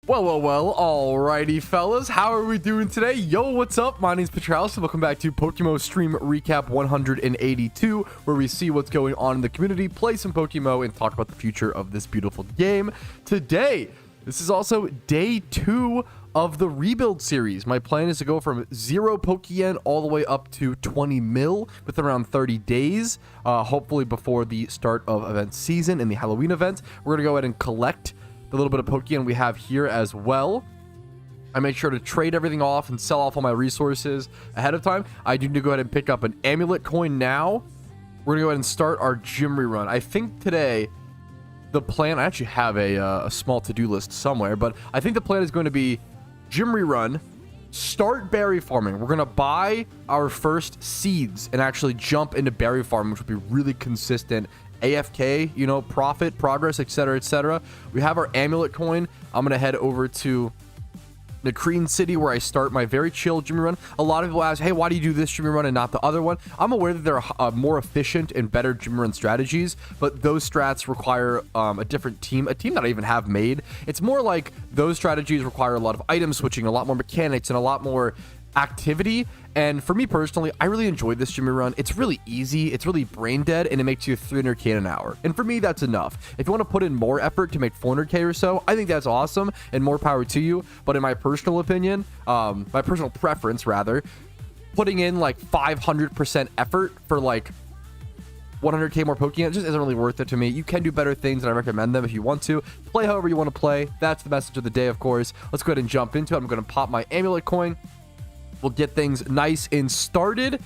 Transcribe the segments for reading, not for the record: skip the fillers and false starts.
Well, alrighty, fellas. How are we doing today? Yo, what's up? My name's Patrouski. Welcome back to PokeMMO Stream Recap 182, where we see what's going on in the community, play some PokeMMO, and talk about the future of this beautiful game. Today, this is also day 2 of the rebuild series. My plan is to go from 0 Pokeyen all the way up to 20 mil with around 30 days, hopefully before the start of event season and the Halloween event. We're going to go ahead and collect the little bit of Pokeyen we have here as well. I make sure to trade everything off and sell off all my resources ahead of time. I do need to go ahead and pick up an amulet coin now. We're going to go ahead and start our gym rerun. I think today the plan, I actually have a small to-do list somewhere, but I think the plan is going to be gym rerun, start berry farming. We're going to buy our first seeds and actually jump into berry farming, which will be really consistent AFK, you know, profit, progress, etc., etc. We have our amulet coin. I'm going to head over to Nakreen City, where I start my very chill gym run. A lot of people ask, hey, why do you do this gym run and not the other one? I'm aware that there are more efficient and better gym run strategies, but those strats require a different team, a team that I even have made. It's more like those strategies require a lot of item switching, a lot more mechanics, and a lot more activity. And for me personally, I really enjoyed this gym run. It's really easy, it's really brain dead, and it makes you 300k in an hour. And for me, that's enough. If you want to put in more effort to make 400k or so, I think that's awesome and more power to you. But in my personal opinion, my personal preference rather, putting in like 500% effort for like 100k more Pokeyen just isn't really worth it to me. You can do better things, and I recommend them if you want to. Play however you want to play. That's the message of the day, of course. Let's go ahead and jump into it. I'm going to pop my amulet coin. We'll get things nice and started.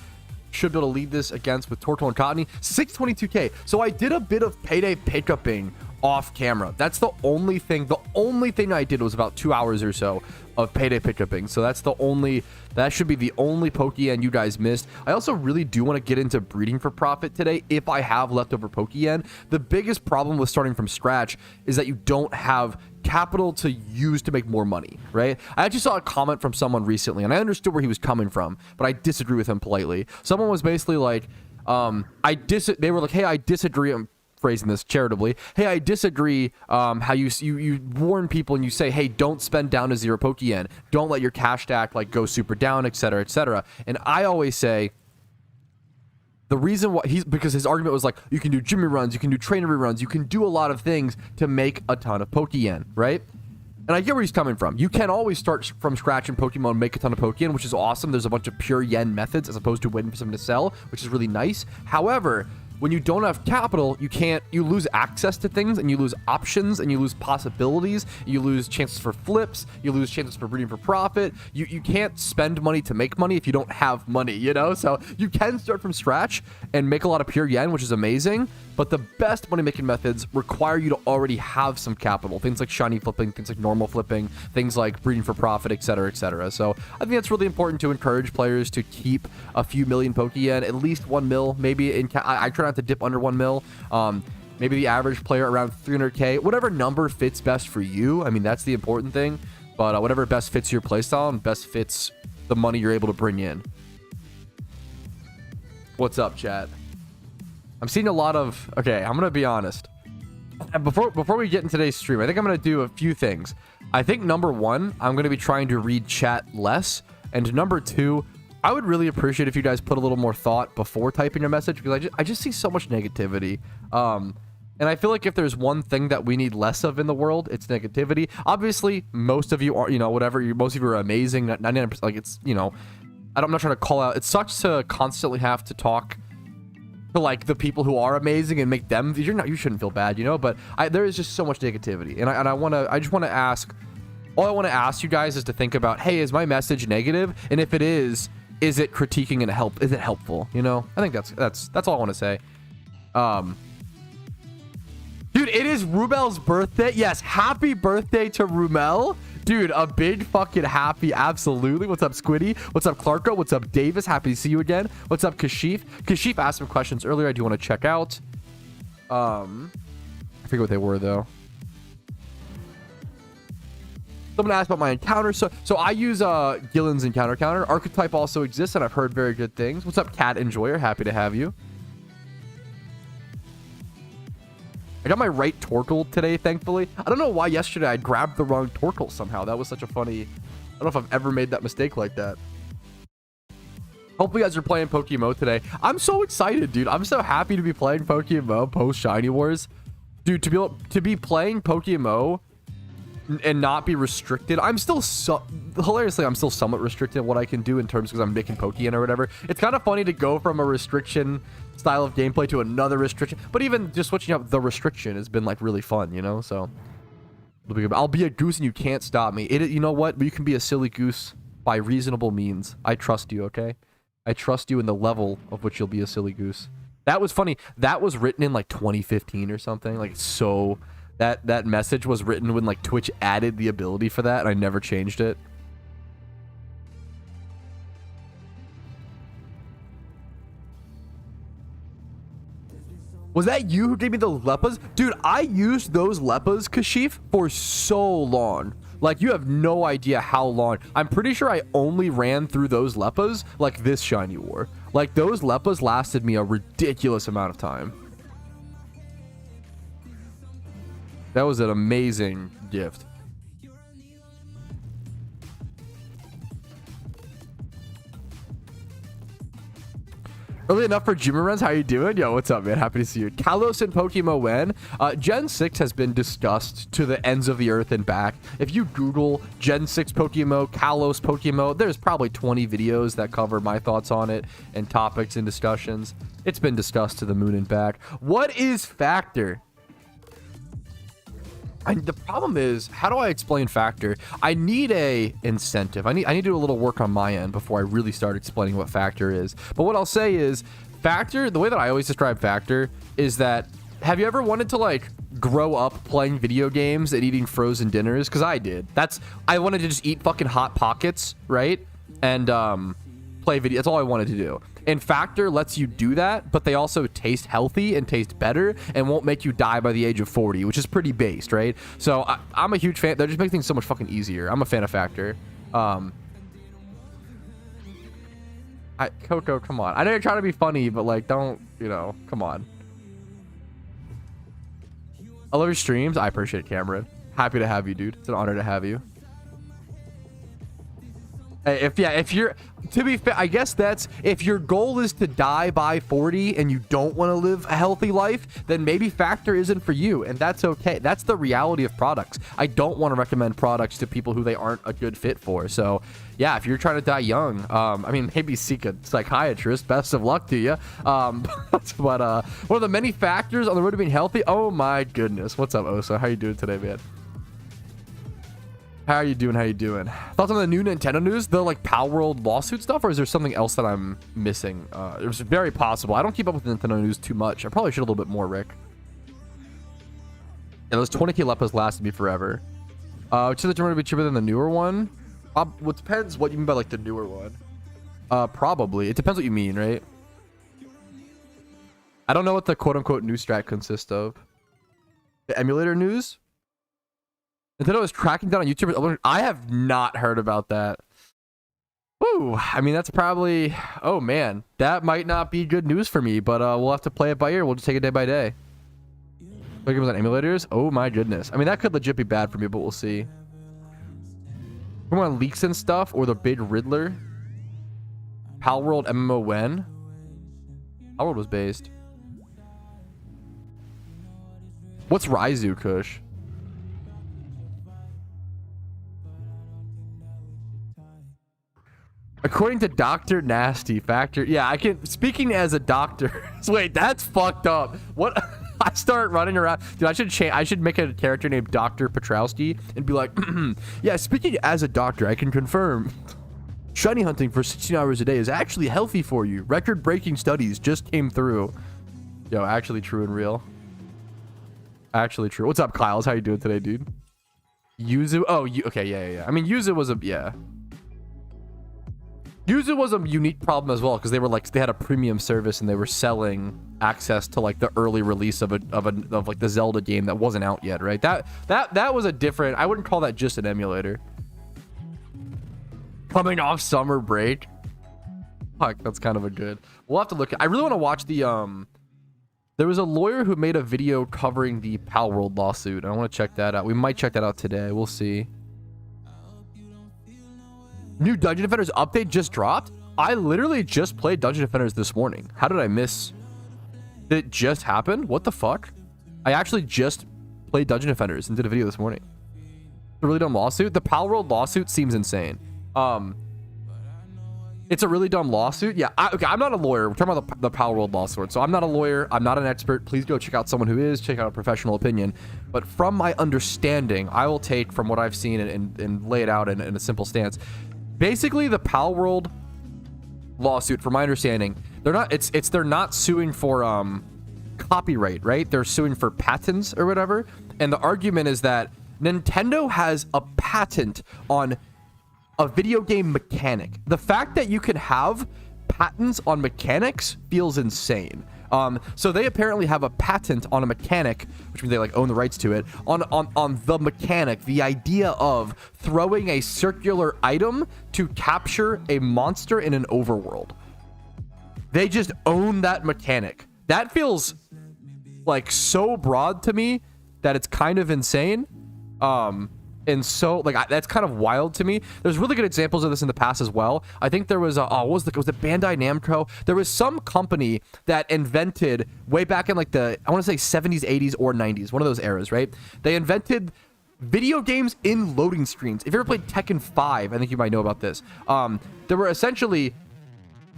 Should be able to lead this against with Tortle and Cottony. 622k. So I did a bit of payday pickuping off camera. That's the only thing. The only thing I did was about 2 hours or so of payday pickuping. So that should be the only Pokeyen you guys missed. I also really do want to get into breeding for profit today if I have leftover Pokeyen. The biggest problem with starting from scratch is that you don't have capital to use to make more money, right? I actually saw a comment from someone recently, and I understood where he was coming from, but I disagree with him politely. Someone was basically like, they were like, hey, I disagree. I'm phrasing this charitably. Hey, I disagree. How you warn people and you say, hey, don't spend down to 0 Pokeyen. Don't let your cash stack like go super down, etc., etc. And I always say, the reason why because his argument was like, you can do gym runs, you can do trainer reruns, you can do a lot of things to make a ton of Pokeyen, right? And I get where he's coming from. You can always start from scratch in Pokemon and make a ton of Pokeyen, which is awesome. There's a bunch of pure yen methods as opposed to waiting for someone to sell, which is really nice. However, when you don't have capital, you lose access to things, and you lose options, and you lose possibilities, you lose chances for flips, you lose chances for breeding for profit. You can't spend money to make money if you don't have money, you know? So you can start from scratch and make a lot of pure yen, which is amazing, but the best money making methods require you to already have some capital. Things like shiny flipping, things like normal flipping, things like breeding for profit, etc., etc. So I think it's really important to encourage players to keep a few million Pokeyen, at least 1 mil, maybe I try not to dip under 1 mil. Maybe the average player around 300k, whatever number fits best for you. I mean, that's the important thing, but whatever best fits your playstyle and best fits the money you're able to bring in. What's up, chat? I'm seeing a lot of, okay, I'm gonna be honest. Before we get in today's stream, I think I'm gonna do a few things. I think number 1, I'm gonna be trying to read chat less, and number 2, I would really appreciate if you guys put a little more thought before typing a message, because I just see so much negativity. And I feel like if there's one thing that we need less of in the world, it's negativity. Obviously, most of you are, you know, whatever, most of you are amazing. 99%, like, it's, you know, I'm not trying to call out. It sucks to constantly have to talk to like the people who are amazing and make them, you shouldn't feel bad, you know, but there is just so much negativity. And I just want to ask, all I want to ask you guys is to think about, hey, is my message negative? And if it is it critiquing and is it helpful? You know, I think that's all I want to say. Dude, it is Rumel's birthday. Yes, happy birthday to Rumel. Dude, a big fucking happy, absolutely. What's up, Squiddy? What's up, Clarko? What's up, Davis? Happy to see you again. What's up, Kashif? Kashif asked some questions earlier I do want to check out. I forget what they were, though. Someone asked about my encounter. So I use Gillen's encounter counter. Archetype also exists, and I've heard very good things. What's up, Cat Enjoyer? Happy to have you. got my right Torkoal today, thankfully. I don't know why yesterday I grabbed the wrong Torkoal somehow. That was such a funny... I don't know if I've ever made that mistake like that. Hope you guys are playing PokeMMO today. I'm so excited, dude. I'm so happy to be playing PokeMMO post Shiny Wars. Dude, to be playing PokeMMO and not be restricted. I'm still hilariously, I'm still somewhat restricted in what I can do in terms because I'm making Pokeyen or whatever. It's kind of funny to go from a restriction style of gameplay to another restriction, but even just switching up the restriction has been like really fun, you know? So I'll be a goose and you can't stop me. You know what? You can be a silly goose by reasonable means. I trust you, okay? I trust you in the level of which you'll be a silly goose. That was funny. That was written in like 2015 or something. Like, so that message was written when like Twitch added the ability for that, and I never changed it. Was that you who gave me the Leppas? Dude, I used those Leppas, Kashif, for so long. Like, you have no idea how long. I'm pretty sure I only ran through those Leppas like this Shiny War. Like, those Leppas lasted me a ridiculous amount of time. That was an amazing gift. Early enough for gym runs. How you doing? Yo, what's up, man? Happy to see you. Kalos and PokeMMO Wen. Gen 6 has been discussed to the ends of the earth and back. If you Google Gen 6 PokeMMO, Kalos PokeMMO, there's probably 20 videos that cover my thoughts on it and topics and discussions. It's been discussed to the moon and back. What is Factor? The problem is, how do I explain Factor? I need a incentive. I need to do a little work on my end before I really start explaining what Factor is. But what I'll say is, Factor, the way that I always describe Factor is that, have you ever wanted to like grow up playing video games and eating frozen dinners? Because I did. I wanted to just eat fucking Hot Pockets, right? And play video. That's all I wanted to do. And Factor lets you do that, but they also taste healthy and taste better and won't make you die by the age of 40, which is pretty based, right? So I'm a huge fan. They just make things so much fucking easier. I'm a fan of Factor. Coco, come on. I know you're trying to be funny, but like, don't, you know, come on. I love your streams. I appreciate it, Cameron. Happy to have you, dude. It's an honor to have you. If you're, to be fair, I guess that's, if your goal is to die by 40 and you don't want to live a healthy life, then maybe Factor isn't for you, and that's okay. That's the reality of products. I don't want to recommend products to people who they aren't a good fit for. So yeah, if you're trying to die young, I mean, maybe seek a psychiatrist. Best of luck to you. But one of the many factors on the road to being healthy. Oh my goodness. What's up, Osa? How you doing today, man? How are you doing? How you doing? Thoughts on the new Nintendo news? The like Power World lawsuit stuff, or is there something else that I'm missing? It's very possible. I don't keep up with Nintendo news too much. I probably should a little bit more, Rick. Yeah, those 20k Leppas lasted me forever. Which is the tournament to be cheaper than the newer one? Well, it depends what you mean by like the newer one. Probably. It depends what you mean, right? I don't know what the quote-unquote news strat consists of. The emulator news? Nintendo is tracking down on YouTube. I have not heard about that. Ooh, I mean, that's probably... Oh, man. That might not be good news for me, but we'll have to play it by ear. We'll just take it day by day. Games on emulators? Oh, my goodness. I mean, that could legit be bad for me, but we'll see. Come on, leaks and stuff, or the big Riddler. Pal World MMO when? Pal World was based. What's Raizu, Kush? According to Dr. Nasty, Factor... Yeah, I can... Speaking as a doctor... Wait, that's fucked up. What... I start running around... Dude, I should change... I should make a character named Dr. Patrouski and be like... Yeah, speaking as a doctor, I can confirm... Shiny hunting for 16 hours a day is actually healthy for you. Record-breaking studies just came through. Yo, actually true and real. Actually true. What's up, Kyles? How you doing today, dude? Yuzu... Oh, okay, yeah. I mean, Yuzu was a... Yeah. Yuzu was a unique problem as well because they were like they had a premium service and they were selling access to like the early release of like the Zelda game that wasn't out yet, right? That was a different. I wouldn't call that just an emulator. Coming off summer break. Fuck, that's kind of a good. We'll have to look. I really want to watch the There was a lawyer who made a video covering the Pal World lawsuit. I want to check that out. We might check that out today. We'll see. New Dungeon Defenders update just dropped. I literally just played Dungeon Defenders this morning. How did I miss? Did it just happen? What the fuck? I actually just played Dungeon Defenders and did a video this morning. A really dumb lawsuit. The Pal World lawsuit seems insane. It's a really dumb lawsuit. Yeah, okay, I'm not a lawyer. We're talking about the Pal World lawsuit. So I'm not a lawyer. I'm not an expert. Please go check out someone who is. Check out a professional opinion. But from my understanding, I will take from what I've seen and lay it out in a simple stance. Basically, the Pal World lawsuit, from my understanding, they're not suing for copyright, right? They're suing for patents or whatever. And the argument is that Nintendo has a patent on a video game mechanic. The fact that you can have patents on mechanics feels insane. So they apparently have a patent on a mechanic, which means they like own the rights to it, on the mechanic, the idea of throwing a circular item to capture a monster in an overworld. They just own that mechanic. That feels like so broad to me that it's kind of insane. And so, like, that's kind of wild to me. There's really good examples of this in the past as well. I think there was was it Bandai Namco? There was some company that invented way back in like I want to say 70s, 80s, or 90s, one of those eras, right? They invented video games in loading screens. If you ever played Tekken 5, I think you might know about this. There were essentially,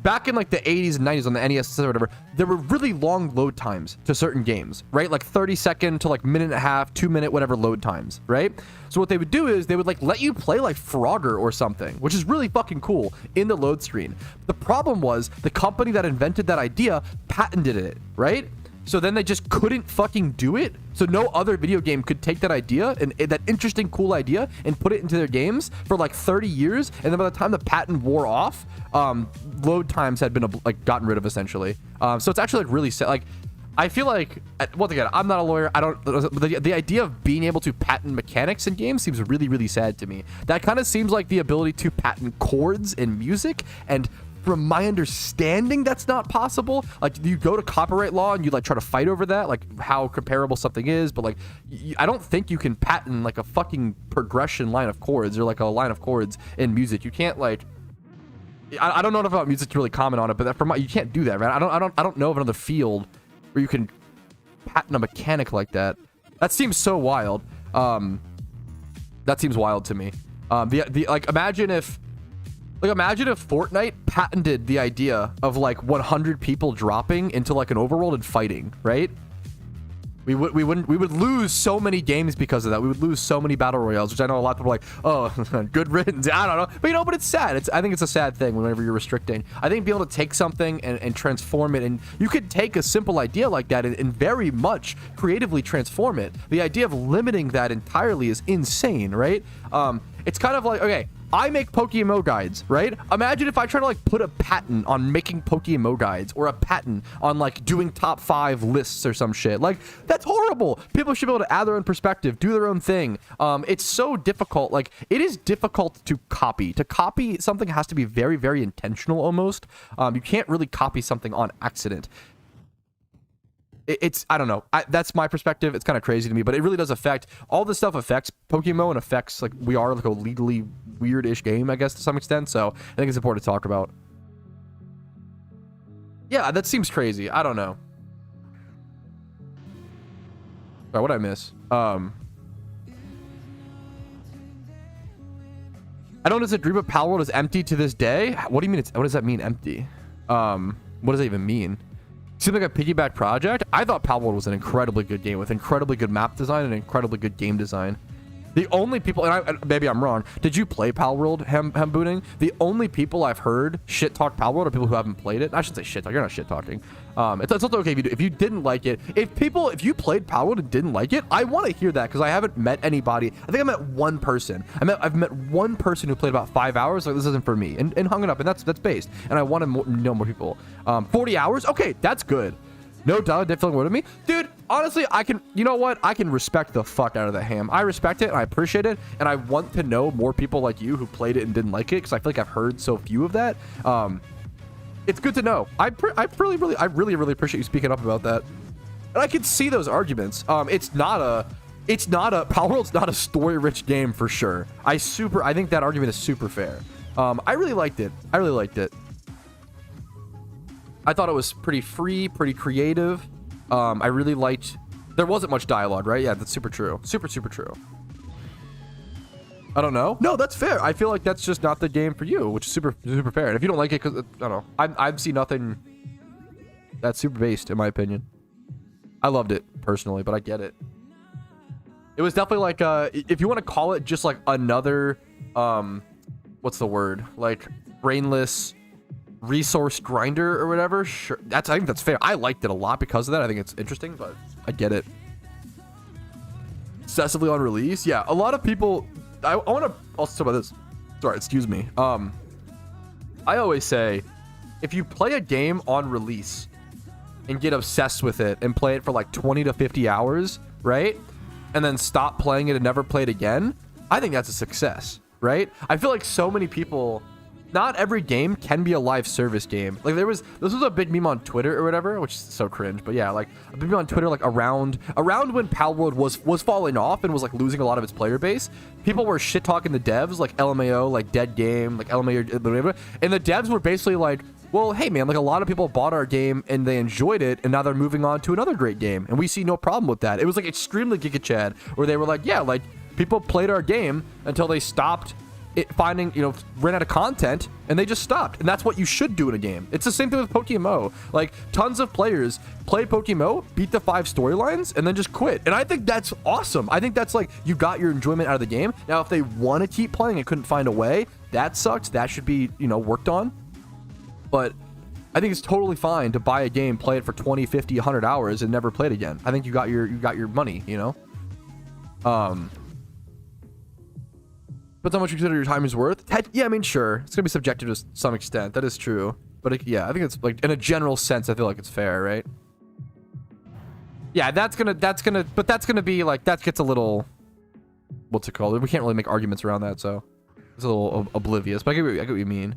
back in like the 80s and 90s on the NES or whatever, there were really long load times to certain games, right? Like 30-second to like minute and a half, 2-minute, whatever load times, right? So what they would do is they would like let you play like Frogger or something, which is really fucking cool, in the load screen. The problem was the company that invented that idea patented it, right? So then they just couldn't fucking do it. So no other video game could take that idea and that interesting, cool idea and put it into their games for like 30 years. And then by the time the patent wore off, load times had been like gotten rid of essentially. So it's actually like really sad. Like, I feel like, once again, I'm not a lawyer. The idea of being able to patent mechanics in games seems really, really sad to me. That kind of seems like the ability to patent chords in music, and from my understanding, that's not possible. Like, you go to copyright law and you like try to fight over that, like how comparable something is, but like, I don't think you can patent like a fucking progression line of chords or like a line of chords in music. You can't like, I don't know enough about music to really comment on it, but you can't do that, right? I don't know of another field where you can patent a mechanic like that. That seems so wild. That seems wild to me. Like, imagine if Fortnite patented the idea of like 100 people dropping into like an overworld and fighting, right? We would lose so many games because of that. We would lose so many battle royales, which I know a lot of people are like, oh, good riddance. I don't know, but but it's sad. I think it's a sad thing whenever you're restricting. I think being able to take something and transform it, and you could take a simple idea like that and very much creatively transform it. The idea of limiting that entirely is insane, right? It's kind of like, okay, I make PokeMMO Guides, right? Imagine if I try to like put a patent on making PokeMMO Guides, or a patent on like doing top 5 lists or some shit. Like, that's horrible. People should be able to add their own perspective, do their own thing. It's so difficult. Like, it is difficult to copy. To copy something has to be very, very intentional almost. You can't really copy something on accident. I don't know. That's my perspective. It's kind of crazy to me, but it really does affect, all this stuff affects PokeMMO and affects, like, we are like a legally weird-ish game, I guess, to some extent. So I think it's important to talk about. Yeah, that seems crazy. I don't know. Sorry, what'd I miss? I don't disagree, but Pal World is empty to this day. What do you mean? What does that mean, empty? What does that even mean? Seems like a piggyback project. I thought Pal World was an incredibly good game with incredibly good map design and incredibly good game design. The only people, and maybe I'm wrong, did you play Pal World, Hembooting? The only people I've heard shit talk Pal World are people who haven't played it. I shouldn't say shit talk. You're not shit talking. It's also okay if you didn't like it. If you played Pal World and didn't like it, I want to hear that, because I haven't met anybody. I think I met one person. I've met one person who played about 5 hours. Like, this isn't for me, and hung it up, and that's based. And I want to know more people. 40 hours? Okay, that's good. No doubt, definitely more to me. Dude, honestly, you know what? I can respect the fuck out of the ham. I respect it, and I appreciate it, and I want to know more people like you who played it and didn't like it, because I feel like I've heard so few of that. It's good to know. I really appreciate you speaking up about that. And I can see those arguments. It's not a Palworld's not a story-rich game for sure. I think that argument is super fair. I really liked it. I thought it was pretty free, pretty creative. I really liked. There wasn't much dialogue, right? Yeah, that's super true. Super true. I don't know. No, that's fair. I feel like that's just not the game for you, which is super fair. And if you don't like it, because I don't know, I've seen nothing that's super based, in my opinion. I loved it personally, but I get it. It was definitely like if you want to call it just like another what's the word, like brainless resource grinder or whatever, sure, I think that's fair. I liked it a lot because of that. I think it's interesting, but I get it. Excessively on release, yeah, a lot of people. I want to also talk about this. Sorry, excuse me. I always say, if you play a game on release and get obsessed with it and play it for like 20 to 50 hours, right? And then stop playing it and never play it again, I think that's a success, right? I feel like so many people, not every game can be a live service game. Like this was a big meme on Twitter or whatever, which is so cringe, but yeah, like a big meme on Twitter, like around when Palworld was falling off and was like losing a lot of its player base. People were shit talking the devs, like LMAO, like dead game, like LMAO, whatever. And the devs were basically like, well, hey man, like a lot of people bought our game and they enjoyed it, and now they're moving on to another great game, and we see no problem with that. It was like extremely Giga Chad, where they were like, yeah, like people played our game until they stopped finding, ran out of content, and they just stopped. And that's what you should do in a game. It's the same thing with PokeMMO. Like tons of players play PokeMMO, beat the 5 storylines, and then just quit. And I think that's awesome. I think that's like, you got your enjoyment out of the game. Now, if they want to keep playing and couldn't find a way, that sucks. That should be, worked on. But I think it's totally fine to buy a game, play it for 20, 50, 100 hours, and never play it again. I think you got your money, But how much you consider your time is worth? Yeah, I mean, sure. It's going to be subjective to some extent. That is true. But yeah, I think it's like, in a general sense, I feel like it's fair, right? Yeah, that's gonna be like, that gets a little, what's it called? We can't really make arguments around that, so it's a little oblivious, but I get what you mean.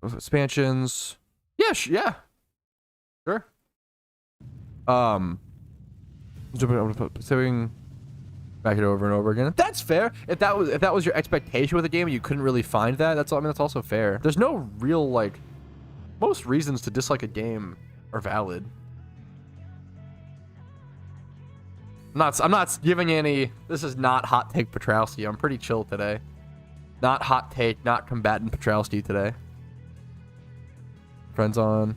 Expansions. Yeah, yeah. Sure. Saving back it over and over again. That's fair. If that was your expectation with the game and you couldn't really find that, that's also fair. There's no real, like, most reasons to dislike a game are valid. I'm not giving any. This is not hot take Patrouski. I'm pretty chill today. Not hot take, not combatant Patrouski today. Friends on.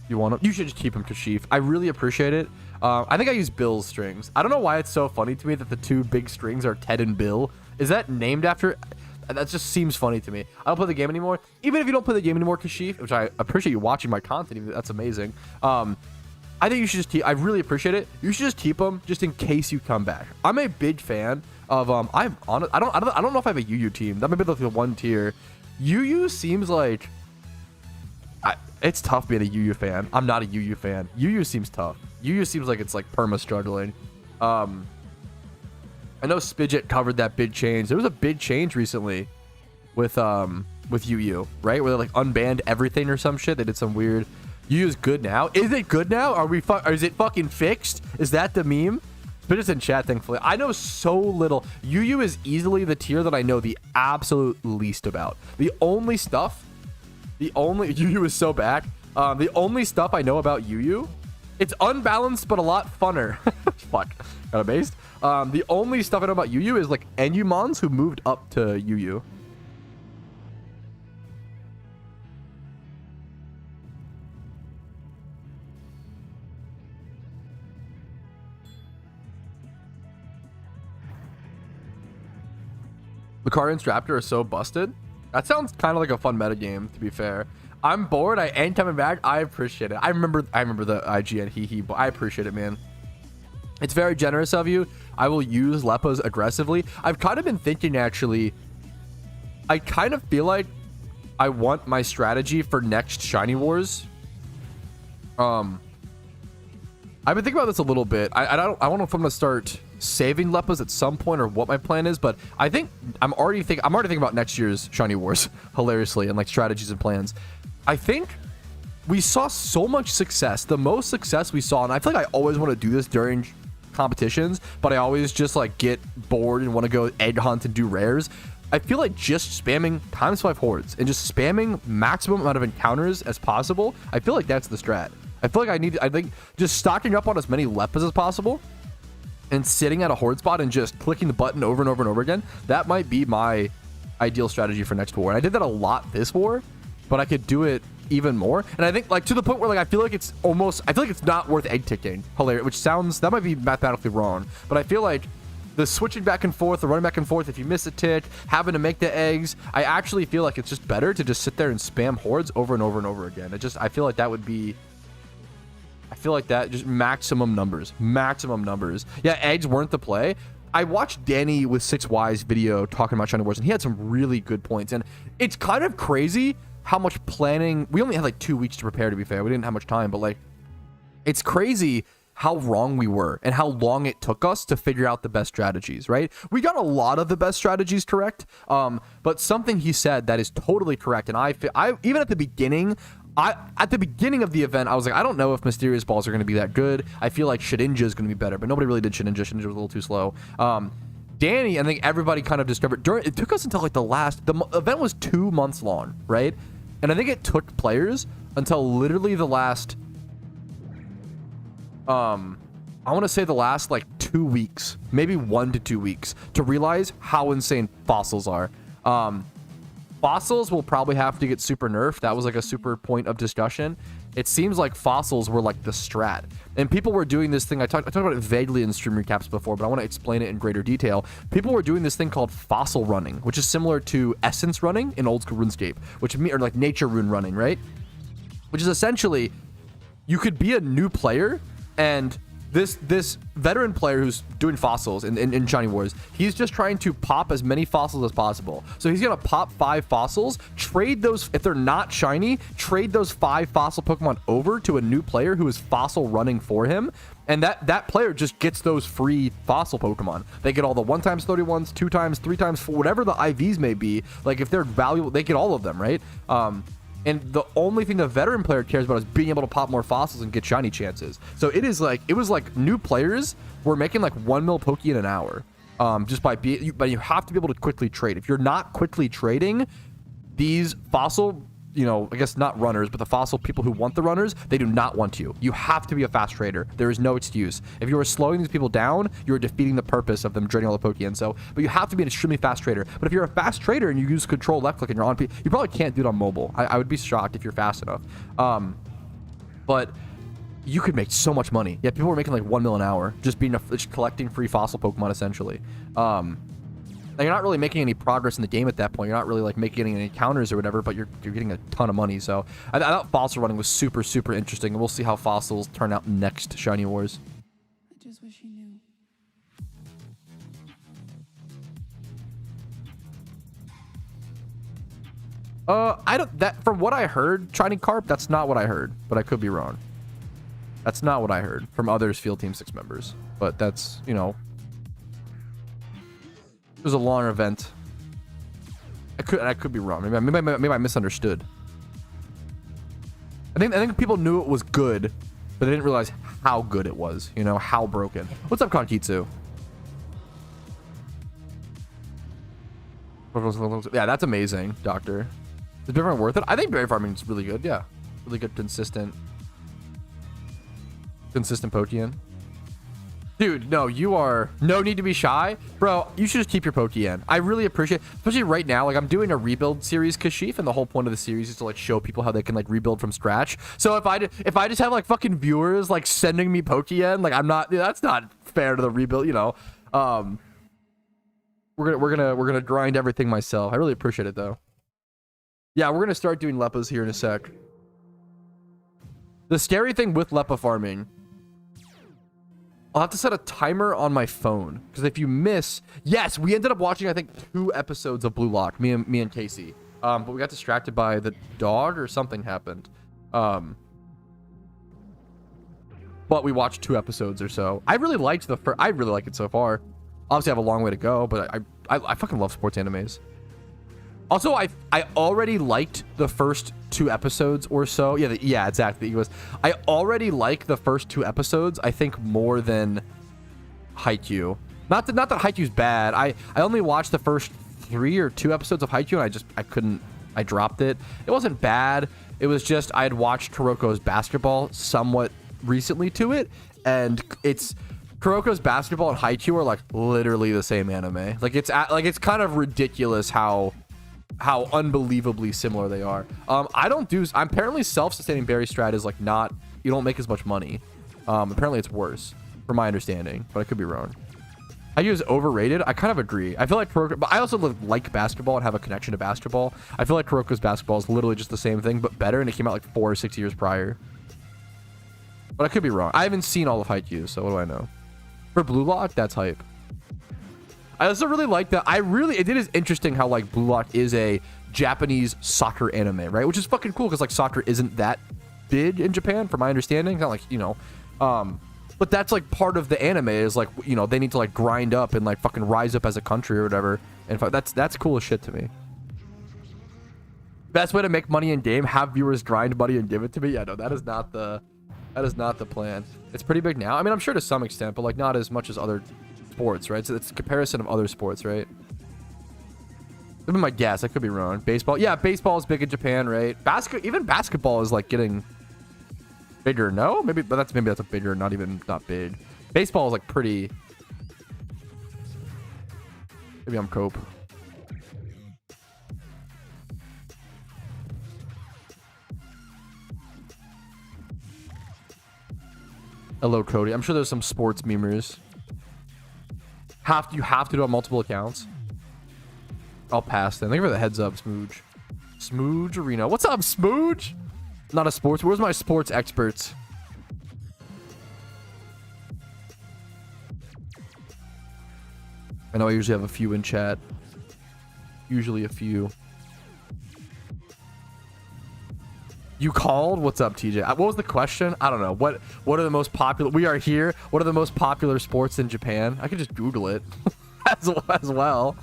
You want him? You should just keep him, Kashif. I really appreciate it. I think I use Bill's strings. I don't know why it's so funny to me that the 2 big strings are Ted and Bill. Is that named after? That just seems funny to me. I don't play the game anymore. Even if you don't play the game anymore, Kashif, which I appreciate you watching my content. That's amazing. I think you should just keep. I really appreciate it. You should just keep them just in case you come back. I'm a big fan of. I don't know if I have a UU team. That might be like the 1 tier. UU seems like. It's tough being a UU fan. I'm not a UU fan. UU seems tough. UU seems like it's like perma struggling. I know Spidget covered that big change. There was a big change recently with UU, right? Where they like unbanned everything or some shit. They did some weird. UU's good now. Is it good now? Is it fucking fixed? Is that the meme? Spidget's in chat, thankfully. I know so little. UU is easily the tier that I know the absolute least about. UU is so back. The only stuff I know about UU, it's unbalanced but a lot funner. Fuck, got a based. The only stuff I know about UU is like Enumons who moved up to UU. Lucario and Raptor are so busted. That sounds kind of like a fun metagame, to be fair. I'm bored. I ain't coming back. I appreciate it. I remember the IGN hee but I appreciate it, man. It's very generous of you. I will use Leppas aggressively. I've kind of been thinking, actually, I kind of feel like I want my strategy for next Shiny Wars. I've been thinking about this a little bit. I don't know if I'm gonna start saving Leppas at some point or what my plan is, but I think I'm already thinking about next year's Shiny Wars, hilariously, and like strategies and plans. I think we saw so much success, the most success we saw, and I feel like I always want to do this during competitions, but I always just like get bored and want to go egg hunt and do rares. I feel like just spamming ×5 hordes and just spamming maximum amount of encounters as possible. I feel like that's the strat. I feel like I think just stocking up on as many Leppas as possible and sitting at a horde spot and just clicking the button over and over and over again. That might be my ideal strategy for next war. And I did that a lot this war, but I could do it even more. And I think like to the point where like I feel like it's not worth egg ticking. Hilarious, which sounds, that might be mathematically wrong, but I feel like the switching back and forth, the running back and forth, if you miss a tick, having to make the eggs, I actually feel like it's just better to just sit there and spam hordes over and over and over again. I feel like that would be, just maximum numbers. Yeah, eggs weren't the play. I watched Danny with 6Y's video talking about Shiny Wars, and he had some really good points. And it's kind of crazy how much planning, we only had like 2 weeks to prepare, to be fair. We didn't have much time, but like, it's crazy how wrong we were and how long it took us to figure out the best strategies, right? We got a lot of the best strategies correct, but something he said that is totally correct, and I even at the beginning of the event, I was like, I don't know if Mysterious Balls are going to be that good. I feel like Shedinja is going to be better, but nobody really did Shedinja. Shedinja was a little too slow. Danny, I think everybody kind of discovered, it took us until like the event was 2 months long, right? And I think it took players until literally the last, I want to say the last like 2 weeks, maybe 1 to 2 weeks, to realize how insane fossils are. Fossils will probably have to get super nerfed. That was like a super point of discussion. It seems like fossils were like the strat, and people were doing this thing. I talked about it vaguely in stream recaps before, but I want to explain it in greater detail. People were doing this thing called fossil running, which is similar to essence running in old school RuneScape, or like nature rune running, right? Which is essentially, you could be a new player, and this veteran player who's doing fossils in Shiny Wars, he's just trying to pop as many fossils as possible. So he's gonna pop 5 fossils, trade those, if they're not shiny, trade those 5 fossil Pokemon over to a new player who is fossil running for him, and that player just gets those free fossil Pokemon. They get all the 1x31s, 2x, 3x, whatever the IVs may be. Like if they're valuable, they get all of them, right? And the only thing the veteran player cares about is being able to pop more fossils and get shiny chances. So it was like new players were making like 1 mil Pokeyen an hour, just by but you have to be able to quickly trade. If you're not quickly trading, these fossil, I guess not runners, but the fossil people who want the runners, they do not want you. You have to be a fast trader. There is no excuse. If you are slowing these people down, you are defeating the purpose of them draining all the Pokeyen. So, but you have to be an extremely fast trader. But if you're a fast trader and you use control left click and you're on, you probably can't do it on mobile. I would be shocked if you're fast enough. But you could make so much money. Yeah, people were making like 1 mil an hour just collecting free fossil Pokemon essentially. Now, you're not really making any progress in the game at that point. You're not really like making any encounters or whatever, but you're getting a ton of money. So I thought fossil running was super, super interesting, and we'll see how fossils turn out next Shiny Wars. I just wish he knew. From what I heard, Shiny Carp, that's not what I heard, but I could be wrong. That's not what I heard from others Field Team 6 members, but that's, it was a long event. I could be wrong. Maybe I misunderstood. I think people knew it was good, but they didn't realize how good it was. How broken. What's up, Konkitsu? Yeah, that's amazing, Doctor. Is Berry Farming worth it? I think Berry Farming is really good. Yeah, really good, consistent Pokeyen. Dude, no, you are no need to be shy, bro. You should just keep your Pokeyen. I really appreciate, especially right now. Like I'm doing a rebuild series, Kashif, and the whole point of the series is to like show people how they can like rebuild from scratch. So if I just have like fucking viewers like sending me Pokeyen, like that's not fair to the rebuild. We're gonna grind everything myself. I really appreciate it though. Yeah, we're gonna start doing Leppas here in a sec. The scary thing with Leppa farming, I'll have to set a timer on my phone, because if you miss, yes, we ended up watching I think 2 episodes of Blue Lock, me and Casey, but we got distracted by the dog or something happened. but we watched 2 episodes or so. I really liked the first. I really like it so far. Obviously, I have a long way to go, but I fucking love sports animes. Also, I already liked the first 2 episodes or so. Yeah, exactly. It was. I already like the first 2 episodes. I think more than Haikyuu. Not that Haikyuu's bad. I only watched the first 3 or 2 episodes of Haikyuu, and I couldn't. I dropped it. It wasn't bad. It was just I had watched Kuroko's basketball somewhat recently to it, and it's Kuroko's basketball and Haikyuu are like literally the same anime. Like it's kind of ridiculous how unbelievably similar they are. I'm apparently self-sustaining berry strat is like not, you don't make as much money. Apparently it's worse from my understanding, but I could be wrong. Haikyuu is overrated. I kind of agree. I feel like Kuroko, but I also like basketball and have a connection to basketball. I feel like Kuroko's basketball is literally just the same thing, but better, and it came out like 4 or 6 years prior. But I could be wrong. I haven't seen all of Haikyuu, so what do I know? For Blue Lock, that's hype. I also really like that. It is interesting how like Blue Lock is a Japanese soccer anime, right? Which is fucking cool because like soccer isn't that big in Japan, from my understanding. Not like, you know, but that's like part of the anime is like, you know, they need to like grind up and like fucking rise up as a country or whatever. And that's cool as shit to me. Best way to make money in game: have viewers grind money and give it to me. Yeah, no, that is not the plan. It's pretty big now. I mean, I'm sure to some extent, but like not as much as other sports, right? So it's a comparison of other sports, right? That'd be my guess. I could be wrong. Baseball, yeah, baseball is big in Japan, right? Even basketball is like getting bigger. No, maybe that's a bigger, not big. Baseball is like pretty. Maybe I'm cope. Hello, Cody. I'm sure there's some sports memers. You have to do it on multiple accounts. I'll pass then. Thank you for the heads up, Smooge. Smooge Arena. What's up, Smooge? Not a sports. Where's my sports experts? I know I usually have a few in chat. Usually a few. You called? What's up, TJ? What was the question? I don't know. What are the most popular? We are here. What are the most popular sports in Japan? I could just Google it as well.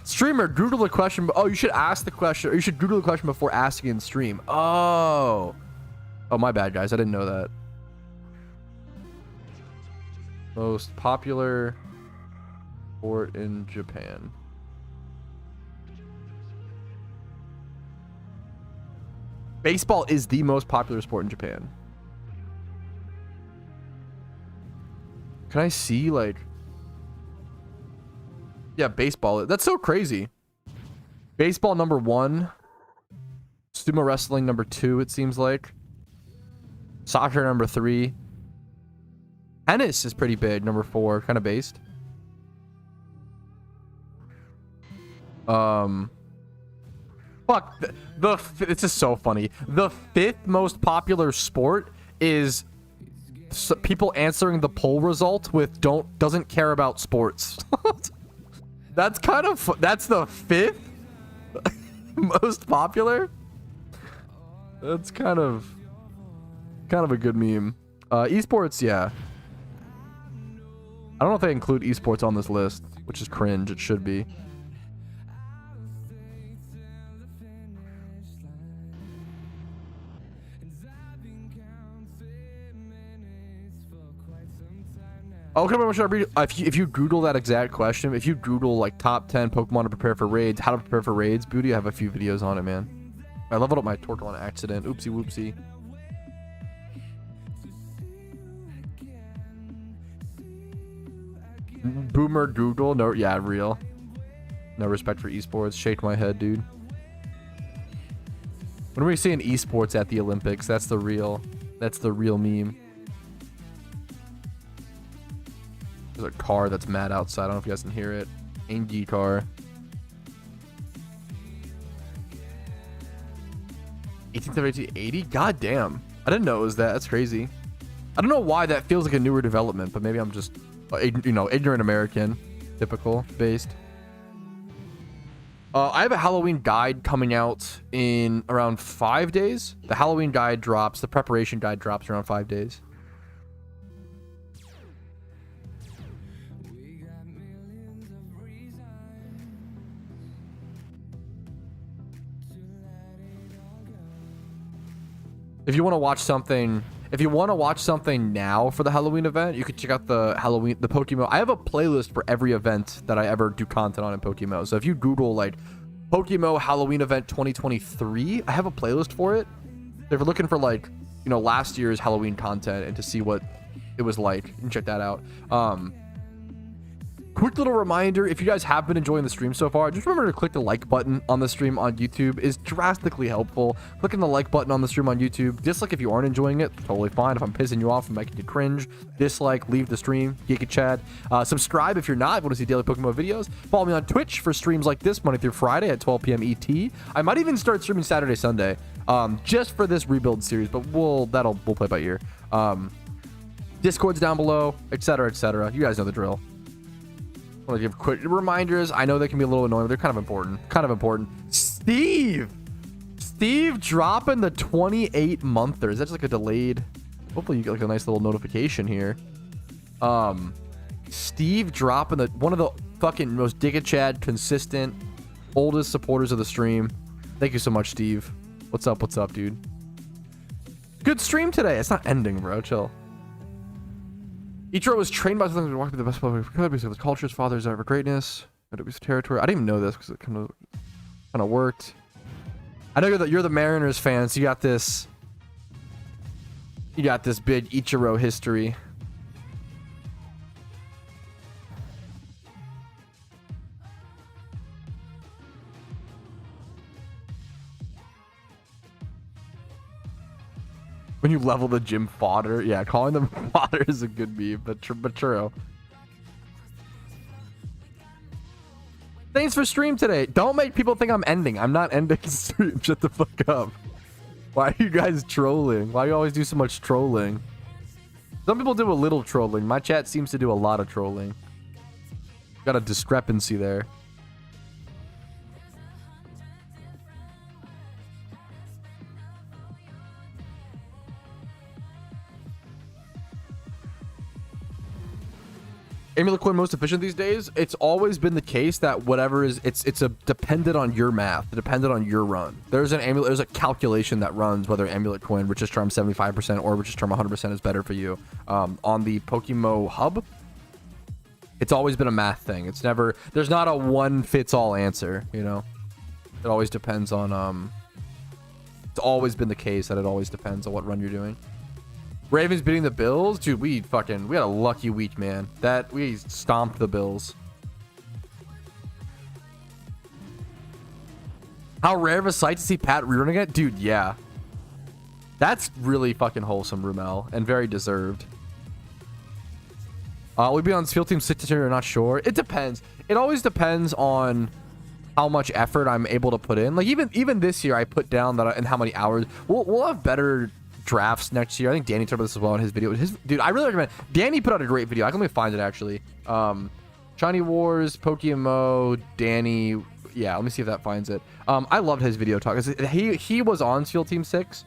Streamer, Google the question. Oh, you should ask the question. Or you should Google the question before asking in stream. Oh, my bad, guys. I didn't know that. Most popular sport in Japan. Baseball is the most popular sport in Japan. Can I see, like... Yeah, baseball. That's so crazy. Baseball number 1. Sumo wrestling number 2, it seems like. Soccer number 3. Tennis is pretty big, number 4. Kind of based. Fuck, it's just so funny. The 5th most popular sport is people answering the poll result with doesn't care about sports. That's the 5th most popular. That's kind of a good meme. Esports, yeah. I don't know if they include esports on this list, which is cringe. It should be. Okay, but should I read? If you Google that exact question, if you Google like top 10 Pokemon to prepare for raids, how to prepare for raids, Booty, I have a few videos on it, man. I leveled up my Torkoal on accident. Oopsie whoopsie. Boomer Google, no, yeah, real. No respect for esports. Shake my head, dude. When are we seeing esports at the Olympics? That's the real meme. There's a car that's mad outside. I don't know if you guys can hear it. Angie car. 1870 80? God damn. I didn't know it was that. That's crazy. I don't know why that feels like a newer development, but maybe I'm just, you know, ignorant American. Typical based. I have a Halloween guide coming out in around 5 days. The Halloween guide drops. The preparation guide drops around 5 days. If you want to watch something, now for the Halloween event, you can check out the PokeMMO. I have a playlist for every event that I ever do content on in PokeMMO. So if you Google like PokeMMO Halloween event 2023, I have a playlist for it. If you're looking for like, you know, last year's Halloween content and to see what it was like, you can check that out. Quick little reminder, if you guys have been enjoying the stream so far, just remember to click the like button on the stream on YouTube. Is drastically helpful. Clicking the like button on the stream on YouTube. Dislike if you aren't enjoying it, totally fine. If I'm pissing you off and making you cringe, dislike, leave the stream, Giga Chad. Subscribe if you're not, if you want to see daily Pokemon videos. Follow me on Twitch for streams like this Monday through Friday at 12 p.m. ET. I might even start streaming Saturday, Sunday, just for this rebuild series, but we'll play by ear. Discord's down below, etc., etc. You guys know the drill. I want to give quick reminders. I know they can be a little annoying, but they're kind of important. Steve dropping the 28 monthers. That's like a delayed. Hopefully you get like a nice little notification here. Steve dropping one of the fucking most Giga Chad consistent, oldest supporters of the stream. Thank you so much, Steve. What's up, dude? Good stream today. It's not ending, bro. Chill. Ichiro was trained by something to walk through the best public could because the culture's fathers are of greatness. It was territory. I didn't even know this because it kind of worked. I know you're the Mariners fan, so you got this big Ichiro history. When you level the gym fodder. Yeah, calling them fodder is a good meme, but true. Thanks for stream today. Don't make people think I'm ending. I'm not ending stream. Shut the fuck up. Why are you guys trolling? Why do you always do so much trolling? Some people do a little trolling. My chat seems to do a lot of trolling. Got a discrepancy there. Amulet coin most efficient these days? It's always been the case that whatever is it's dependent on your math, dependent on your run. There's a calculation that runs whether amulet coin Riches Charm 75% or Riches Charm 100% is better for you. On the PokeMMO hub, it's always been a math thing. There's not a one fits all answer, you know. It always depends on it's always been the case that it always depends on what run you're doing. Ravens beating the Bills? Dude, we had a lucky week, man. We stomped the Bills. How rare of a sight to see Pat rerunning it? Dude, yeah. That's really fucking wholesome, Rumel, and very deserved. We'll be on Field Team 6 or not sure. It depends. It always depends on how much effort I'm able to put in. Like, even this year, I put down and how many hours. We'll have better drafts next year. I think Danny talked about this as well in his video. Dude, I really recommend. Danny put out a great video. I can find it actually. Shiny Wars, PokeMMO, Danny. Yeah, let me see if that finds it. I loved his video talk. He was on Field Team 6,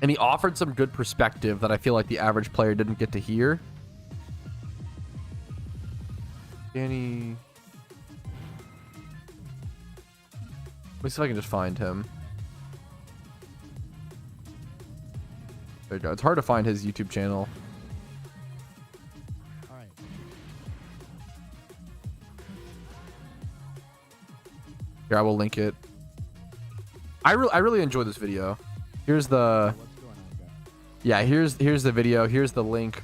and he offered some good perspective that I feel like the average player didn't get to hear. Danny. Let me see if I can just find him. There you go. It's hard to find his YouTube channel. All right. Here, I will link it. I really enjoyed this video. Here's the What's going on, guys? yeah. Here's the video. Here's the link.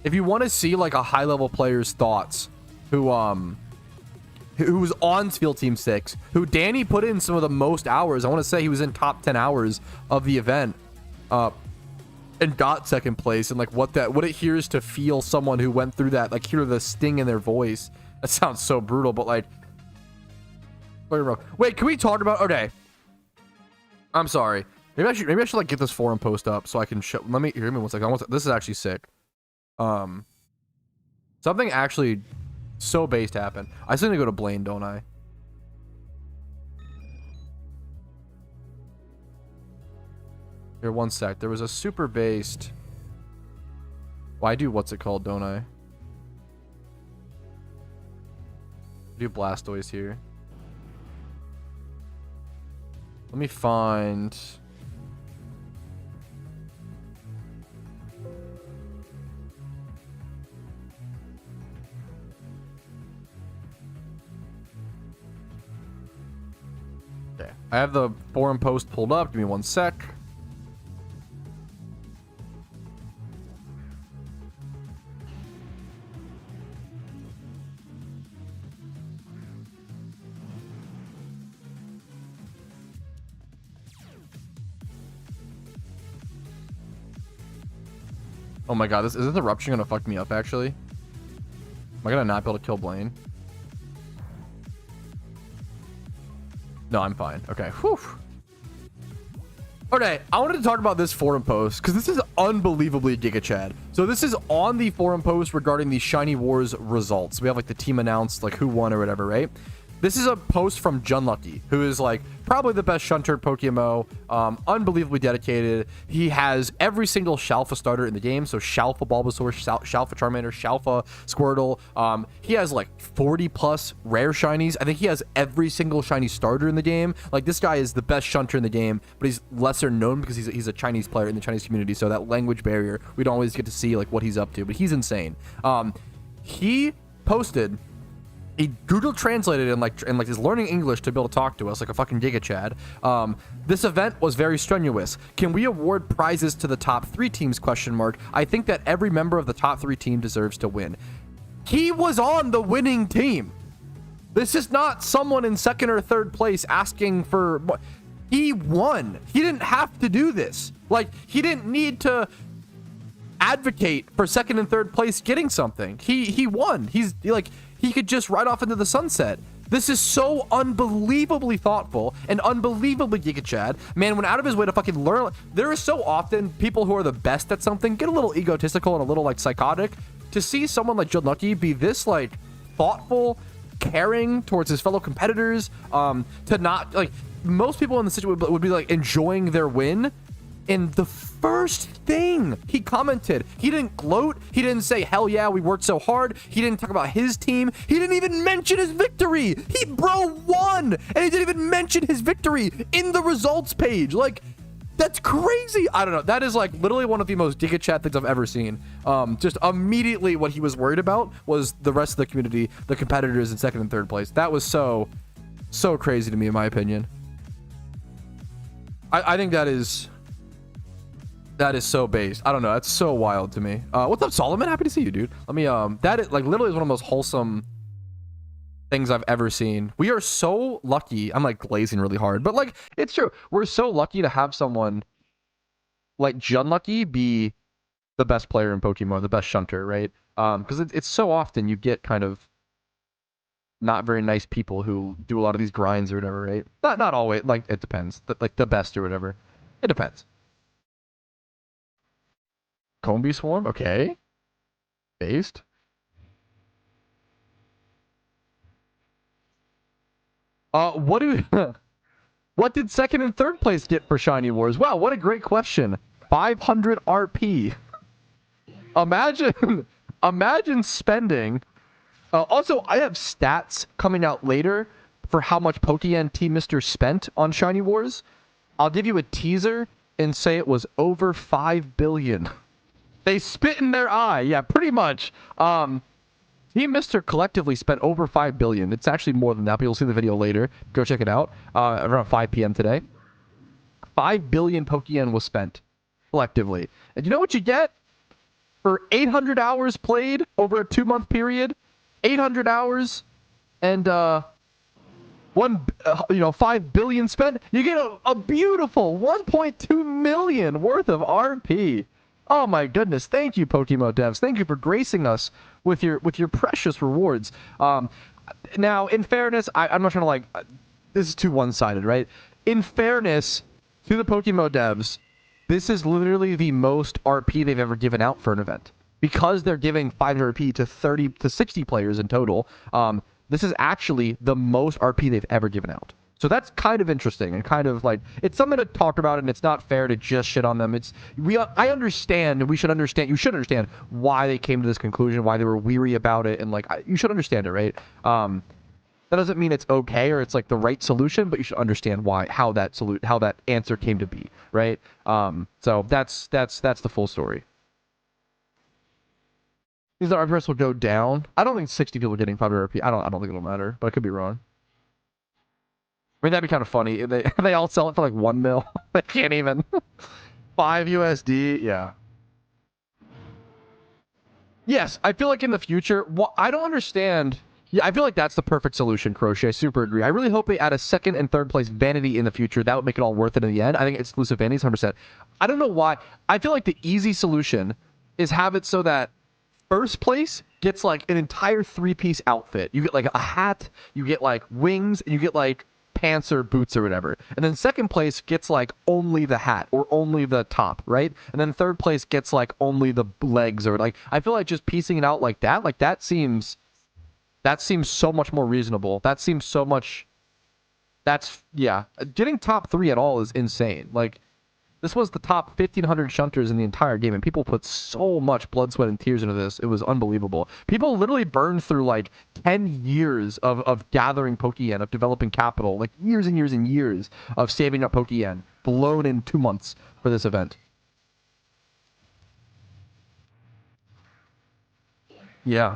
If you want to see like a high level player's thoughts, who was on Field Team 6, who Danny put in some of the most hours. I want to say he was in top 10 hours of the event. And got second place, and like what it hears to feel someone who went through that, like hear the sting in their voice. That sounds so brutal, but like, wait, can we talk about? Okay, I'm sorry. Maybe I should like get this forum post up so I can show. Let me hear me one second. This is actually sick. Something actually so based happened. I still need to go to Blaine, don't I? Here, one sec. There was a super based. Well, I do what's it called, don't I? I do Blastoise here. Let me find. I have the forum post pulled up. Give me one sec. Oh my god, isn't the eruption gonna fuck me up actually? Am I gonna not be able to kill Blaine? No, I'm fine. Okay. Whew. Okay, I wanted to talk about this forum post because this is unbelievably Giga Chad. So this is on the forum post regarding the Shiny Wars results. We have like the team announced like who won or whatever, right? This is a post from Junlucky, who is like probably the best shunter PokeMMO, unbelievably dedicated. He has every single Shalfa starter in the game. So Shalfa Bulbasaur, Shalfa Charmander, Shalfa Squirtle. He has like 40 plus rare shinies. I think he has every single shiny starter in the game. Like this guy is the best shunter in the game, but he's lesser known because he's a Chinese player in the Chinese community. So that language barrier, we don't always get to see like what he's up to, but he's insane. He posted, he Google translated and like is learning English to be able to talk to us like a fucking Giga Chad. This event was very strenuous. Can we award prizes to the top 3 teams? Question mark. I think that every member of the top 3 team deserves to win. He was on the winning team. This is not someone in 2nd or 3rd place asking for. He won. He didn't have to do this. Like he didn't need to advocate for 2nd and 3rd place getting something. He won. He's like. He could just ride off into the sunset. This is so unbelievably thoughtful and unbelievably Giga Chad. Man went out of his way to fucking learn. There is so often people who are the best at something get a little egotistical and a little like psychotic. To see someone like Junlucky be this like thoughtful, caring towards his fellow competitors, to not like most people in the situation would be like enjoying their win. And the first thing he commented, he didn't gloat. He didn't say, hell yeah, we worked so hard. He didn't talk about his team. He didn't even mention his victory. He bro won. And he didn't even mention his victory in the results page. Like, that's crazy. I don't know. That is like literally one of the most Giga Chat things I've ever seen. Just immediately what he was worried about was the rest of the community, the competitors in 2nd and 3rd place. That was so crazy to me, in my opinion. I think that is so based. I don't know. That's so wild to me. What's up, Solomon? Happy to see you, dude. Let me, that is like literally is one of the most wholesome things I've ever seen. We are so lucky. I'm like glazing really hard, but like, it's true. We're so lucky to have someone like Junlucky be the best player in Pokemon, the best shunter, right? Because it's so often you get kind of not very nice people who do a lot of these grinds or whatever, right? Not always. Like, it depends. Like the best or whatever. It depends. Combi Swarm, okay. Based. What did 2nd and 3rd place get for Shiny Wars? Wow, what a great question. 500 RP. Imagine spending. Also, I have stats coming out later for how much Pokeyen Team Mister spent on Shiny Wars. I'll give you a teaser and say it was over 5 billion. They spit in their eye. Yeah, pretty much. Team Mister collectively spent over 5 billion. It's actually more than that, but you'll see the video later. Go check it out. Around 5 p.m. today. 5 billion Pokeyen was spent collectively. And you know what you get for 800 hours played over a 2-month period? 800 hours and 5 billion spent. You get a beautiful 1.2 million worth of RP. Oh my goodness! Thank you, PokeMMO devs. Thank you for gracing us with your precious rewards. Now, in fairness, I'm not trying to like. This is too one-sided, right? In fairness to the PokeMMO devs, this is literally the most RP they've ever given out for an event because they're giving 500 RP to 30 to 60 players in total. This is actually the most RP they've ever given out. So that's kind of interesting and kind of like, it's something to talk about, and it's not fair to just shit on them. I understand, and we should understand, you should understand why they came to this conclusion, why they were weary about it, and like, you should understand it, right? That doesn't mean it's okay or it's like the right solution, but you should understand how that answer came to be, right? So that's the full story. These RPS will go down. I don't think 60 people are getting 500 RP. I don't think it'll matter, but I could be wrong. I mean, that'd be kind of funny. They all sell it for like 1 mil. They can't even. 5 USD. Yeah. Yes, I feel like in the future, well, I don't understand. Yeah, I feel like that's the perfect solution, Crochet. I super agree. I really hope they add a second and third place vanity in the future. That would make it all worth it in the end. I think exclusive vanities, 100%. I don't know why. I feel like the easy solution is have it so that first place gets like an entire 3-piece outfit. You get like a hat, you get like wings, and you get like pants or boots or whatever. And then second place gets like only the hat or only the top, right? And then third place gets like only the legs or like, I feel like just piecing it out like that seems so much more reasonable. That seems so much, yeah. Getting top 3 at all is insane. Like, this was the top 1,500 shunters in the entire game, and people put so much blood, sweat, and tears into this. It was unbelievable. People literally burned through, like, 10 years of gathering Pokeyen, of developing capital, like, years and years and years of saving up Pokeyen, blown in 2 months for this event. Yeah.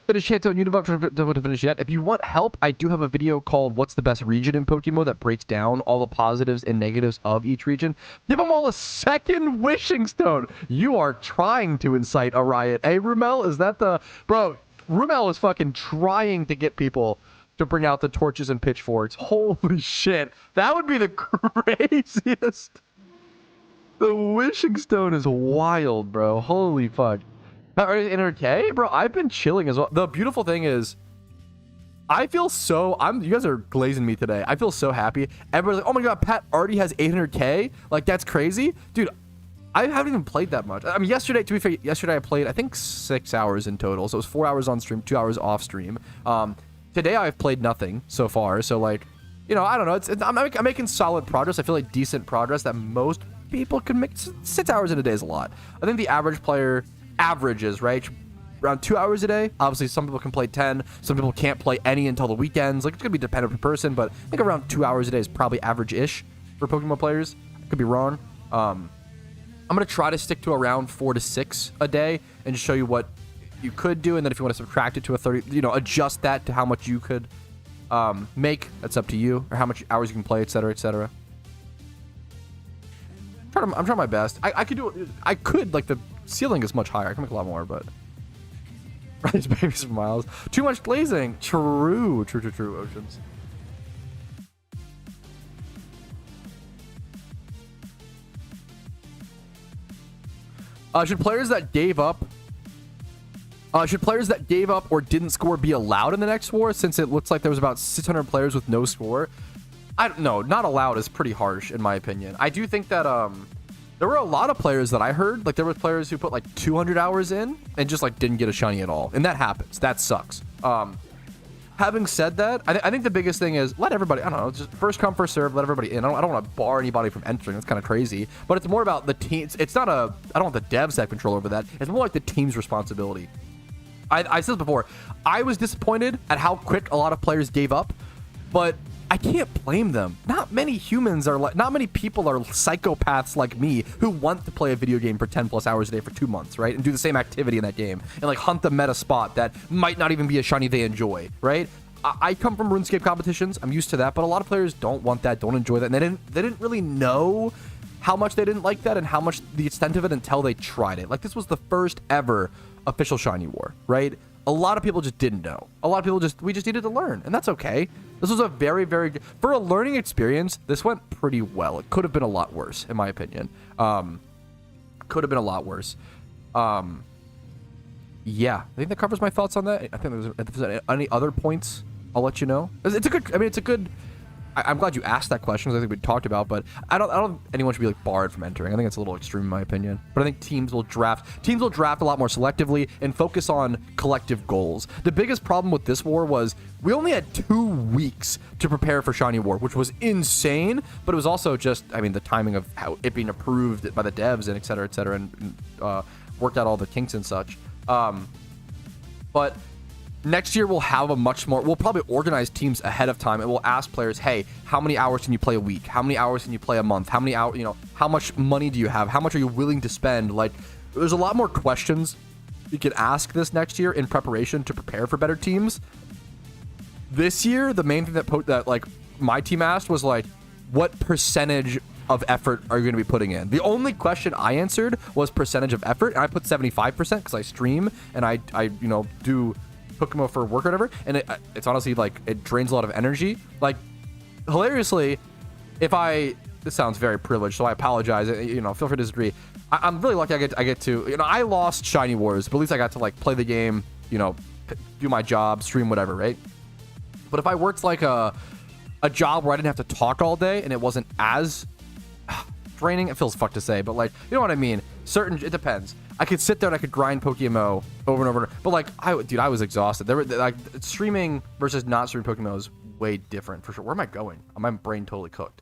Finish yet, don't you have to finish yet. If you want help, I do have a video called What's the Best Region in PokeMMO that breaks down all the positives and negatives of each region. Give them all a second wishing stone. You are trying to incite a riot. Hey, Rumel, is that the... Bro, Rumel is fucking trying to get people to bring out the torches and pitchforks. Holy shit. That would be the craziest. The wishing stone is wild, bro. Holy fuck. In okay, bro, I've been chilling as well. The beautiful thing is, I feel so, you guys are glazing me today. I feel so happy. Everybody's like, oh my god, Pat already has 800k. Like, that's crazy. Dude, I haven't even played that much. I mean, yesterday, to be fair, yesterday I played, I think 6 hours in total. So it was 4 hours on stream, 2 hours off stream. Today I've played nothing so far. So like, you know, I don't know. I'm making solid progress. I feel like decent progress that most people can make. 6 hours in a day is a lot. I think the average player averages, right, around 2 hours a day. Obviously, some people can play 10. Some people can't play any until the weekends. Like, it's gonna be dependent per person, but I think around 2 hours a day is probably average-ish for Pokemon players. I could be wrong. I'm gonna try to stick to around 4 to 6 a day and just show you what you could do, and then if you want to subtract it to a 30, you know, adjust that to how much you could make. That's up to you, or how much hours you can play, etc., etc. I'm trying my best. I could do it. I could, like, the ceiling is much higher. I can make a lot more, but rice babies for miles. Too much glazing. True. Oceans. Should players that gave up or didn't score be allowed in the next war, since it looks like there was about 600 players with no score? I don't know. Not allowed is pretty harsh in my opinion. I do think that there were a lot of players that I heard, like there were players who put like 200 hours in and just like didn't get a shiny at all, and that happens. That sucks. Having said that, I think the biggest thing is let everybody, I don't know, just first come, first serve, let everybody in. I don't want to bar anybody from entering. That's kind of crazy, but it's more about the teams. It's not I don't want the devs to have control over that. It's more like the team's responsibility. I said this before. I was disappointed at how quick a lot of players gave up, but I can't blame them. Not many humans are like, not many people are psychopaths like me who want to play a video game for 10 plus hours a day for 2 months, right? And do the same activity in that game and like hunt the meta spot that might not even be a shiny they enjoy, right? I come from RuneScape competitions. I'm used to that, but a lot of players don't want that, don't enjoy that. And they didn't really know how much they didn't like that and how much the extent of it until they tried it. Like, this was the first ever official shiny war, right? A lot of people just didn't know. A lot of people we just needed to learn, and that's okay. This was a very, very good, for a learning experience, this went pretty well. It could have been a lot worse, in my opinion. Could have been a lot worse. Yeah, I think that covers my thoughts on that. I think if there's any other points, I'll let you know. It's a good, I mean, it's a good, I'm glad you asked that question, because I think we talked about, but I don't think anyone should be like barred from entering. I think it's a little extreme in my opinion. But I think teams will draft a lot more selectively and focus on collective goals. The biggest problem with this war was we only had 2 weeks to prepare for Shiny War, which was insane, but it was also just, I mean, the timing of how it being approved by the devs and et cetera, and worked out all the kinks and such. But next year we'll have we'll probably organize teams ahead of time, and we'll ask players, hey, how many hours can you play a week? How many hours can you play a month? How many hours, you know, how much money do you have? How much are you willing to spend? Like, there's a lot more questions you can ask this next year in preparation to prepare for better teams. this year, the main thing that like my team asked was like, what percentage of effort are you going to be putting in? The only question I answered was percentage of effort, and I put 75% because I stream and I you know, do PokeMMO for work or whatever, and it's honestly like it drains a lot of energy. Like, hilariously, this sounds very privileged, so I apologize. You know, feel free to disagree. I'm really lucky. I get to, you know, I lost Shiny Wars, but at least I got to like play the game, you know, do my job, stream, whatever, right? But if I worked like a job where I didn't have to talk all day and it wasn't as draining, it feels fucked to say, but like, you know what I mean? It depends. I could sit there and I could grind PokeMMO over and over, but like, I was exhausted. There were like streaming versus not streaming PokeMMO is way different for sure. Where am I going? My brain totally cooked.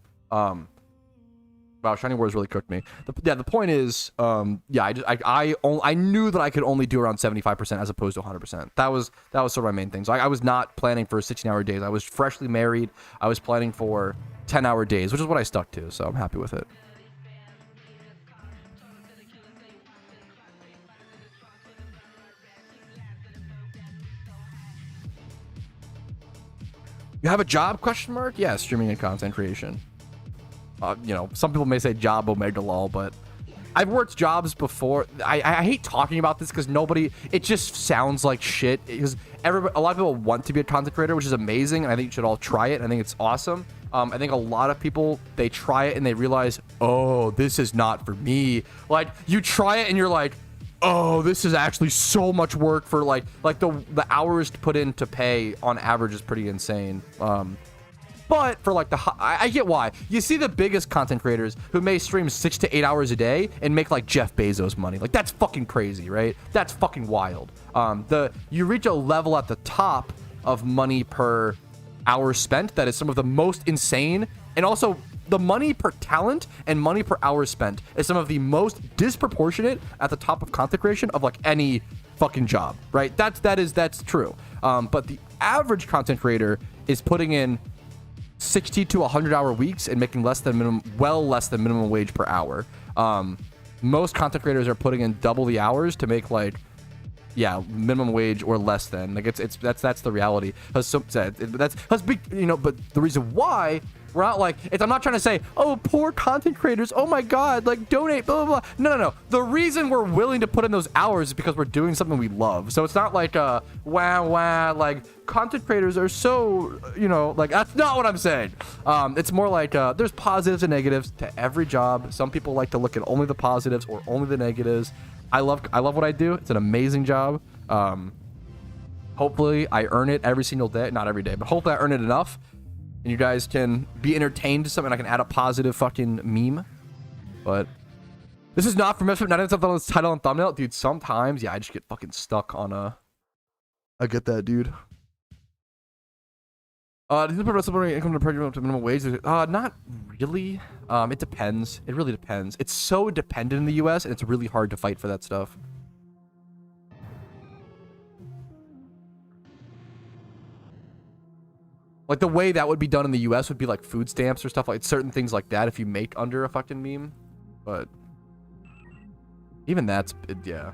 Wow, Shiny Wars really cooked me. The point is, yeah, I knew that I could only do around 75% as opposed to 100%. That was sort of my main thing. So I was not planning for 16-hour days. I was freshly married. I was planning for 10-hour days, which is what I stuck to. So I'm happy with it. You have a job? Question mark? Yeah, streaming and content creation. You know, some people may say job omega lol, but I've worked jobs before. I hate talking about this because it just sounds like shit, because a lot of people want to be a content creator, which is amazing, and I think you should all try it. I think it's awesome. I think a lot of people, they try it and they realize, oh, this is not for me. Like, you try it and you're like, oh, this is actually so much work for like the hours to put in to pay on average is pretty insane. But for like I get why. You see the biggest content creators who may stream 6 to 8 hours a day and make like Jeff Bezos money. Like, that's fucking crazy, right? That's fucking wild. You reach a level at the top of money per hour spent that is some of the most insane, and also the money per talent and money per hour spent is some of the most disproportionate at the top of content creation of like any fucking job, right? That's true. But the average content creator is putting in 60 to 100 hour weeks and making less than minimum wage per hour. Most content creators are putting in double the hours to make like, yeah, minimum wage or less than. Like, that's the reality. But the reason why we're not like, I'm not trying to say, oh, poor content creators, oh my god, like, donate, blah blah blah. No. The reason we're willing to put in those hours is because we're doing something we love. So it's not like wah like content creators are so, you know, like, that's not what I'm saying. It's more like there's positives and negatives to every job. Some people like to look at only the positives or only the negatives. I love what I do. It's an amazing job. Hopefully I earn it every single day. Not every day, but hopefully I earn it enough and you guys can be entertained to something. I can add a positive fucking meme. But this is not for Misfit. Not something on this title and thumbnail. Dude, sometimes, yeah, I just get fucking stuck on I get that, dude. Does this put somebody income to minimum wage? Not really. It depends. It really depends. It's so dependent in the US, and it's really hard to fight for that stuff. Like, the way that would be done in the US would be like food stamps or stuff, like certain things like that if you make under a fucking meme. But even that's, yeah.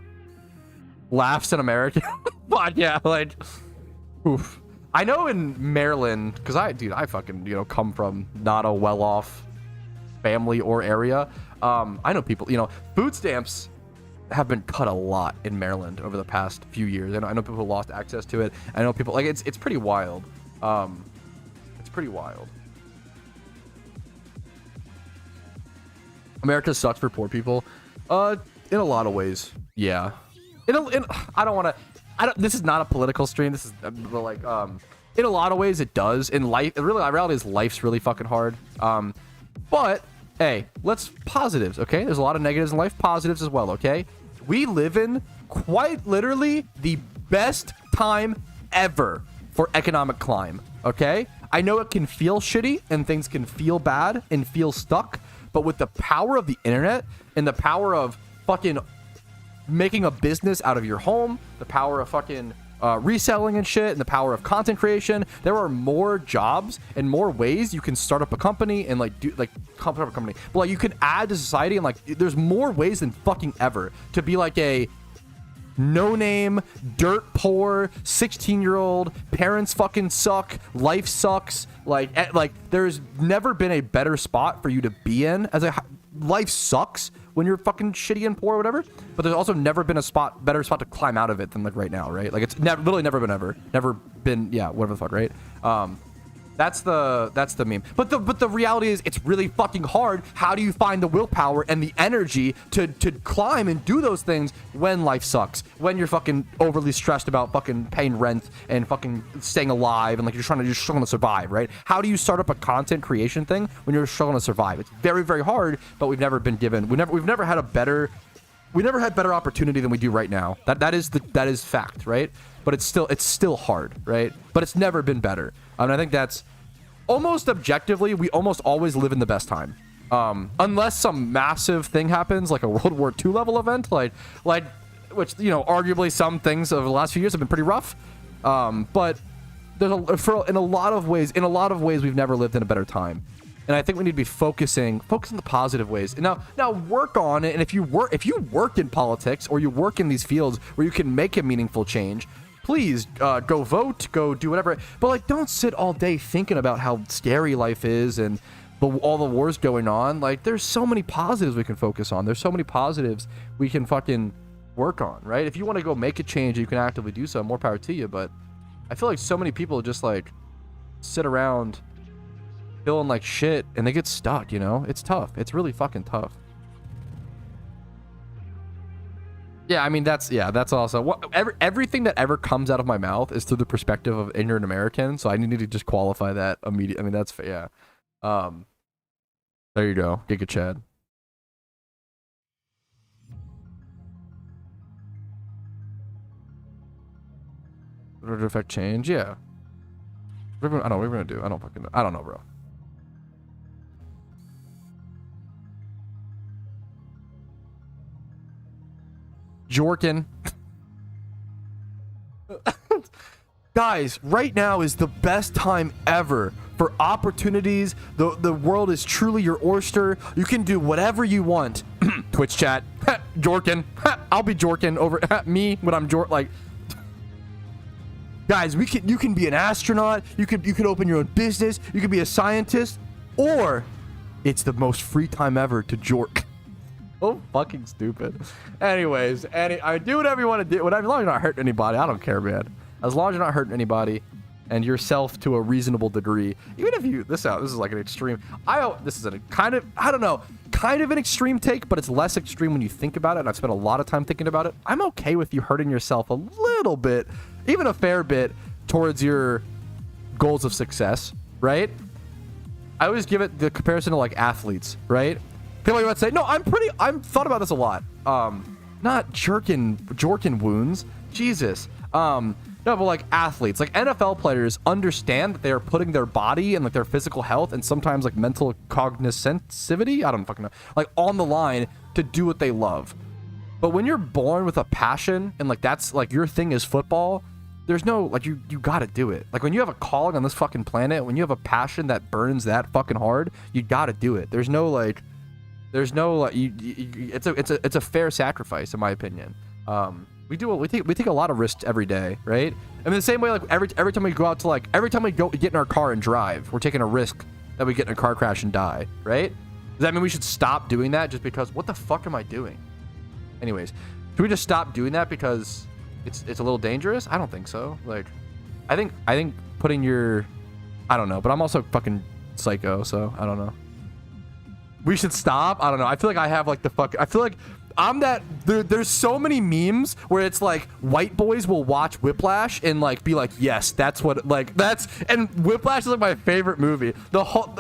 Laughs in America. But yeah, like, oof. I know in Maryland, because I fucking, you know, come from not a well-off family or area. I know people, you know, food stamps have been cut a lot in Maryland over the past few years. I know people who lost access to it. I know people, like, it's pretty wild. It's pretty wild. America sucks for poor people. In a lot of ways, yeah. I don't want to. This is not a political stream. This is like, in a lot of ways it does. In life, really, the reality is life's really fucking hard. But hey, let's positives, okay? There's a lot of negatives in life, positives as well, okay? We live in quite literally the best time ever for economic climb, okay? I know it can feel shitty and things can feel bad and feel stuck, but with the power of the internet and the power of fucking making a business out of your home, the power of fucking reselling and shit, and the power of content creation, there are more jobs and more ways you can start up a company and like do like start up a company, but like you can add to society, and like there's more ways than fucking ever to be like a no name, dirt poor, 16-year-old, parents fucking suck, life sucks. Like there's never been a better spot for you to be in as a life sucks when you're fucking shitty and poor or whatever, but there's also never been a better spot to climb out of it than like right now, right? Like it's literally never been yeah, whatever the fuck, right? That's the meme. But the reality is it's really fucking hard. How do you find the willpower and the energy to climb and do those things when life sucks? When you're fucking overly stressed about fucking paying rent and fucking staying alive and like you're struggling to survive, right? How do you start up a content creation thing when you're struggling to survive? It's very, very hard, but we've never been given we've never had better opportunity than we do right now. That is fact, right? But it's still hard, right? But it's never been better. And I think that's almost objectively, we almost always live in the best time. Unless some massive thing happens, like a World War II level event, like which, you know, arguably some things over the last few years have been pretty rough. But in a lot of ways, we've never lived in a better time. And I think we need to be focusing the positive ways. Now work on it. And if you work in politics or you work in these fields where you can make a meaningful change, please go vote, go do whatever. But like, don't sit all day thinking about how scary life is and all the wars going on. Like, there's so many positives we can focus on. There's so many positives we can fucking work on, right? If you want to go make a change, you can actively do so. More power to you. But I feel like so many people just like sit around feeling like shit and they get stuck, you know? It's tough. It's really fucking tough. Yeah, I mean, that's also everything that ever comes out of my mouth is through the perspective of ignorant American. So I need to just qualify that immediately. I mean, that's yeah. There you go, Giga Chad. Would it affect change? Yeah. I don't know what we're gonna do. I don't know, bro. Jorkin. Guys, right now is the best time ever for opportunities. The world is truly your oyster. You can do whatever you want. Twitch chat. Jorkin. I'll be Jorkin over me when I'm like. Guys, you can be an astronaut. You could open your own business. You could be a scientist, or it's the most free time ever to jork. So fucking stupid. Anyways, I do whatever you want to do. As long as you're not hurting anybody, I don't care, man. As long as you're not hurting anybody and yourself to a reasonable degree. Even if this is like an extreme. This is a kind of an extreme take, but it's less extreme when you think about it. And I've spent a lot of time thinking about it. I'm okay with you hurting yourself a little bit, even a fair bit, towards your goals of success, right? I always give it the comparison to like athletes, right? People are about to say, no, I've thought about this a lot. Not jorkin wounds. Jesus. No, but like athletes, like NFL players understand that they are putting their body and like their physical health and sometimes like mental cognitivity, I don't fucking know, like on the line to do what they love. But when you're born with a passion and like that's like your thing is football, there's no like you gotta do it. Like when you have a calling on this fucking planet, when you have a passion that burns that fucking hard, you gotta do it. There's no it's a fair sacrifice in my opinion. We take a lot of risks every day, right? I mean the same way like every time we go out to like every time we go get in our car and drive, we're taking a risk that we get in a car crash and die, right? Does that mean we should stop doing that just because what the fuck am I doing? Anyways, should we just stop doing that because it's a little dangerous? I don't think so. Like I think putting your I don't know, but I'm also fucking psycho, so I don't know. We should stop. I don't know. I feel like I have like I feel like I'm that there's so many memes where it's like white boys will watch Whiplash and like be like, yes, that's what like that's and Whiplash is like my favorite movie.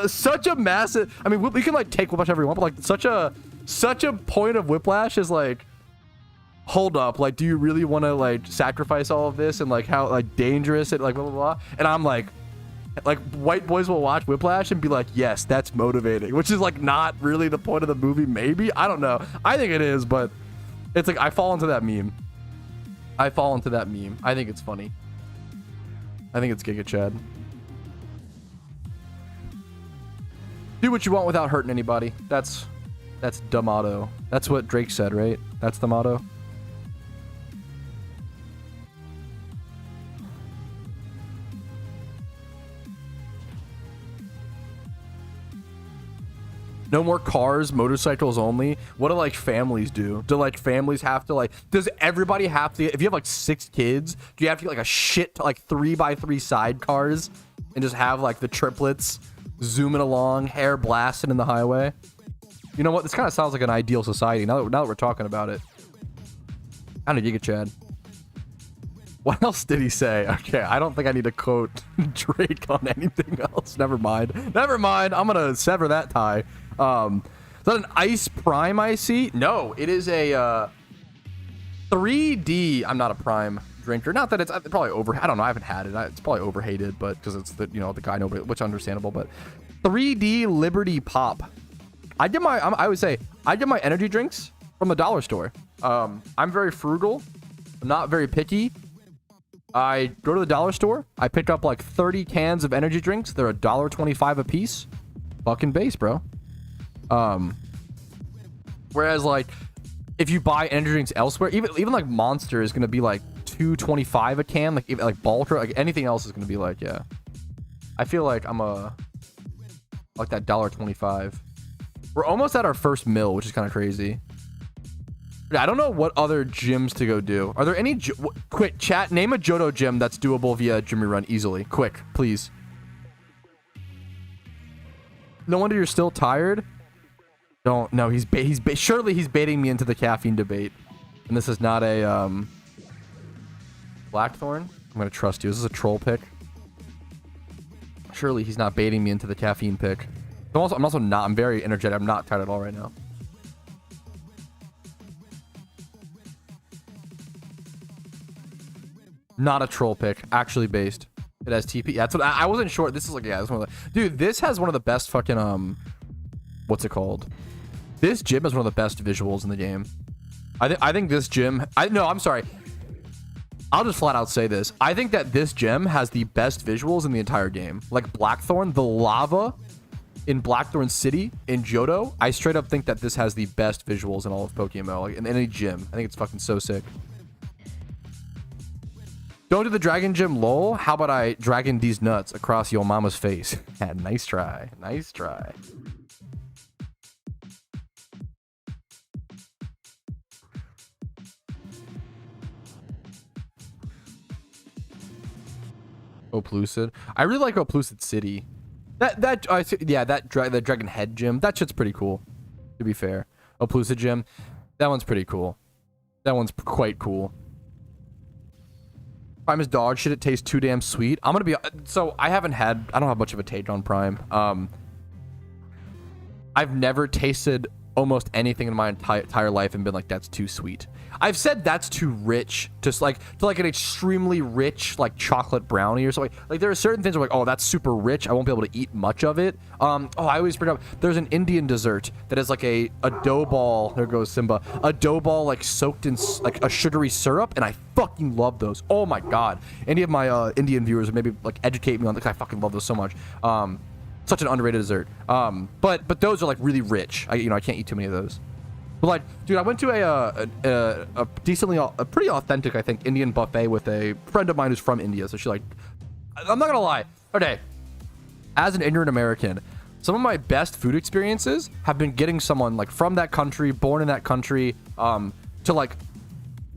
Such a massive I mean we can like take Whiplash every one, but like such a point of Whiplash is like, hold up, like do you really want to like sacrifice all of this and like how like dangerous it like blah blah blah. And I'm like white boys will watch Whiplash and be like, yes, that's motivating, which is like not really the point of the movie. Maybe, I don't know. I think it is, but it's like I fall into that meme. I think it's funny. I think it's Giga Chad. Do what you want without hurting anybody. That's the motto. That's what Drake said, right? That's the motto. No more cars, motorcycles only. What do like families do? Do like families have to like, does everybody have to, if you have like 6 kids, do you have to get like a shit like 3x3 sidecars and just have like the triplets zooming along, hair blasting in the highway? You know what? This kind of sounds like an ideal society now that we're talking about it. I don't know, Giga Chad. What else did he say? Okay, I don't think I need to quote Drake on anything else. Never mind. Never mind. I'm gonna sever that tie. Is that an Ice Prime I see? No, it is a 3D. I'm not a Prime drinker. Not that it's probably over. I don't know. I haven't had it. It's probably overhated, but because it's the the guy nobody, which is understandable. But 3D Liberty Pop. I would say I get my energy drinks from the dollar store. I'm very frugal. I'm not very picky. I go to the dollar store. I pick up like 30 cans of energy drinks. They're $1.25 a piece. Fucking base, bro. Whereas like if you buy energy drinks elsewhere, even like Monster is gonna be like $2.25 a can. Like even like bulk or like anything else is gonna be like, yeah. I feel like I'm like that $1.25. We're almost at our first mill, which is kind of crazy. I don't know what other gyms to go do. Are there any... Quick, chat, name a Johto gym that's doable via Jimmy Run easily. Quick, please. No wonder you're still tired? Don't... No, surely he's baiting me into the caffeine debate. And this is not a... Blackthorn? I'm going to trust you. Is this a troll pick? Surely he's not baiting me into the caffeine pick. I'm also not... I'm very energetic. I'm not tired at all right now. Not a troll pick, actually based. It has TP. Yeah, that's what I wasn't sure. This is like, yeah, this one. Dude, this has one of the best fucking what's it called? This gym has one of the best visuals in the game. I think this gym. I'm sorry. I'll just flat out say this. I think that this gym has the best visuals in the entire game. Like Blackthorn, the lava in Blackthorn City in Johto. I straight up think that this has the best visuals in all of PokeMMO, like in any gym. I think it's fucking so sick. Don't do the dragon gym, lol. How about I dragon these nuts across your mama's face? Yeah, nice try. Nice try. Oplucid. I really like Oplucid City. The Dragon Head gym. That shit's pretty cool, to be fair. Oplucid gym. That one's pretty cool. That one's quite cool. Prime is dog shit. It tastes too damn sweet. I'm gonna be so I don't have much of a take on Prime. I've never tasted almost anything in my entire life and been like, that's too sweet. I've said that's too rich, just like to like an extremely rich like chocolate brownie or something. Like there are certain things where like, oh, that's super rich, I won't be able to eat much of it. I always bring up there's an Indian dessert that is like a dough ball. There goes Simba. A dough ball like soaked in like a sugary syrup, and I fucking love those. Oh my god. Any of my Indian viewers maybe like educate me on this. I fucking love those so much. Such an underrated dessert. But those are like really rich. I can't eat too many of those. But like, dude, I went to a pretty authentic, I think, Indian buffet with a friend of mine who's from India. So she's like, I'm not gonna lie. Okay, as an ignorant American, some of my best food experiences have been getting someone like from that country, born in that country, to like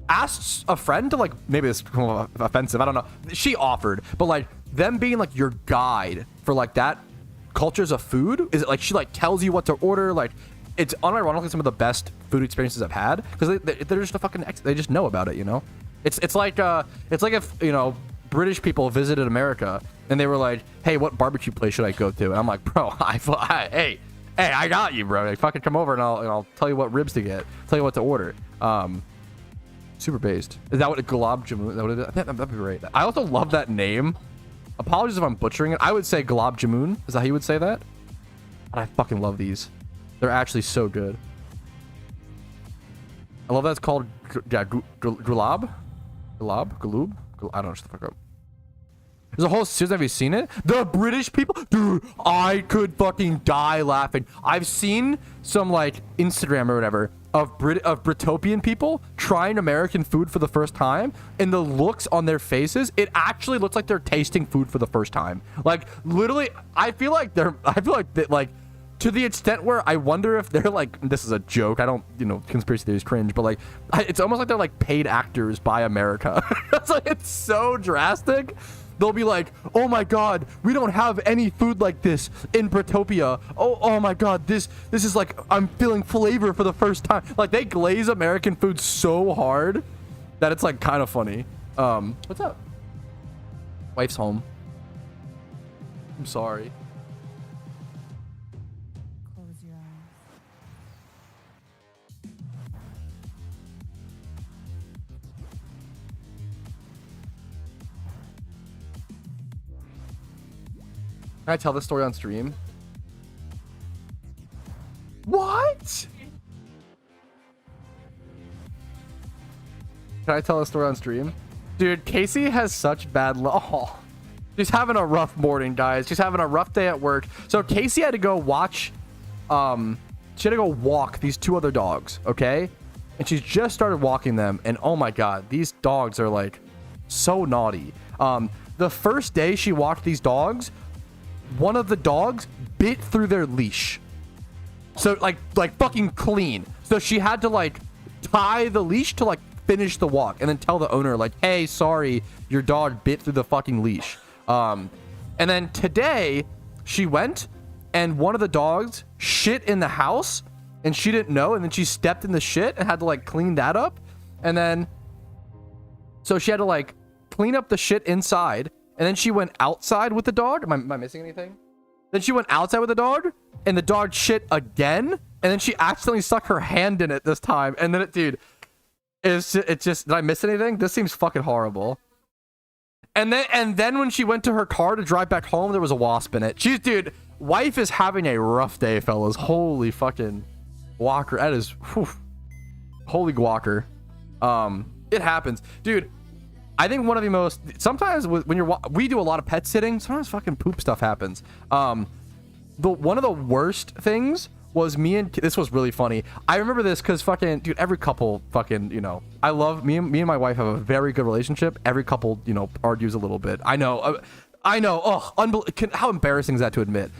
ask a friend to like, maybe it's offensive, I don't know. She offered, but like them being like your guide for like that cultures of food, is it like she like tells you what to order? Like it's unironically some of the best food experiences I've had because they're just a fucking they just know about it, it's like if British people visited America and they were like, hey, what barbecue place should I go to? And I'm like, bro, hey, I got you, bro. Like, fucking come over and I'll tell you what ribs to get, tell you what to order. Super based. Is that what a Gulab Jamun? Is that what it is? That'd be great. I also love that name. Apologies if I'm butchering it. I would say Gulab Jamun. Is that how you would say that? And I fucking love these. They're actually so good. I love that it's called Gulab. I don't know. Shut the fuck up. There's a whole series. Have you seen it? The British people, dude. I could fucking die laughing. I've seen some like Instagram or whatever of Britopian people trying American food for the first time, and the looks on their faces, it actually looks like they're tasting food for the first time. Like literally, I feel like to the extent where I wonder if they're like, this is a joke, I don't, you know, conspiracy theories cringe, but like it's almost like they're like paid actors by America. It's like, it's so drastic. They'll be like, oh my god, we don't have any food like this in Protopia. Oh my god, this is like, I'm feeling flavor for the first time. Like, they glaze American food so hard that it's like kind of funny. What's up? Wife's home. I'm sorry. Close your eyes. Can I tell this story on stream? What? Can I tell a story on stream? Dude, Casey has such bad luck. Oh, she's having a rough morning, guys. She's having a rough day at work. So Casey had to go watch, she had to go walk these 2 other dogs, okay? And she's just started walking them, and oh my god, these dogs are like so naughty. The first day she walked these dogs, one of the dogs bit through their leash. So like fucking clean. So she had to like tie the leash to like finish the walk and then tell the owner like, hey, sorry, your dog bit through the fucking leash. And then today she went and one of the dogs shit in the house and she didn't know, and then she stepped in the shit and had to like clean that up. And then so she had to like clean up the shit inside, and then she went outside with the dog. Am I missing anything? Then she went outside with the dog, and the dog shit again, and then she accidentally stuck her hand in it this time. And then it, dude, it's just, did I miss anything? This seems fucking horrible. And then when she went to her car to drive back home, there was a wasp in it. She's, dude, wife is having a rough day, fellas. Holy fucking guacker. That is, whew, holy guacker. It happens, dude. I think one of the most, sometimes when we do a lot of pet sitting, sometimes fucking poop stuff happens. One of the worst things was this was really funny. I remember this because fucking, dude, every couple fucking, you know, I love, me and my wife have a very good relationship. Every couple, you know, argues a little bit. I know. Oh, how embarrassing is that to admit?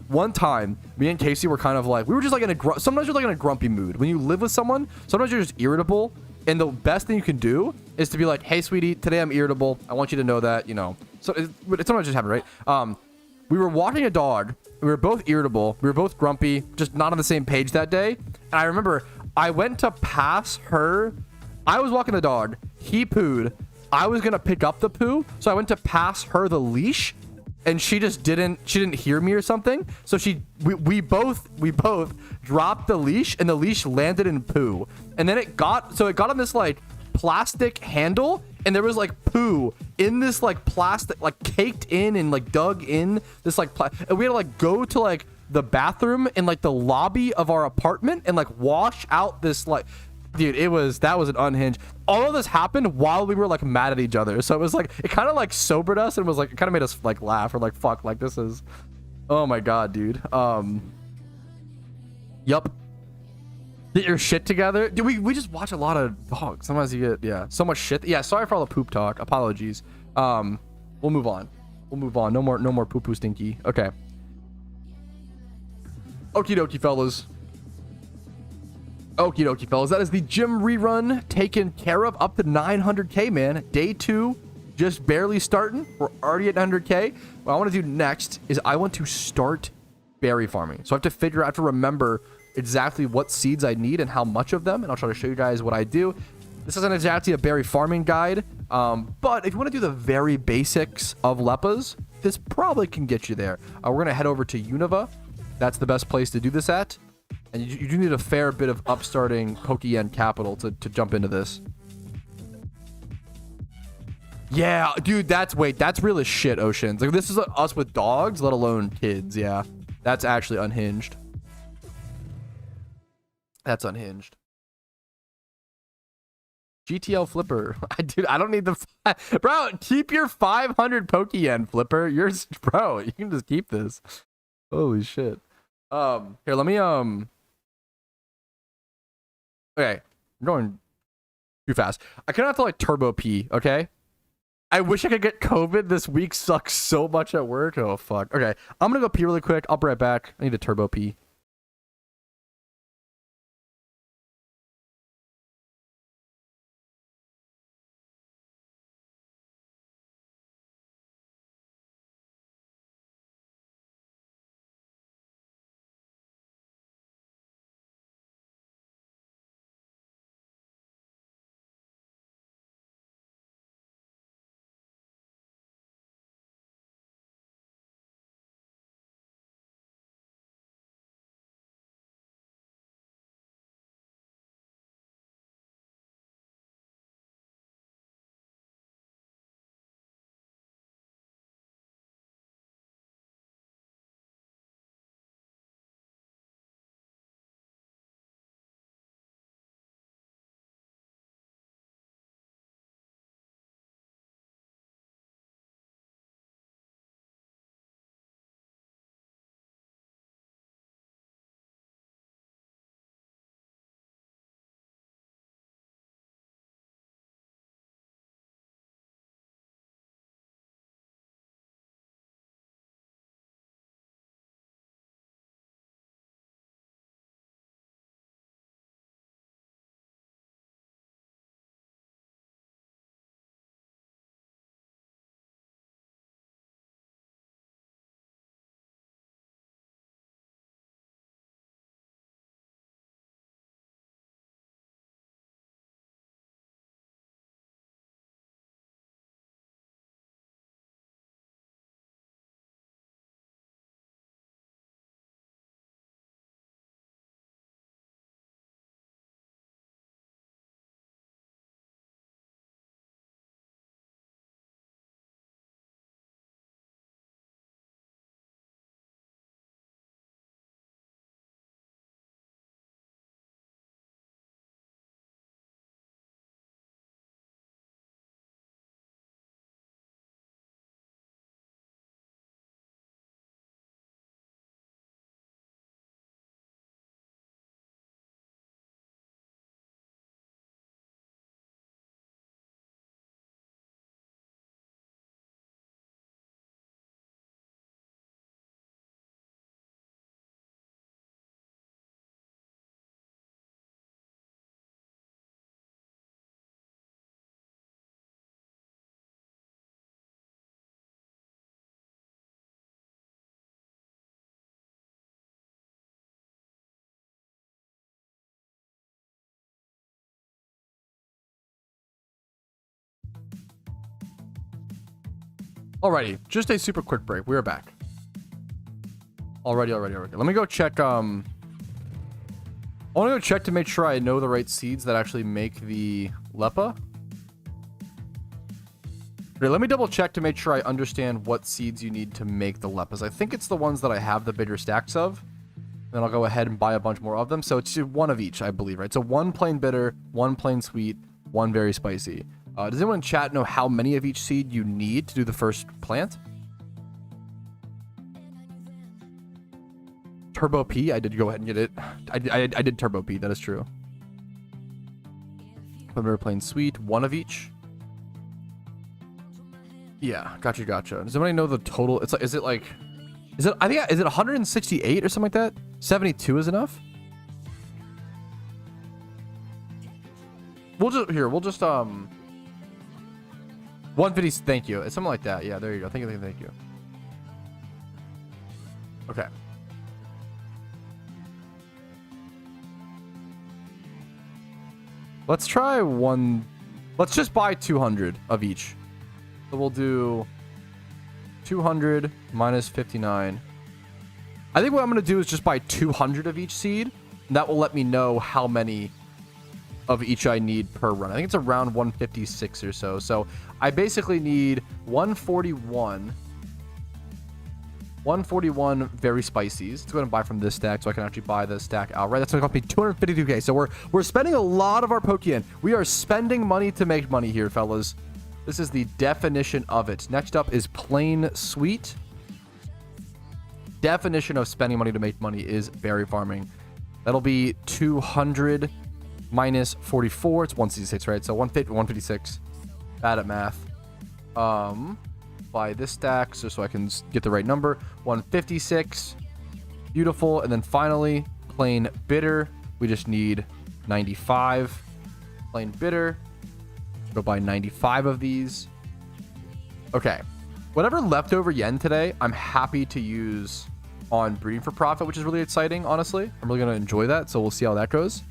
One time, me and Casey were kind of like, we were just like sometimes you're like in a grumpy mood. When you live with someone, sometimes you're just irritable. And the best thing you can do is to be like, hey, sweetie, today I'm irritable. I want you to know that, you know. So it sometimes just happened, right? We were walking a dog. We were both irritable. We were both grumpy, just not on the same page that day. And I remember I went to pass her. I was walking the dog. He pooed. I was going to pick up the poo. So I went to pass her the leash. And she just didn't hear me or something. So we both dropped the leash, and the leash landed in poo. And then it got on this like plastic handle, and there was like poo in this like plastic, like caked in and like dug in this like and we had to like go to like the bathroom in like the lobby of our apartment and like wash out this like, dude, that was an unhinged. All of this happened while we were like mad at each other. So it was like, it kind of like sobered us and was like, it kind of made us like laugh or like, fuck, like this is, oh my God, dude. Yup. Get your shit together. Dude, we just watch a lot of dogs. Sometimes you get, yeah, so much shit. Yeah, sorry for all the poop talk. Apologies. We'll move on. No more poo-poo stinky. Okay. Okie dokie, fellas. Okie dokie, fellas. That is the gym rerun taken care of, up to 900k, man. Day 2, just barely starting. We're already at 100k. What I want to do next is I want to start berry farming. So I have to remember exactly what seeds I need and how much of them, and I'll try to show you guys what I do. This isn't exactly a berry farming guide, but if you want to do the very basics of Leppas, this probably can get you there. We're going to head over to Unova. That's the best place to do this at. And you do need a fair bit of upstarting Pokeyen capital to jump into this. Yeah, dude, that's real as shit, Oceans. Like, this is us with dogs, let alone kids. Yeah, that's actually unhinged. That's unhinged. GTL Flipper. Dude, I don't need the... Bro, keep your 500 Pokeyen, Flipper. Bro, you can just keep this. Holy shit. Here, let me, okay, I'm going too fast. I kind of have to, like, turbo pee, okay? I wish I could get COVID. This week sucks so much at work. Oh, fuck. Okay, I'm gonna go pee really quick. I'll be right back. I need a turbo pee. Alrighty, just a super quick break. We are back. Alrighty. Let me go check. I want to go check to make sure I know the right seeds that actually make the Lepa. Okay, let me double check to make sure I understand what seeds you need to make the Lepas. I think it's the ones that I have the bigger stacks of. Then I'll go ahead and buy a bunch more of them. So it's one of each, I believe, right? So one plain bitter, one plain sweet, one very spicy. Does anyone in chat know how many of each seed you need to do the first plant? Turbo P, I did go ahead and get it. I did Turbo P, that is true. Bitter, plain sweet, one of each. Yeah, gotcha. Does anybody know the total? It's like, is it 168 or something like that? 72 is enough? We'll just 150, thank you. It's something like that. Yeah, there you go. Thank you. Okay. Let's try one. Let's just buy 200 of each. So we'll do 200 minus 59. I think what I'm going to do is just buy 200 of each seed. And that will let me know how many of each I need per run. I think it's around 156 or so. So I basically need 141 very spicies. Let's go ahead and buy from this stack so I can actually buy the stack outright. That's going to cost me 252k. So we're spending a lot of our Pokeyen. We are spending money to make money here, fellas. This is the definition of it. Next up is plain sweet. Definition of spending money to make money is berry farming. That'll be 200 minus 44. It's 166, right? So 156. Bad at math. By this stack so I can get the right number. 156. Beautiful. And then finally, plain bitter. We just need 95. Plain bitter. Go buy 95 of these. Okay. Whatever leftover yen today, I'm happy to use on breeding for profit, which is really exciting, honestly. I'm really going to enjoy that, so we'll see how that goes.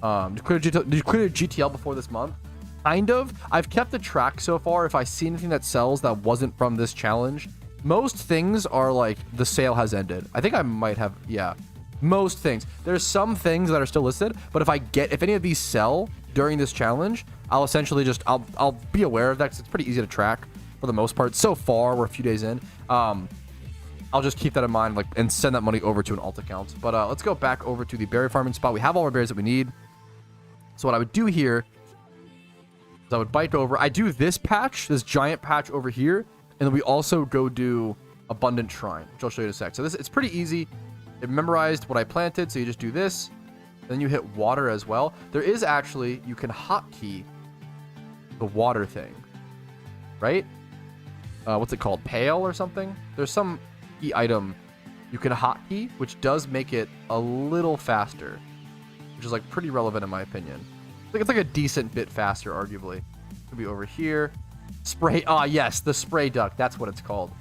Did you clear GTL before this month? Kind of. I've kept the track so far. If I see anything that sells that wasn't from this challenge, most things are like the sale has ended. I think I might have, yeah, most things. There's some things that are still listed, but if any of these sell during this challenge, I'll essentially just, I'll be aware of that because it's pretty easy to track for the most part. So far, we're a few days in. I'll just keep that in mind, like, and send that money over to an alt account. But let's go back over to the berry farming spot. We have all our berries that we need. So what I would do here is I would bike over. I do this patch, this giant patch over here, and then we also go do Abundant Shrine, which I'll show you in a sec. So this, it's pretty easy. It memorized what I planted, so you just do this. Then you hit water as well. There is actually, you can hotkey the water thing, right? What's it called? Pale or something? There's some key item you can hotkey, which does make it a little faster, which is like pretty relevant in my opinion. It's like a decent bit faster, arguably. Could be over here. Spray. Ah, yes, the spray duck. That's what it's called.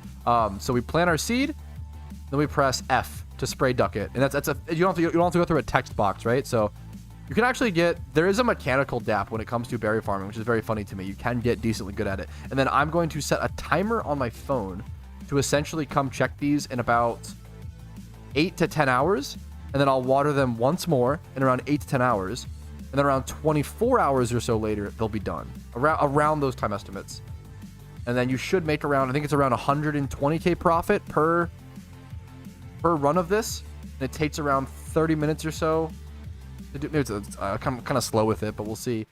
So we plant our seed, then we press F to spray duck it, and that's you don't have to go through a text box, right? So you can actually there is a mechanical DAP when it comes to berry farming, which is very funny to me. You can get decently good at it. And then I'm going to set a timer on my phone to essentially come check these in about 8 to 10 hours. And then I'll water them once more in around 8 to 10 hours. And then around 24 hours or so later, they'll be done. Around those time estimates. And then you should make around, I think it's around 120k profit per run of this. And it takes around 30 minutes or so. Maybe it's kind of slow with it, but we'll see.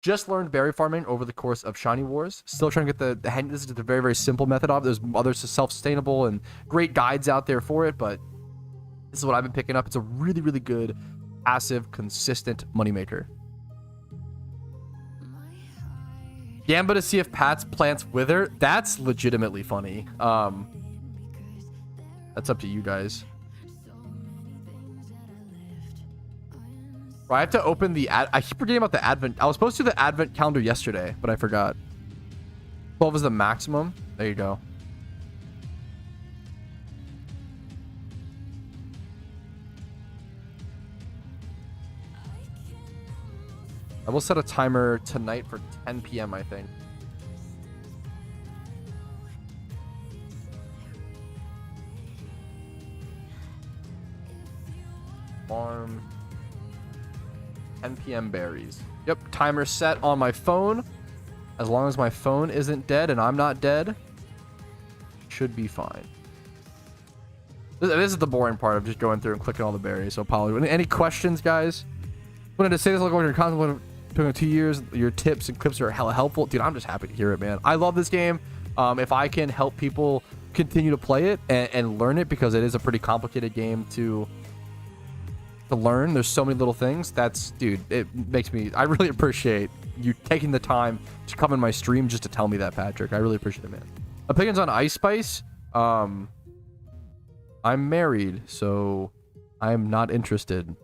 Just learned berry farming over the course of Shiny Wars. Still trying to get the hang. This is a very, very simple method of it. There's other self-sustainable and great guides out there for it, but this is what I've been picking up. It's a really, really good, passive, consistent moneymaker. Gamba to see if Pat's plants wither. That's legitimately funny. That's up to you guys. I have to open the I keep forgetting about the advent. I was supposed to do the advent calendar yesterday, but I forgot. 12 is the maximum. There you go. I will set a timer tonight for 10 p.m. I think. Farm 10 p.m. berries. Yep, timer set on my phone. As long as my phone isn't dead and I'm not dead, should be fine. This is the boring part of just going through and clicking all the berries. So apologies. Any questions, guys? Wanted to say this like over your content. Took 2 years. Your tips and clips are hella helpful, dude. I'm just happy to hear it, man. I love this game. If I can help people continue to play it and learn it, because it is a pretty complicated game to learn. There's so many little things. Dude, it makes me, I really appreciate you taking the time to come in my stream just to tell me that, Patrick. I really appreciate it, man. Opinions on Ice Spice. I'm married, so I'm not interested.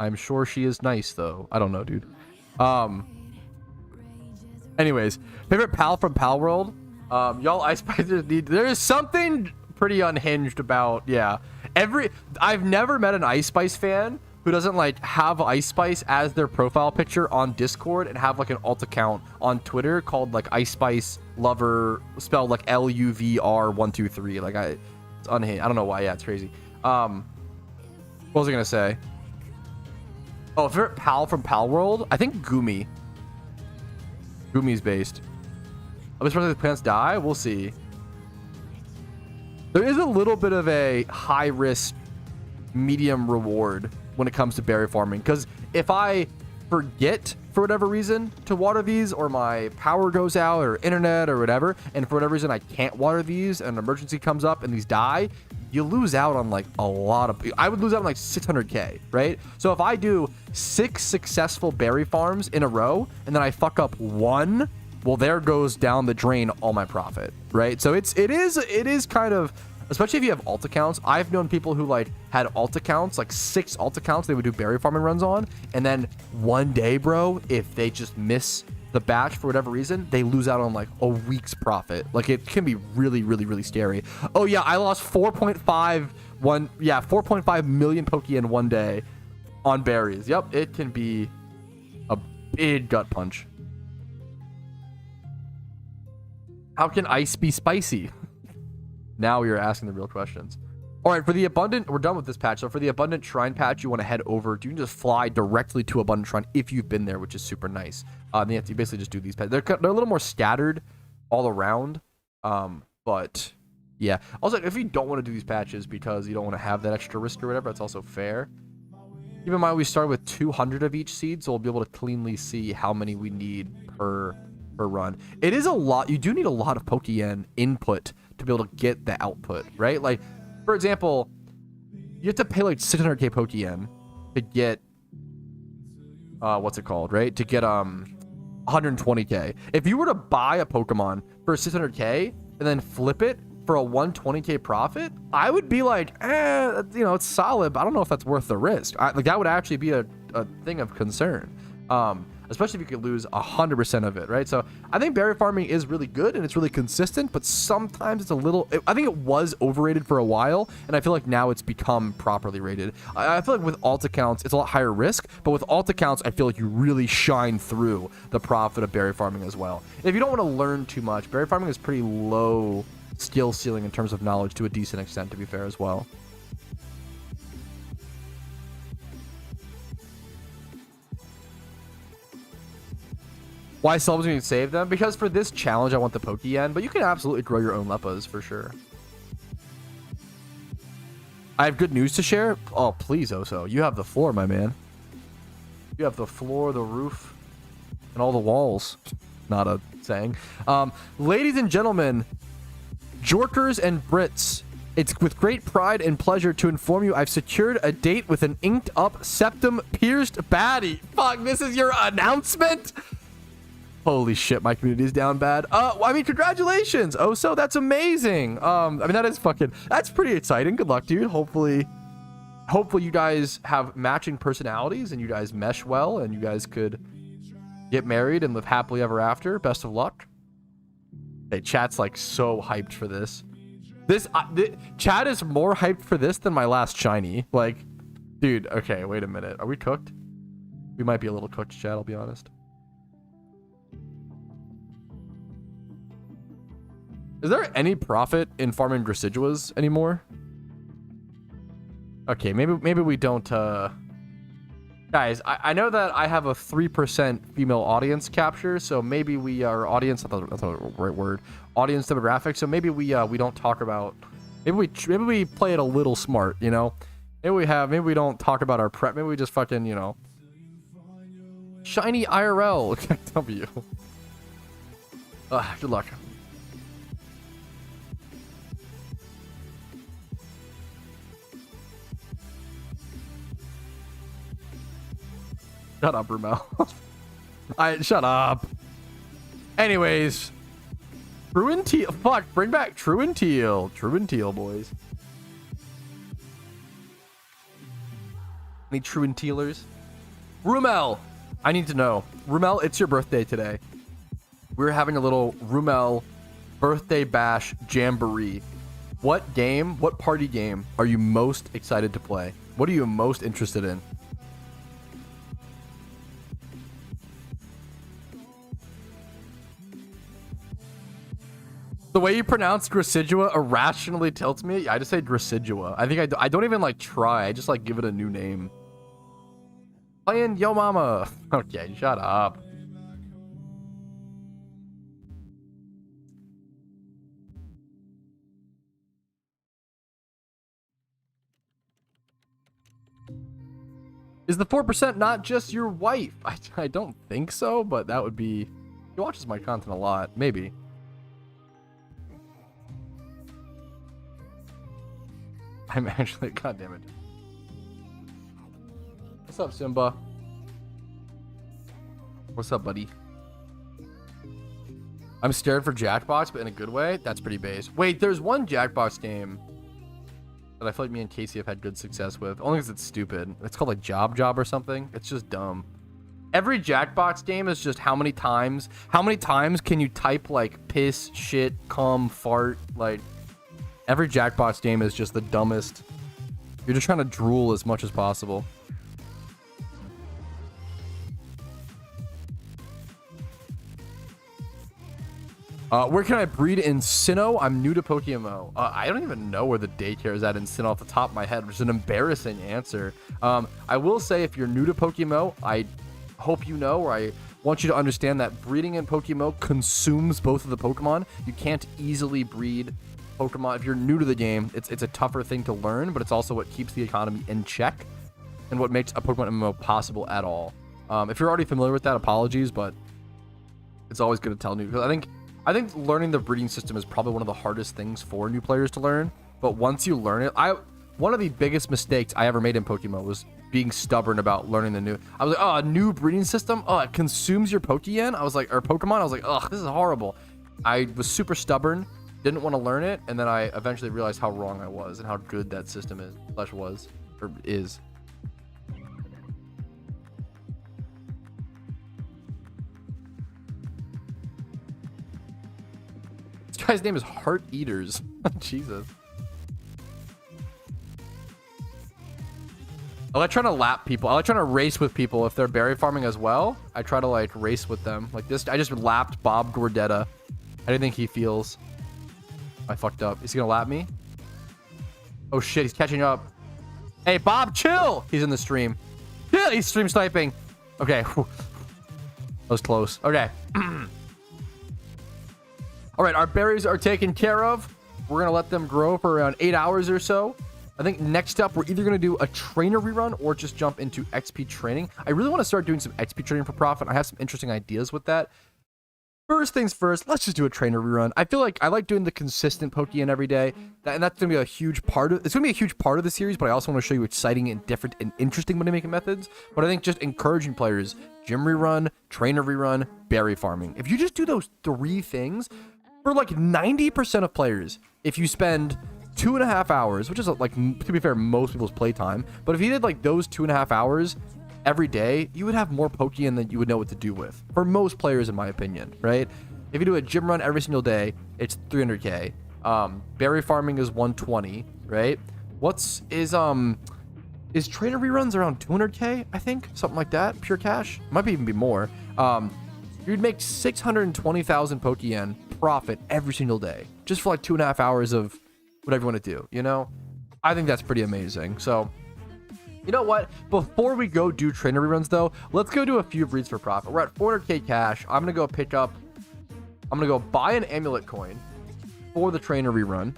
I'm sure she is nice though. I don't know, dude. Anyways, favorite pal from Pal World. Y'all Ice Spicers need, there's something pretty unhinged about, yeah. I've never met an Ice Spice fan who doesn't like have Ice Spice as their profile picture on Discord and have like an alt account on Twitter called like Ice Spice Lover, spelled like LUVR123. Like it's unhinged. I don't know why. Yeah, it's crazy. What was I gonna say? Oh, favorite pal from Pal World. I think Gumi. Gumi's based. I'm just wondering if the plants die. We'll see. There is a little bit of a high risk, medium reward when it comes to berry farming, because if I forget for whatever reason to water these, or my power goes out or internet or whatever, and for whatever reason I can't water these and an emergency comes up and these die, you lose out on like a lot of, I would lose out on like 600k, right? So if I do 6 successful berry farms in a row and then I fuck up one, well, there goes down the drain all my profit, right? So it is kind of, especially if you have alt accounts. I've known people who like had alt accounts, like 6 alt accounts they would do berry farming runs on, and then one day, bro, if they just miss the batch for whatever reason, they lose out on like a week's profit. Like it can be really, really, really scary. Oh yeah, I lost 4.5 million Pokeyen one day on berries. Yep, it can be a big gut punch. How can ice be spicy? Now you're asking the real questions. All right, for the abundant, we're done with this patch. So for the abundant shrine patch, you want to head over. You can just fly directly to abundant shrine if you've been there, which is super nice. Then you have to basically just do these patches. They're a little more scattered all around. But yeah. Also, if you don't want to do these patches because you don't want to have that extra risk or whatever, that's also fair. Keep in mind, we start with 200 of each seed, so we'll be able to cleanly see how many we need per run. It is a lot. You do need a lot of Pokeyen input to be able to get the output, right? Like, for example, you have to pay like 600k Pokeyen to get what's it called, right? To get 120k. If you were to buy a Pokemon for 600k and then flip it for a 120k profit, I would be like, you know, it's solid, but I don't know if that's worth the risk. Like that would actually be a thing of concern. Especially if you could lose 100% of it, right? So I think berry farming is really good and it's really consistent, but sometimes it's a little, I think it was overrated for a while, and I feel like now it's become properly rated. I feel like with alt accounts, it's a lot higher risk, but with alt accounts, I feel like you really shine through the profit of berry farming as well. If you don't want to learn too much, berry farming is pretty low skill ceiling in terms of knowledge to a decent extent, to be fair as well. Why subs when you save them? Because for this challenge, I want the Pokeyen, but you can absolutely grow your own Leppas for sure. I have good news to share. Oh, please, Oso. You have the floor, my man. You have the floor, the roof, and all the walls. Not a saying. Ladies and gentlemen, Jorkers and Brits, it's with great pride and pleasure to inform you I've secured a date with an inked up septum pierced baddie. Fuck, this is your announcement? Holy shit, my community is down bad. I mean, congratulations. Oh, so that's amazing. I mean, that's pretty exciting. Good luck, dude. Hopefully you guys have matching personalities and you guys mesh well and you guys could get married and live happily ever after. Best of luck. Hey, chat's like so hyped for this. Chat is more hyped for this than my last shiny. Like, dude, okay, wait a minute. Are we cooked? We might be a little cooked, chat, I'll be honest. Is there any profit in farming Deciduas anymore? Okay, maybe we don't, guys, I know that I have a 3% female audience capture, so maybe we are audience, that's not the right word, audience demographic, so maybe we don't talk about, maybe we play it a little smart, you know? Maybe we don't talk about our prep, maybe we just fucking, you know, shiny IRL, W. Good luck. Shut up, Rumel. Shut up. Anyways, True and Teal. Fuck, bring back True and Teal. True and Teal, boys. Any True and Tealers? Rumel, I need to know. Rumel, it's your birthday today. We're having a little Rumel birthday bash jamboree. What party game are you most excited to play? What are you most interested in? The way you pronounce Gracidua irrationally tilts me. I just say Gracidua. I think I don't even like try. I just like give it a new name. Playing Yo Mama. Okay, shut up. Is the 4% not just your wife? I don't think so, but that would be... He watches my content a lot. Maybe. I'm actually, god damn it. What's up, Simba? What's up, buddy? I'm scared for Jackbox, but in a good way. That's pretty base. Wait, there's one Jackbox game that I feel like me and Casey have had good success with. Only because it's stupid. It's called like Job or something. It's just dumb. Every Jackbox game is just how many times can you type like piss, shit, cum, fart? Like every Jackbox game is just the dumbest. You're just trying to drool as much as possible. Where can I breed in Sinnoh? I'm new to PokeMMO. I don't even know where the daycare is at in Sinnoh off the top of my head, which is an embarrassing answer. I will say if you're new to PokeMMO, I hope you know, or I want you to understand that breeding in PokeMMO consumes both of the Pokemon. You can't easily breed Pokemon. If you're new to the game, it's a tougher thing to learn, but it's also what keeps the economy in check and what makes a Pokemon MMO possible at all. If you're already familiar with that, apologies, but it's always good to tell new, because I think learning the breeding system is probably one of the hardest things for new players to learn. But once you learn it, one of the biggest mistakes I ever made in PokeMMO was being stubborn about learning the new. I was like, oh, a new breeding system? Oh, it consumes your Pokeyen? I was like, or Pokemon? I was like, oh, this is horrible. I was super stubborn, didn't want to learn it, and then I eventually realized how wrong I was and how good that system is. This guy's name is Heart Eaters. Jesus. I like trying to lap people. I like trying to race with people if they're berry farming as well. I try to like race with them. Like this, I just lapped Bob Gordetta. How do you think he feels? I fucked up. Is he gonna lap me? Oh shit, he's catching up. Hey Bob, chill! He's in the stream. Yeah, he's stream sniping. Okay. That was close. Okay. All right, our berries are taken care of. We're gonna let them grow for around 8 hours or so. I think next up, we're either going to do a trainer rerun or just jump into XP training. I really want to start doing some XP training for profit. I have some interesting ideas with that. First things first, let's just do a trainer rerun. I feel like I like doing the consistent Pokeyen every day. And that's going to be a huge part of, it's going to be a huge part of the series, but I also want to show you exciting and different and interesting money-making methods. But I think just encouraging players, gym rerun, trainer rerun, berry farming. If you just do those 3 things, for like 90% of players, if you spend 2.5 hours, which is like, to be fair, most people's playtime, but if you did like those 2.5 hours every day, you would have more Pokeyen than you would know what to do with, for most players in my opinion, right? If you do a gym run every single day, it's 300k. Berry farming is 120, right? Is trainer reruns around 200k? I think something like that, pure cash. Might even be more. You'd make 620,000 Pokeyen profit every single day just for like 2.5 hours of whatever you want to do, you know? I think that's pretty amazing. So, you know what? Before we go do trainer reruns though, let's go do a few breeds for profit. We're at 400k cash. I'm going to go buy an amulet coin for the trainer rerun.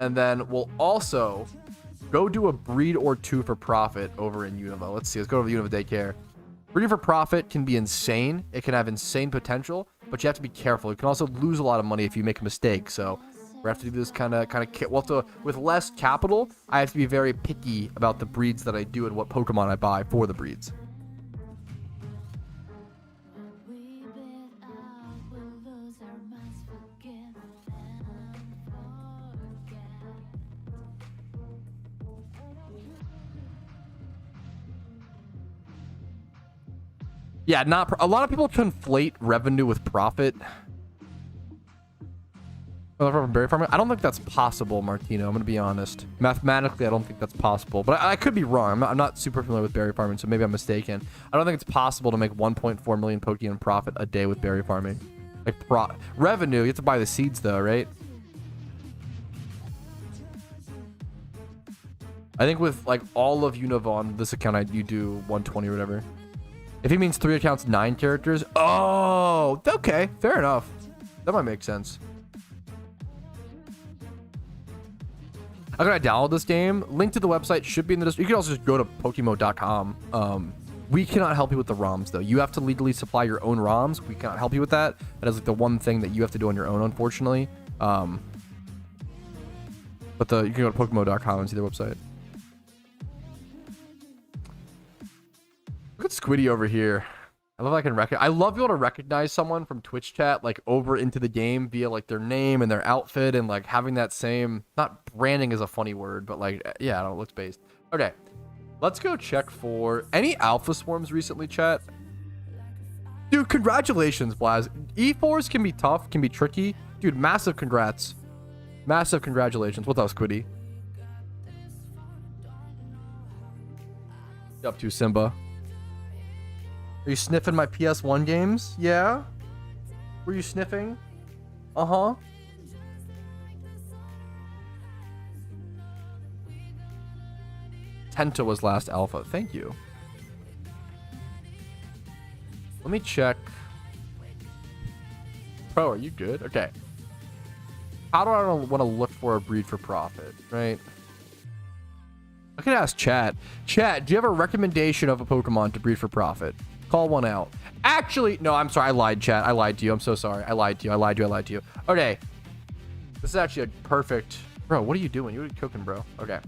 And then we'll also go do a breed or 2 for profit over in Unova. Let's see. Let's go over the Unova daycare. Breeding for profit can be insane. It can have insane potential, but you have to be careful. You can also lose a lot of money if you make a mistake. So we have to do this with less capital. I have to be very picky about the breeds that I do and what Pokemon I buy for the breeds. Yeah, a lot of people conflate revenue with profit. From berry farming, I don't think that's possible, Martino. I'm gonna be honest. Mathematically, I don't think that's possible, but I could be wrong. I'm not super familiar with berry farming, so maybe I'm mistaken. I don't think it's possible to make 1.4 million Pokeyen profit a day with berry farming. Like revenue, you have to buy the seeds though, right? I think with like all of Unova on this account, you do 120 or whatever. If he means 3 accounts, 9 characters. Oh, okay. Fair enough. That might make sense. I'm going to download this game. Link to the website should be in the description. You can also just go to PokeMMO.com. We cannot help you with the ROMs, though. You have to legally supply your own ROMs. We cannot help you with that. That is like the one thing that you have to do on your own, unfortunately. But you can go to PokeMMO.com and see their website. Look at Squiddy over here. I love I love being able to recognize someone from Twitch chat like over into the game via like their name and their outfit and like having that same, not branding is a funny word, but like yeah, I don't know, it looks based. Okay, let's go check for any alpha swarms recently, chat. Dude, congratulations, Blaz. E4s can be tough, can be tricky. Dude, massive congrats. Massive congratulations. What's up, Squiddy? What you up to, Simba? Are you sniffing my PS1 games? Yeah? Were you sniffing? Uh-huh. Tenta was last alpha. Thank you. Let me check. Pro, are you good? Okay. How do I want to look for a breed for profit, right? I could ask chat. Chat, do you have a recommendation of a Pokemon to breed for profit? Call one out. Actually, no, I'm sorry. I lied, chat. I lied to you. I'm so sorry. I lied to you. I lied to you. Okay. This is actually a perfect... Bro, what are you doing? You're cooking, bro. Okay.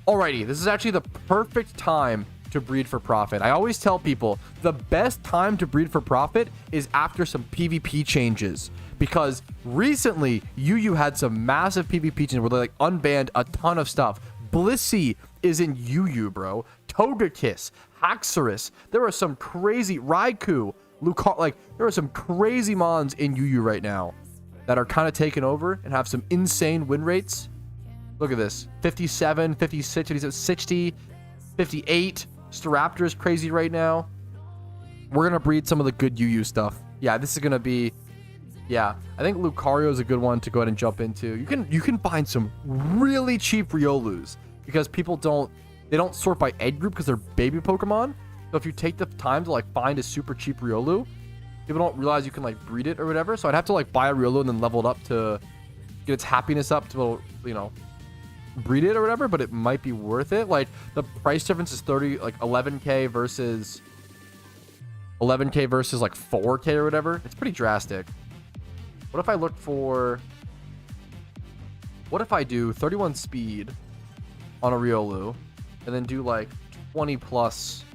Alrighty. This is actually the perfect time to breed for profit. I always tell people the best time to breed for profit is after some PvP changes. Because recently, UU had some massive PvP changes where they like unbanned a ton of stuff. Blissey is in UU, bro. Togekiss, Haxorus. There are some crazy Raikou, Lucario. Like there are some crazy mons in UU right now that are kind of taking over and have some insane win rates. Look at this: 57, 56, 57, 60, 58. Staraptor is crazy right now. We're gonna breed some of the good UU stuff. Yeah, this is gonna be. Yeah, I think Lucario is a good one to go ahead and jump into. You can find some really cheap Riolus because people don't sort by egg group because they're baby Pokemon. So if you take the time to like find a super cheap Riolu, people don't realize you can like breed it or whatever. So I'd have to like buy a Riolu and then level it up to get its happiness up to, you know, breed it or whatever. But it might be worth it. Like the price difference is 11k versus like 4k or whatever. It's pretty drastic. What if I look for... What if I do 31 speed on a Riolu and then do like 20 plus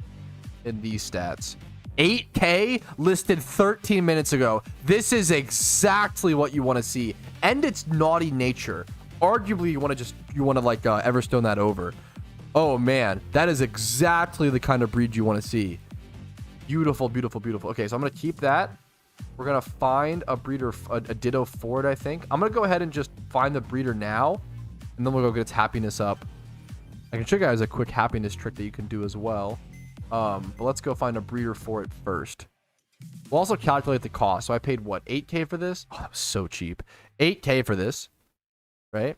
in these stats? 8k listed 13 minutes ago. This is exactly what you want to see. And it's naughty nature. Arguably, you want to like Everstone that over. Oh man, that is exactly the kind of breed you want to see. Beautiful, beautiful, beautiful. Okay, so I'm going to keep that. We're going to find a breeder, a Ditto Ford, I think. I'm going to go ahead and just find the breeder now, and then we'll go get its happiness up. I can show you guys a quick happiness trick that you can do as well. But let's go find a breeder for it first. We'll also calculate the cost. So I paid, what, 8k for this? Oh, that was so cheap. 8k for this, right?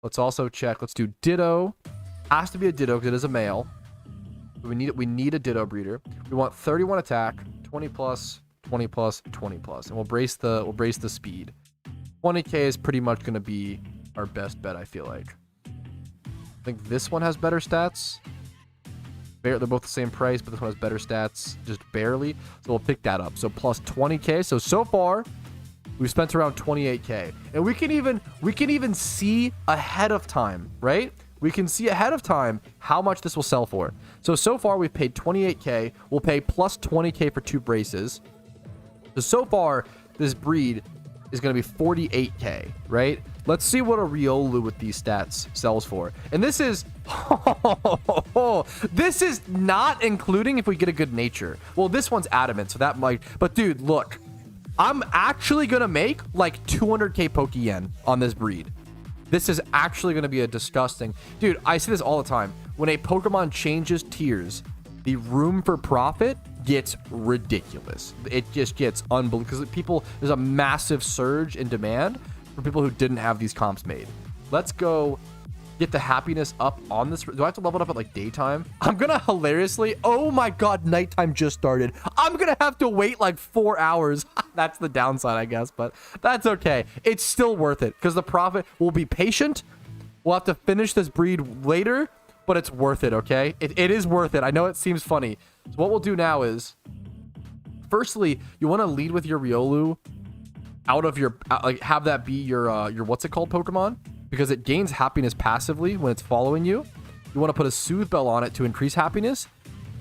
Let's also check. Let's do Ditto. Has to be a Ditto because it is a male. We need a Ditto breeder. We want 31 attack, 20 plus... 20 plus, 20 plus, and we'll brace the speed. 20k is pretty much going to be our best bet, I feel like. I think this one has better stats. They're both the same price, but this one has better stats, just barely. So we'll pick that up. So plus 20k. So far, we've spent around 28k, and we can even see ahead of time, right? We can see ahead of time how much this will sell for. So far we've paid 28k. We'll pay plus 20k for 2 braces. So far, this breed is going to be 48k, right? Let's see what a Riolu with these stats sells for. And this is... this is not including if we get a good nature. Well, this one's adamant, so that might... But dude, look. I'm actually going to make like 200k Pokeyen on this breed. This is actually going to be a disgusting... Dude, I see this all the time. When a Pokemon changes tiers, the room for profit gets ridiculous. It just gets unbelievable because there's a massive surge in demand for people who didn't have these comps made. Let's go get the happiness up on this. Do I have to level it up at like daytime? I'm gonna hilariously, oh my god, nighttime just started. I'm gonna have to wait like 4 hours. That's the downside, I guess, but that's okay. It's still worth it because the profit will be patient. We'll have to finish this breed later, but it's worth it, okay? It is worth it. I know it seems funny. So what we'll do now is, firstly, you want to lead with your Riolu out of your like have that be your what's it called Pokemon, because it gains happiness passively when it's following you. You want to put a soothe bell on it to increase happiness.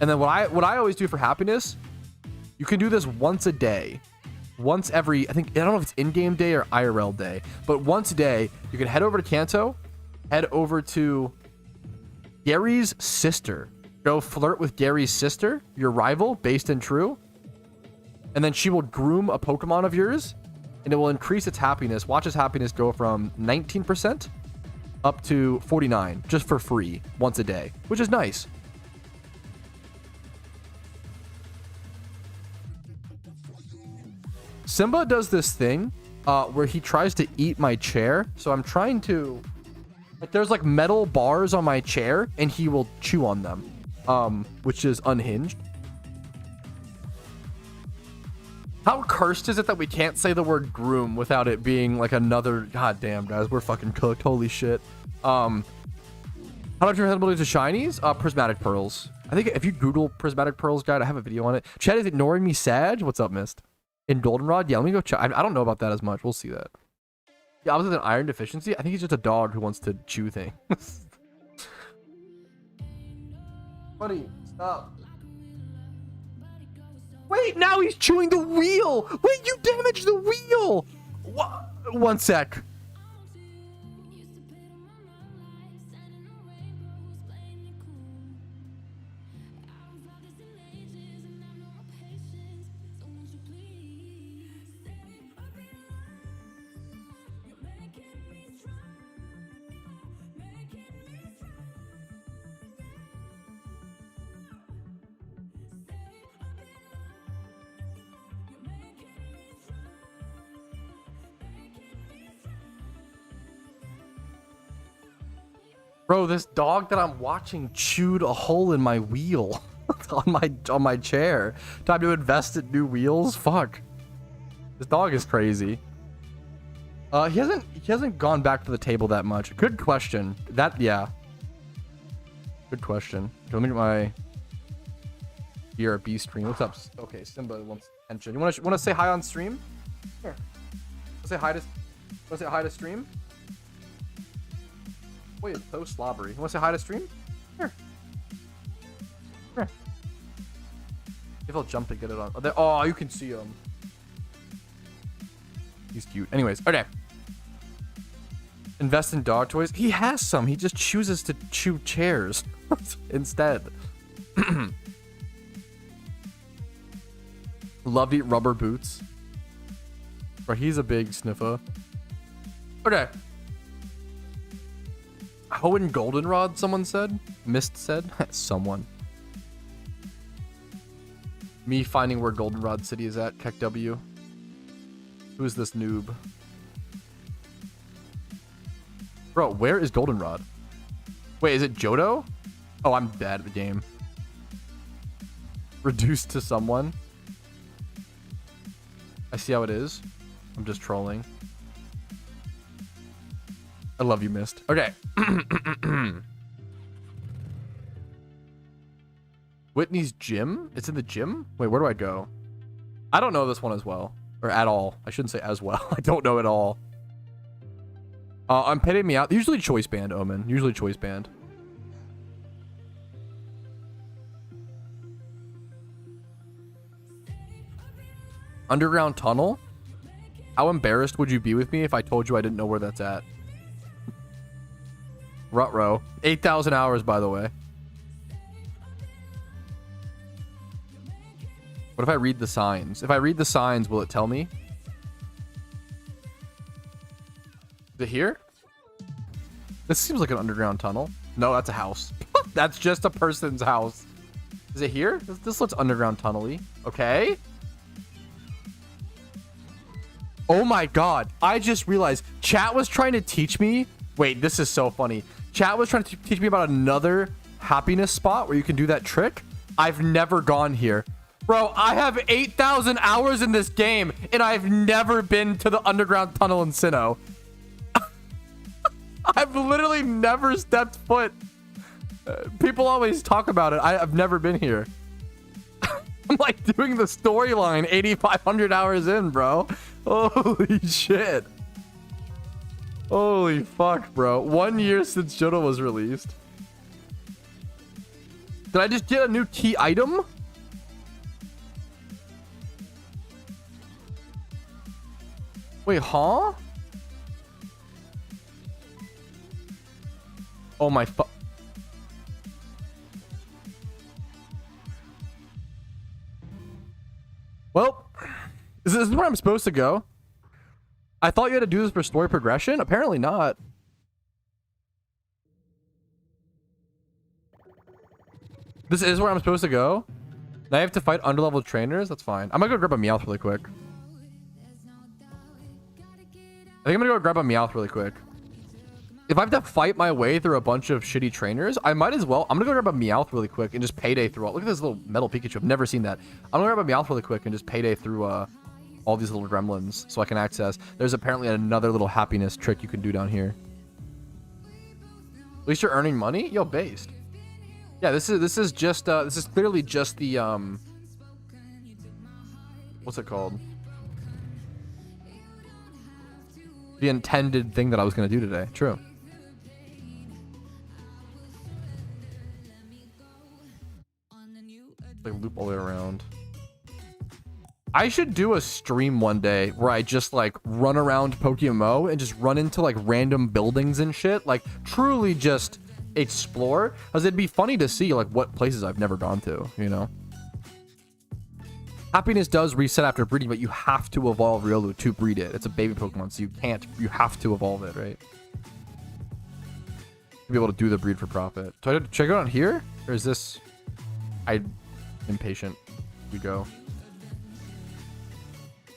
And then what I always do for happiness, you can do this once a day. Once every, I don't know if it's in-game day or IRL day, but once a day, you can head over to Kanto, head over to Gary's sister. Go flirt with Gary's sister, your rival, based in true. And then she will groom a Pokemon of yours, and it will increase its happiness. Watch its happiness go from 19% up to 49, just for free, once a day, which is nice. Simba does this thing where he tries to eat my chair. So I'm trying to, like, there's like metal bars on my chair and he will chew on them, which is unhinged. How cursed is it that we can't say the word groom without it being like another, god damn guys, we're fucking cooked. Holy shit. How much your ability to shinies? Prismatic pearls. I think if you Google prismatic pearls guide, I have a video on it. Chad is ignoring me, Sag. What's up, Mist? In Goldenrod? Yeah, let me go check. I don't know about that as much. We'll see that. Yeah, other than iron deficiency, I think he's just a dog who wants to chew things. Buddy, stop. Wait, now he's chewing the wheel. Wait, you damaged the wheel. One sec. Bro, this dog that I'm watching chewed a hole in my wheel on my chair. Time to invest in new wheels? Fuck. This dog is crazy. He hasn't gone back to the table that much. Good question. Yeah. Good question. Let me get my BRB stream. What's up? Okay, Simba wants attention. You want to say hi on stream? Here. Say hi to stream? Wait, it's so slobbery. You want to say hi to stream? Here. Here. If I'll jump to get it on. Oh, you can see him. He's cute. Anyways, okay. Invest in dog toys. He has some. He just chooses to chew chairs instead. Love to eat rubber boots. Bro, he's a big sniffer. Okay. Hoenn Goldenrod, someone said. Mist said. Someone. Me finding where Goldenrod City is at. Keck W. Who's this noob? Bro, where is Goldenrod? Wait, is it Johto? Oh, I'm bad at the game. Reduced to someone. I see how it is. I'm just trolling. I love you, Mist. Okay. Whitney's gym? It's in the gym? Wait, where do I go? I don't know this one as well. Or at all. I shouldn't say as well. I don't know at all. I'm pitting me out. Usually choice band, Omen. Usually choice band. Underground tunnel? How embarrassed would you be with me if I told you I didn't know where that's at? Rutro. 8,000 hours, by the way. What if I read the signs? If I read the signs, will it tell me? Is it here? This seems like an underground tunnel. No, that's a house. That's just a person's house. Is it here? This looks underground tunnel-y. Okay. Oh my god. I just realized chat was trying to teach me. Wait, this is so funny. Chat was trying to teach me about another happiness spot where you can do that trick. I've never gone here. Bro, I have 8,000 hours in this game, and I've never been to the underground tunnel in Sinnoh. I've literally never stepped foot. People always talk about it. I've never been here. I'm like doing the storyline 8,500 hours in, bro. Holy shit. Holy fuck, bro. 1 year since Johto was released. Did I just get a new key item? Wait, huh? Oh my fuck. Well, is this where I'm supposed to go? I thought you had to do this for story progression. Apparently not. This is where I'm supposed to go? Now I have to fight underleveled trainers? That's fine. I'm gonna go grab a Meowth really quick. I think I'm gonna go grab a Meowth really quick. If I have to fight my way through a bunch of shitty trainers, I might as well. I'm gonna go grab a Meowth really quick and just payday through all. Look at this little metal Pikachu. I've never seen that. I'm gonna grab a Meowth really quick and just payday through all these little gremlins so I can access. There's apparently another little happiness trick you can do down here. At least you're earning money? Yo, based. Yeah, this is just this is clearly just the what's it called? The intended thing that I was gonna do today. True. Like loop all the way around. I should do a stream one day where I just like run around PokeMMO and just run into like random buildings and shit. Like truly just explore. Because it'd be funny to see like what places I've never gone to, you know? Happiness does reset after breeding, but you have to evolve Riolu to breed it. It's a baby Pokemon, so you have to evolve it, right? To be able to do the breed for profit. Should I go down here? Or is this... I'm impatient. We go.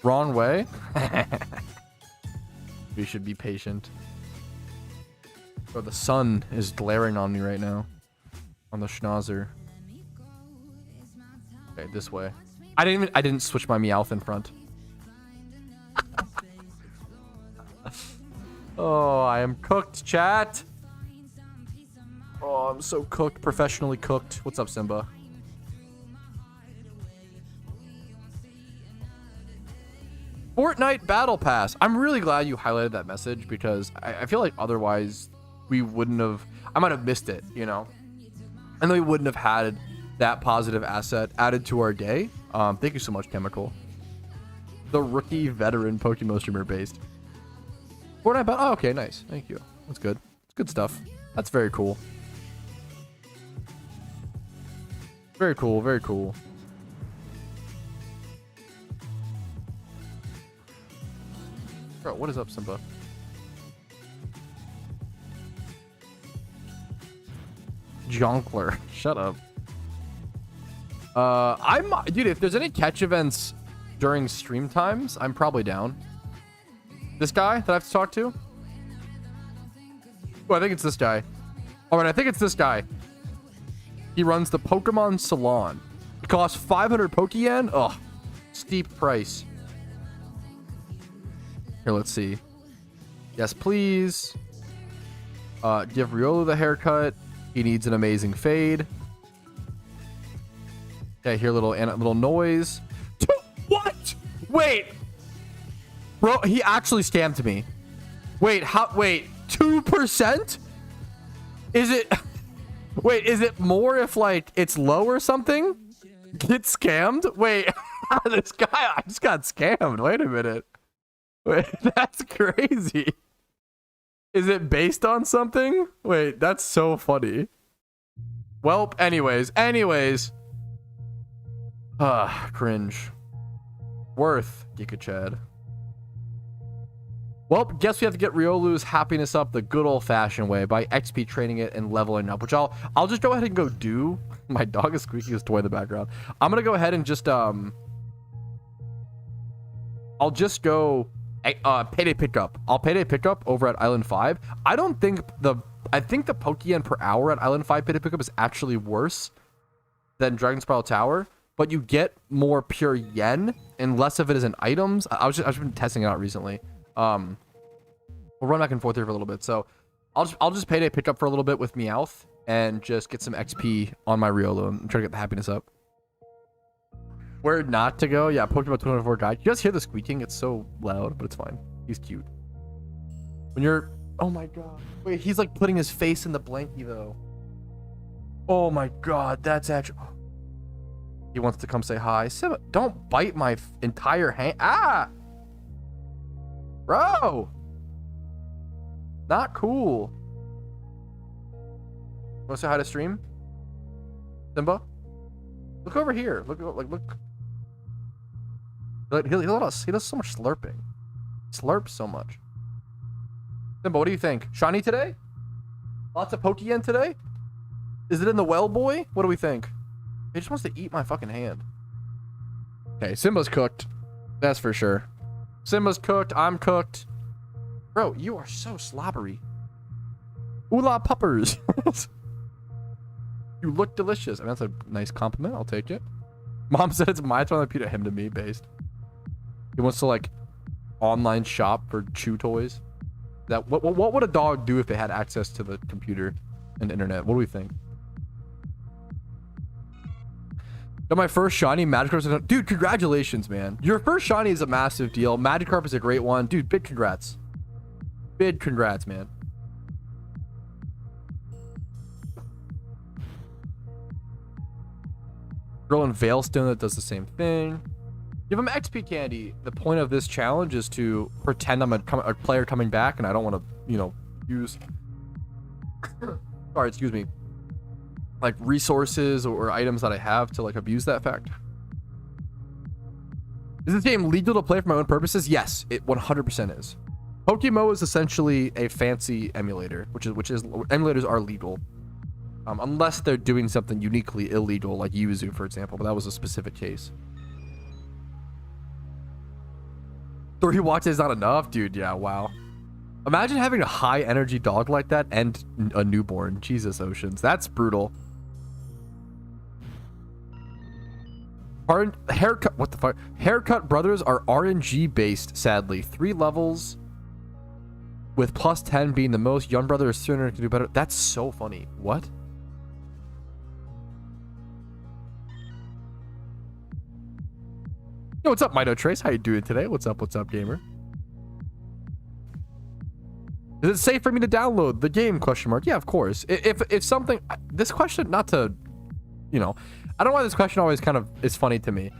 Wrong way? We should be patient. Bro, the sun is glaring on me right now. On the schnauzer. Okay, this way. I didn't switch my Meowth in front. Oh, I am cooked, chat. Oh, I'm so cooked, professionally cooked. What's up, Simba? Fortnite Battle Pass. I'm really glad you highlighted that message because I feel like otherwise we wouldn't have... I might have missed it, you know? And we wouldn't have had that positive asset added to our day. Thank you so much, Chemical. The rookie veteran Pokemon streamer based. Fortnite Battle... Oh, okay, nice. Thank you. That's good. It's good stuff. That's very cool. Very cool, very cool. Bro, what is up, Simba? Jonkler. Shut up. Dude, if there's any catch events during stream times, I'm probably down. This guy that I have to talk to? Oh, I think it's this guy. Alright, I think it's this guy. He runs the Pokemon Salon. It costs 500 Pokeyen? Ugh. Steep price. Here, let's see. Yes, please. Give Riolu the haircut. He needs an amazing fade. Okay, hear a little noise. What? Wait. Bro, he actually scammed me. Wait, wait, 2%? Is it... Wait, is it more if, like, it's low or something? Get scammed? Wait, this guy, I just got scammed. Wait a minute. Wait, that's crazy. Is it based on something? Wait, that's so funny. Well, anyways. Cringe. Worth, Giga Chad. Well, guess we have to get Riolu's happiness up the good old-fashioned way by XP training it and leveling up, which I'll just go ahead and go do. My dog is squeaking his toy in the background. I'm gonna go ahead and just I'll just go payday pickup. I'll payday pickup over at Island 5. I think the Pokeyen per hour at Island 5 payday pickup is actually worse than Dragon Spiral Tower, but you get more pure yen and less of it is in items. I've just been testing it out recently. We'll run back and forth here for a little bit. So I'll just payday pick up for a little bit with Meowth and just get some XP on my Riolu and try to get the happiness up. Where not to go? Yeah, Pokemon 24 guide. You guys hear the squeaking? It's so loud, but it's fine. He's cute. When you're... Oh my god. Wait, he's like putting his face in the blankie though. Oh my god, that's actually... He wants to come say hi. Simba, don't bite my entire hand. Ah! Bro! Not cool. Want to say hi to stream? Simba? Look over here. Look. He does so much slurping. Slurps so much. Simba, what do you think? Shiny today? Lots of Pokeyen today? Is it in the well, boy? What do we think? He just wants to eat my fucking hand. Okay, Simba's cooked. That's for sure. Simba's cooked. I'm cooked. Bro, you are so slobbery. Oola puppers. You look delicious. I mean, that's a nice compliment. I'll take it. Mom said it's my turn to repeat him to me based. He wants to like online shop for chew toys. That what would a dog do if they had access to the computer and the internet? What do we think? Got my first shiny Magikarp. Dude, congratulations, man. Your first shiny is a massive deal. Magikarp is a great one. Dude, big congrats. Big congrats, man. Girl in Veilstone that does the same thing. Give him XP candy. The point of this challenge is to pretend I'm a player coming back and I don't want to, you know, use... Sorry, excuse me. Like resources or items that I have to like abuse that fact. Is this game legal to play for my own purposes? Yes, it 100% is. PokeMMO is essentially a fancy emulator, which is emulators are legal. Unless they're doing something uniquely illegal, like Yuzu, for example, but that was a specific case. 3 watches is not enough? Dude, yeah, wow. Imagine having a high energy dog like that and a newborn. Jesus, Oceans. That's brutal. Haircut, what the fuck? Haircut brothers are RNG based, sadly. 3 levels with plus 10 being the most. Young brother is 300 to do better. That's so funny. What? Yo, what's up, Mito Trace? How you doing today? What's up, gamer? Is it safe for me to download the game? Question mark. Yeah, of course. If something, this question, not to, you know, I don't know why this question always kind of is funny to me.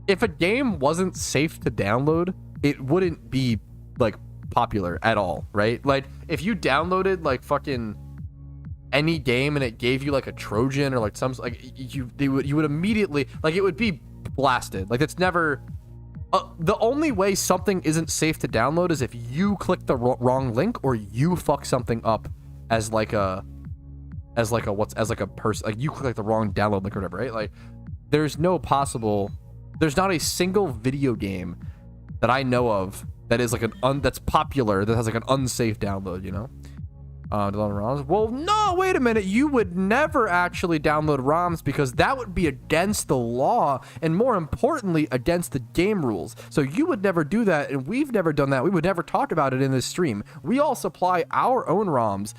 If a game wasn't safe to download, it wouldn't be like popular at all, right? Like if you downloaded like fucking any game and it gave you like a Trojan or like some like you would immediately like it would be blasted. Like it's never the only way something isn't safe to download is if you click the wrong link or you fuck something up as like a person, like you click like the wrong download link or whatever, right? Like there's not a single video game that I know of that is like that's popular that has like an unsafe download, you know? ROMs. Well, no, wait a minute. You would never actually download ROMs because that would be against the law and more importantly, against the game rules. So you would never do that and we've never done that. We would never talk about it in this stream. We all supply our own ROMs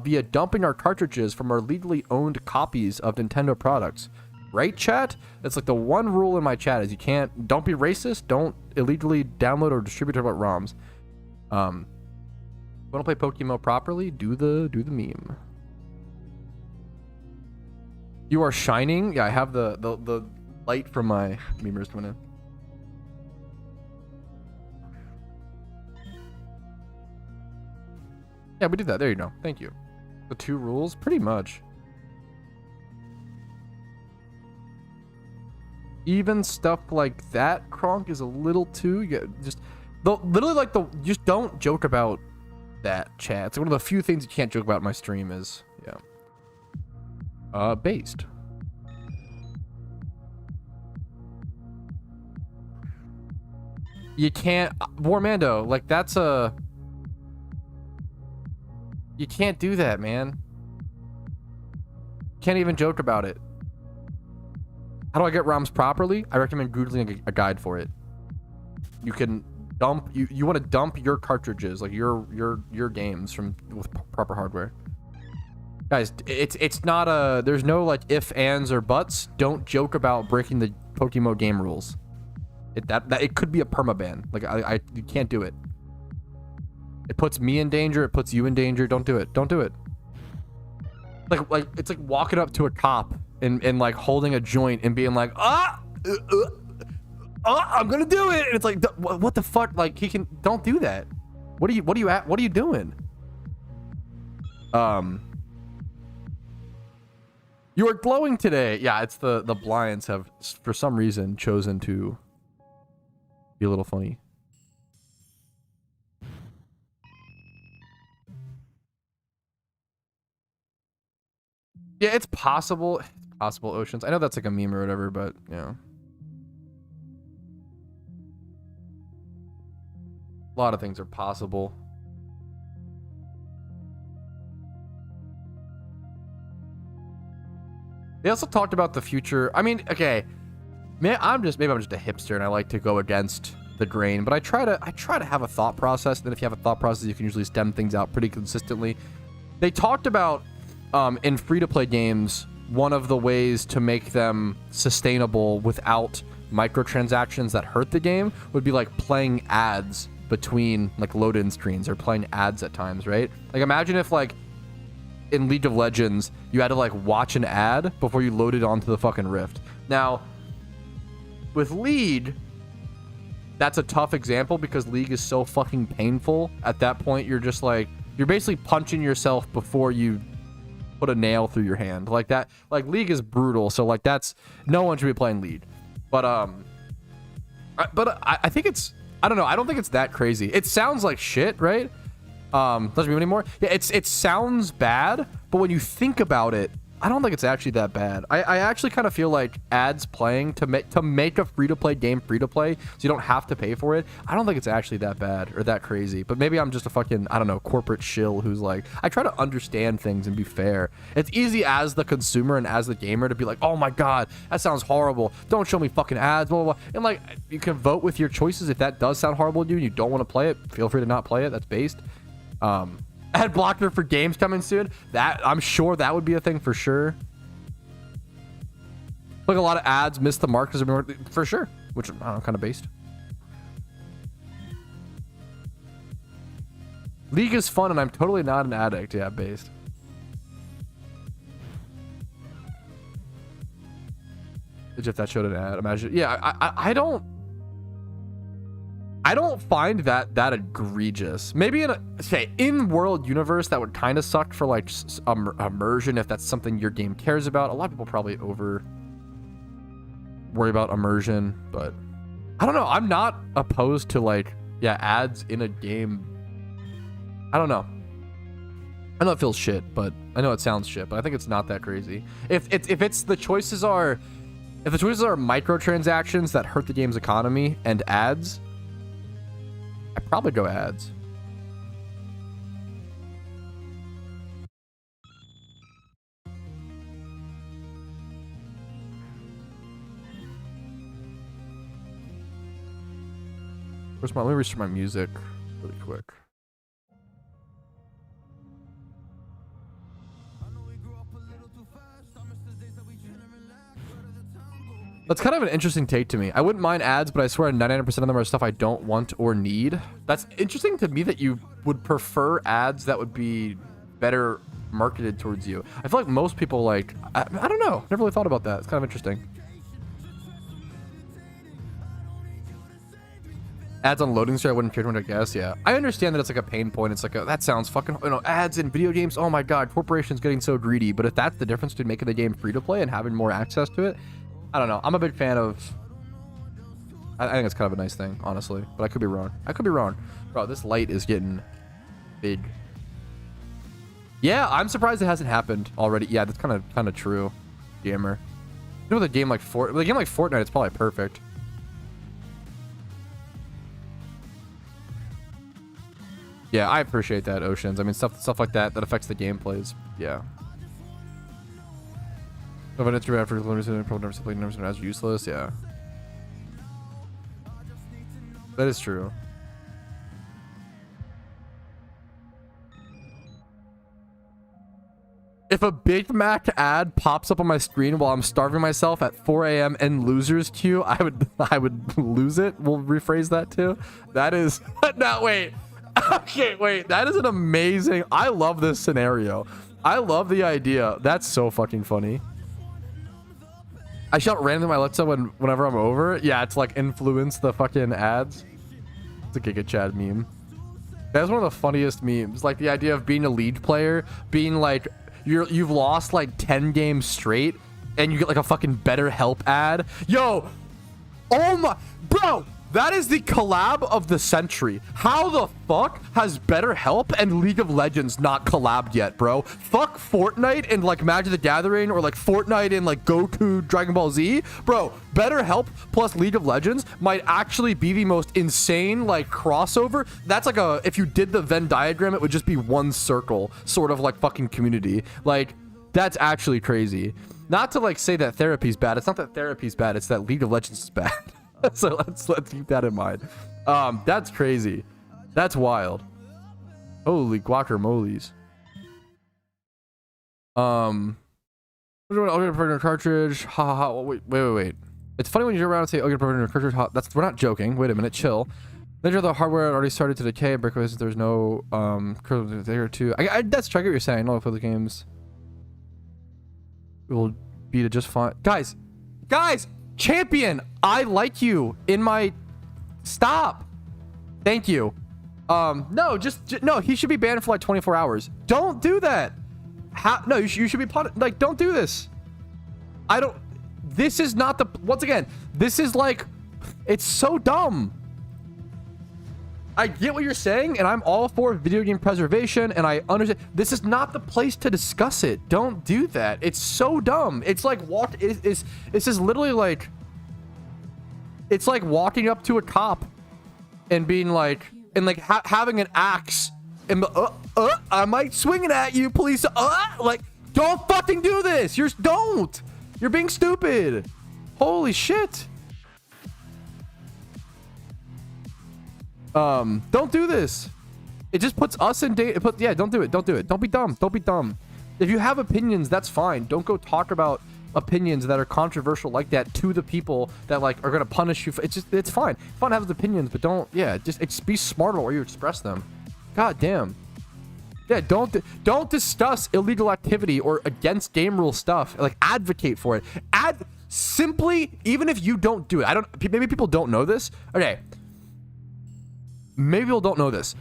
via dumping our cartridges from our legally owned copies of Nintendo products. Right, chat? That's like the one rule in my chat is don't be racist. Don't illegally download or distribute ROMs. Want to play PokeMMO properly? Do the meme. You are shining. Yeah, I have the light from my memers coming in. Yeah, we did that. There you go. Thank you. The 2 rules, pretty much. Even stuff like that, Kronk, is a little too. Yeah, just literally like just don't joke about that, chat. It's one of the few things you can't joke about in my stream is, yeah. Based. You can't, Warmando, like that's you can't do that, man. Can't even joke about it. How do I get ROMs properly? I recommend googling a guide for it. You can dump you want to dump your cartridges, like your games with proper hardware. Guys, it's not there's no like if, ands, or buts. Don't joke about breaking PokeMMO game rules. It could be a permaban. Like you can't do it. It puts me in danger. It puts you in danger. Don't do it. Don't do it. Like it's like walking up to a cop and like holding a joint and being like, I'm gonna do it. And it's like, what the fuck? Like don't do that. What are you doing? You are glowing today. Yeah, it's the blinds have for some reason chosen to be a little funny. Yeah, it's possible. It's possible, Oceans. I know that's like a meme or whatever, but yeah. A lot of things are possible. They also talked about the future. I mean, okay, maybe I'm just a hipster and I like to go against the grain, but I try to have a thought process. And then if you have a thought process, you can usually stem things out pretty consistently. They talked about in free-to-play games, one of the ways to make them sustainable without microtransactions that hurt the game would be like playing ads between like load-in screens or playing ads at times, right? Like imagine if like in League of Legends, you had to like watch an ad before you loaded onto the fucking Rift. Now, with League, that's a tough example because League is so fucking painful. At that point, you're just like, you're basically punching yourself before you put a nail through your hand. Like that, like League is brutal. So like that's, no one should be playing League. But I think it's, I don't know. I don't think it's that crazy. It sounds like shit, right? Doesn't mean anymore. Yeah, it sounds bad, but when you think about it, I don't think it's actually that bad. I actually kind of feel like ads playing to make a free-to-play game free-to-play so you don't have to pay for it. I don't think it's actually that bad or that crazy. But maybe I'm just a fucking, I don't know, corporate shill who's like, I try to understand things and be fair. It's easy as the consumer and as the gamer to be like, oh my god, that sounds horrible. Don't show me fucking ads, blah, blah, blah. And like, you can vote with your choices. If that does sound horrible to you and you don't want to play it, feel free to not play it. That's based. Ad blocker for games coming soon. That I'm sure that would be a thing for sure. Like a lot of ads miss the mark for sure, which I don't know, kind of based. League is fun and I'm totally not an addict. Yeah, based. If that showed an ad, imagine. Yeah, I don't find that egregious. Maybe in a in-world universe that would kind of suck for like immersion if that's something your game cares about. A lot of people probably worry about immersion, but I don't know. I'm not opposed to like ads in a game. I don't know. I know it feels shit, but I know it sounds shit, but I think it's not that crazy. If the choices are microtransactions that hurt the game's economy and ads, I'd probably go ads. Let me restart my music really quick. That's kind of an interesting take to me. I wouldn't mind ads, but I swear 99% of them are stuff I don't want or need. That's interesting to me that you would prefer ads that would be better marketed towards you. I feel like most people like, I don't know. Never really thought about that. It's kind of interesting. Ads on loading screen, I wouldn't care too much, I guess. Yeah, I understand that it's like a pain point. It's like that sounds fucking, ads in video games. Oh my god, corporations getting so greedy. But if that's the difference between making the game free to play and having more access to it, I don't know. I'm a big fan of. I think it's kind of a nice thing, honestly. But I could be wrong. Bro, this light is getting big. Yeah, I'm surprised it hasn't happened already. Yeah, that's kind of true, gamer. You know, with a game like Fortnite, it's probably perfect. Yeah, I appreciate that, Oceans. I mean, stuff like that affects the gameplays. Yeah. Of an instrument after numbers as useless. Yeah. That is true. If a Big Mac ad pops up on my screen while I'm starving myself at 4 a.m. in losers queue, I would lose it. We'll rephrase that too. That is no, wait. Okay, wait. That is an amazing. I love this scenario. I love the idea. That's so fucking funny. I shout randomly my Alexa whenever I'm over. Yeah, it's like influence the fucking ads. It's a Giga Chad meme. That's one of the funniest memes. Like the idea of being a League player, being like you've lost like 10 games straight, and you get like a fucking Better Help ad. Yo, oh my, bro, that is the collab of the century. How the fuck has Better Help and League of Legends not collabed yet, bro? Fuck Fortnite and like Magic the Gathering, or like Fortnite and like Goku Dragon Ball Z. Bro, Better Help plus League of Legends might actually be the most insane like crossover. That's like a, if you did the Venn diagram, it would just be one circle, sort of like fucking community. Like, that's actually crazy. Not to like say that therapy's bad. It's not that therapy's bad. It's that League of Legends is bad. So let's keep that in mind. That's crazy. That's wild. Holy guacamoles. Okay, cartridge. Ha ha ha. Wait. It's funny when you're around and say, okay, cartridge. Ha. We're not joking. Wait a minute. Chill. Later, the hardware already started to decay. Breakaways. There's no there or two. That's true. I get what you're saying. No, for the games. It will be to just fine. Guys. Champion, I like you in my... Stop. Thank you. No, no, he should be banned for like 24 hours. Don't do that. No, you should be punished. Like, don't do this. This is not the... Once again, this is like... It's so dumb. I get what you're saying, and I'm all for video game preservation, and I understand. This is not the place to discuss it. Don't do that. It's so dumb. It's like this is literally like, it's like walking up to a cop and being like, and like having an axe and I might swing it at you, police. Like, don't fucking do this. You're being stupid. Holy shit. Don't do this. It just puts us in danger. Yeah, don't do it. Don't do it. Don't be dumb. Don't be dumb. If you have opinions, that's fine. Don't go talk about opinions that are controversial like that to the people that like are gonna punish you. It's fine. Fun to have opinions, but don't. Yeah, just be smart about where you express them. God damn. Yeah, don't discuss illegal activity or against game rule stuff. Like, advocate for it. Simply, even if you don't do it. Maybe people don't know this. Okay. Maybe people don't know this.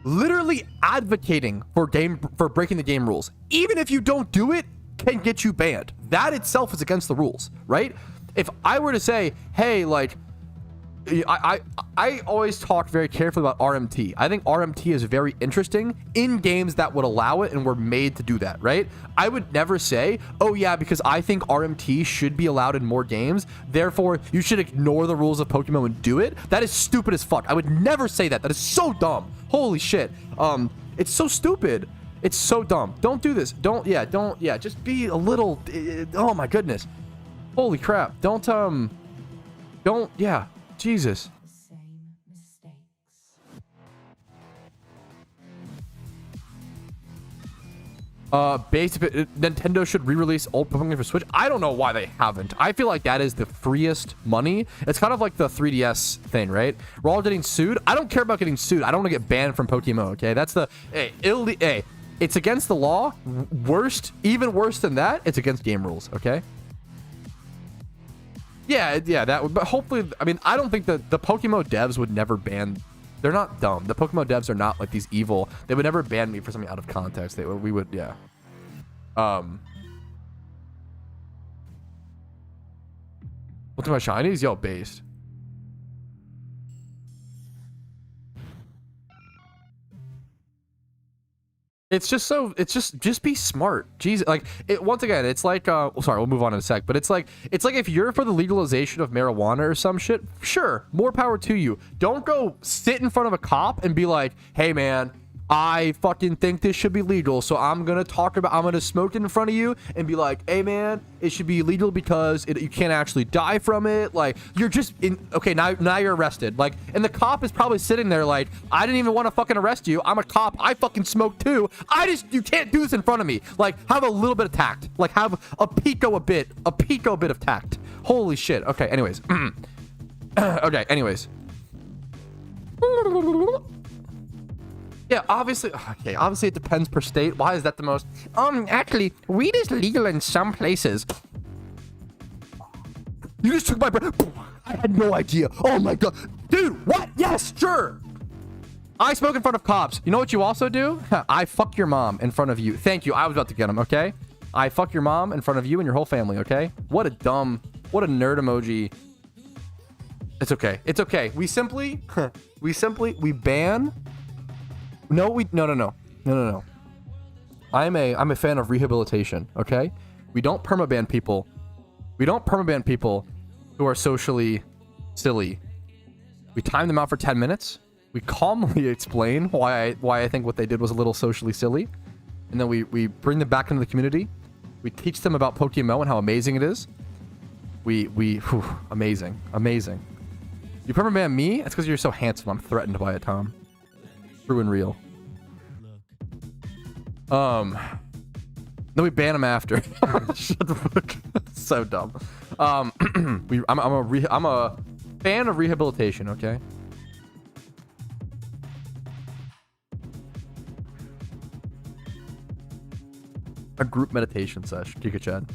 Literally advocating for breaking the game rules, even if you don't do it, can get you banned. That itself is against the rules, right? If I were to say, hey, like, I always talk very carefully about RMT. I think RMT is very interesting in games that would allow it and were made to do that, right? I would never say, oh yeah, because I think RMT should be allowed in more games, therefore you should ignore the rules of Pokemon and do it. That is stupid as fuck. I would never say that. That is so dumb. Holy shit. It's so stupid. It's so dumb. Don't do this. Just be a little, oh my goodness. Holy crap. Yeah. Jesus. Same mistakes. Nintendo should re-release old Pokemon for Switch. I don't know why they haven't. I feel like that is the freest money. It's kind of like the 3DS thing, right? We're all getting sued. I don't care about getting sued. I don't want to get banned from Pokemon, okay? That's the... Hey, it's against the law. Even worse than that, it's against game rules, okay? Yeah, that would, but hopefully, I mean, I don't think that the Pokemon devs would never ban. They're not dumb. The Pokemon devs are not like these evil. They would never ban me for something out of context. We would, yeah. What's my shinies? Yo, based. It's just be smart. Jesus, like once again, it's like sorry, we'll move on in a sec, but it's like if you're for the legalization of marijuana or some shit, sure, more power to you. Don't go sit in front of a cop and be like, hey man, I fucking think this should be legal, so I'm gonna smoke it in front of you and be like, hey man, it should be illegal because you can't actually die from it. Like, you're just okay, now you're arrested. Like, and the cop is probably sitting there like, I didn't even want to fucking arrest you. I'm a cop. I fucking smoke too. You can't do this in front of me. Like, have a little bit of tact. Like, have a pico bit of tact. Holy shit. Okay, anyways. Okay, anyways. Yeah, obviously it depends per state. Why is that the most? Actually, weed is legal in some places. You just took my breath. I had no idea. Oh my god. Dude, what? Yes, sure. I smoke in front of cops. You know what you also do? I fuck your mom in front of you. Thank you. I was about to get him, okay? I fuck your mom in front of you and your whole family, okay? What a nerd emoji. It's okay. It's okay. We ban. No. I'm a fan of rehabilitation, okay? We don't permaban people. We don't permaban people who are socially silly. We time them out for 10 minutes. We calmly explain why I think what they did was a little socially silly. And then we bring them back into the community. We teach them about PokeMMO and how amazing it is. Amazing. You permaban me? That's because you're so handsome. I'm threatened by it, Tom. True and real. Then we ban him after. Shut the fuck. So dumb. I'm a fan of rehabilitation, okay? A group meditation session, Kika Chad.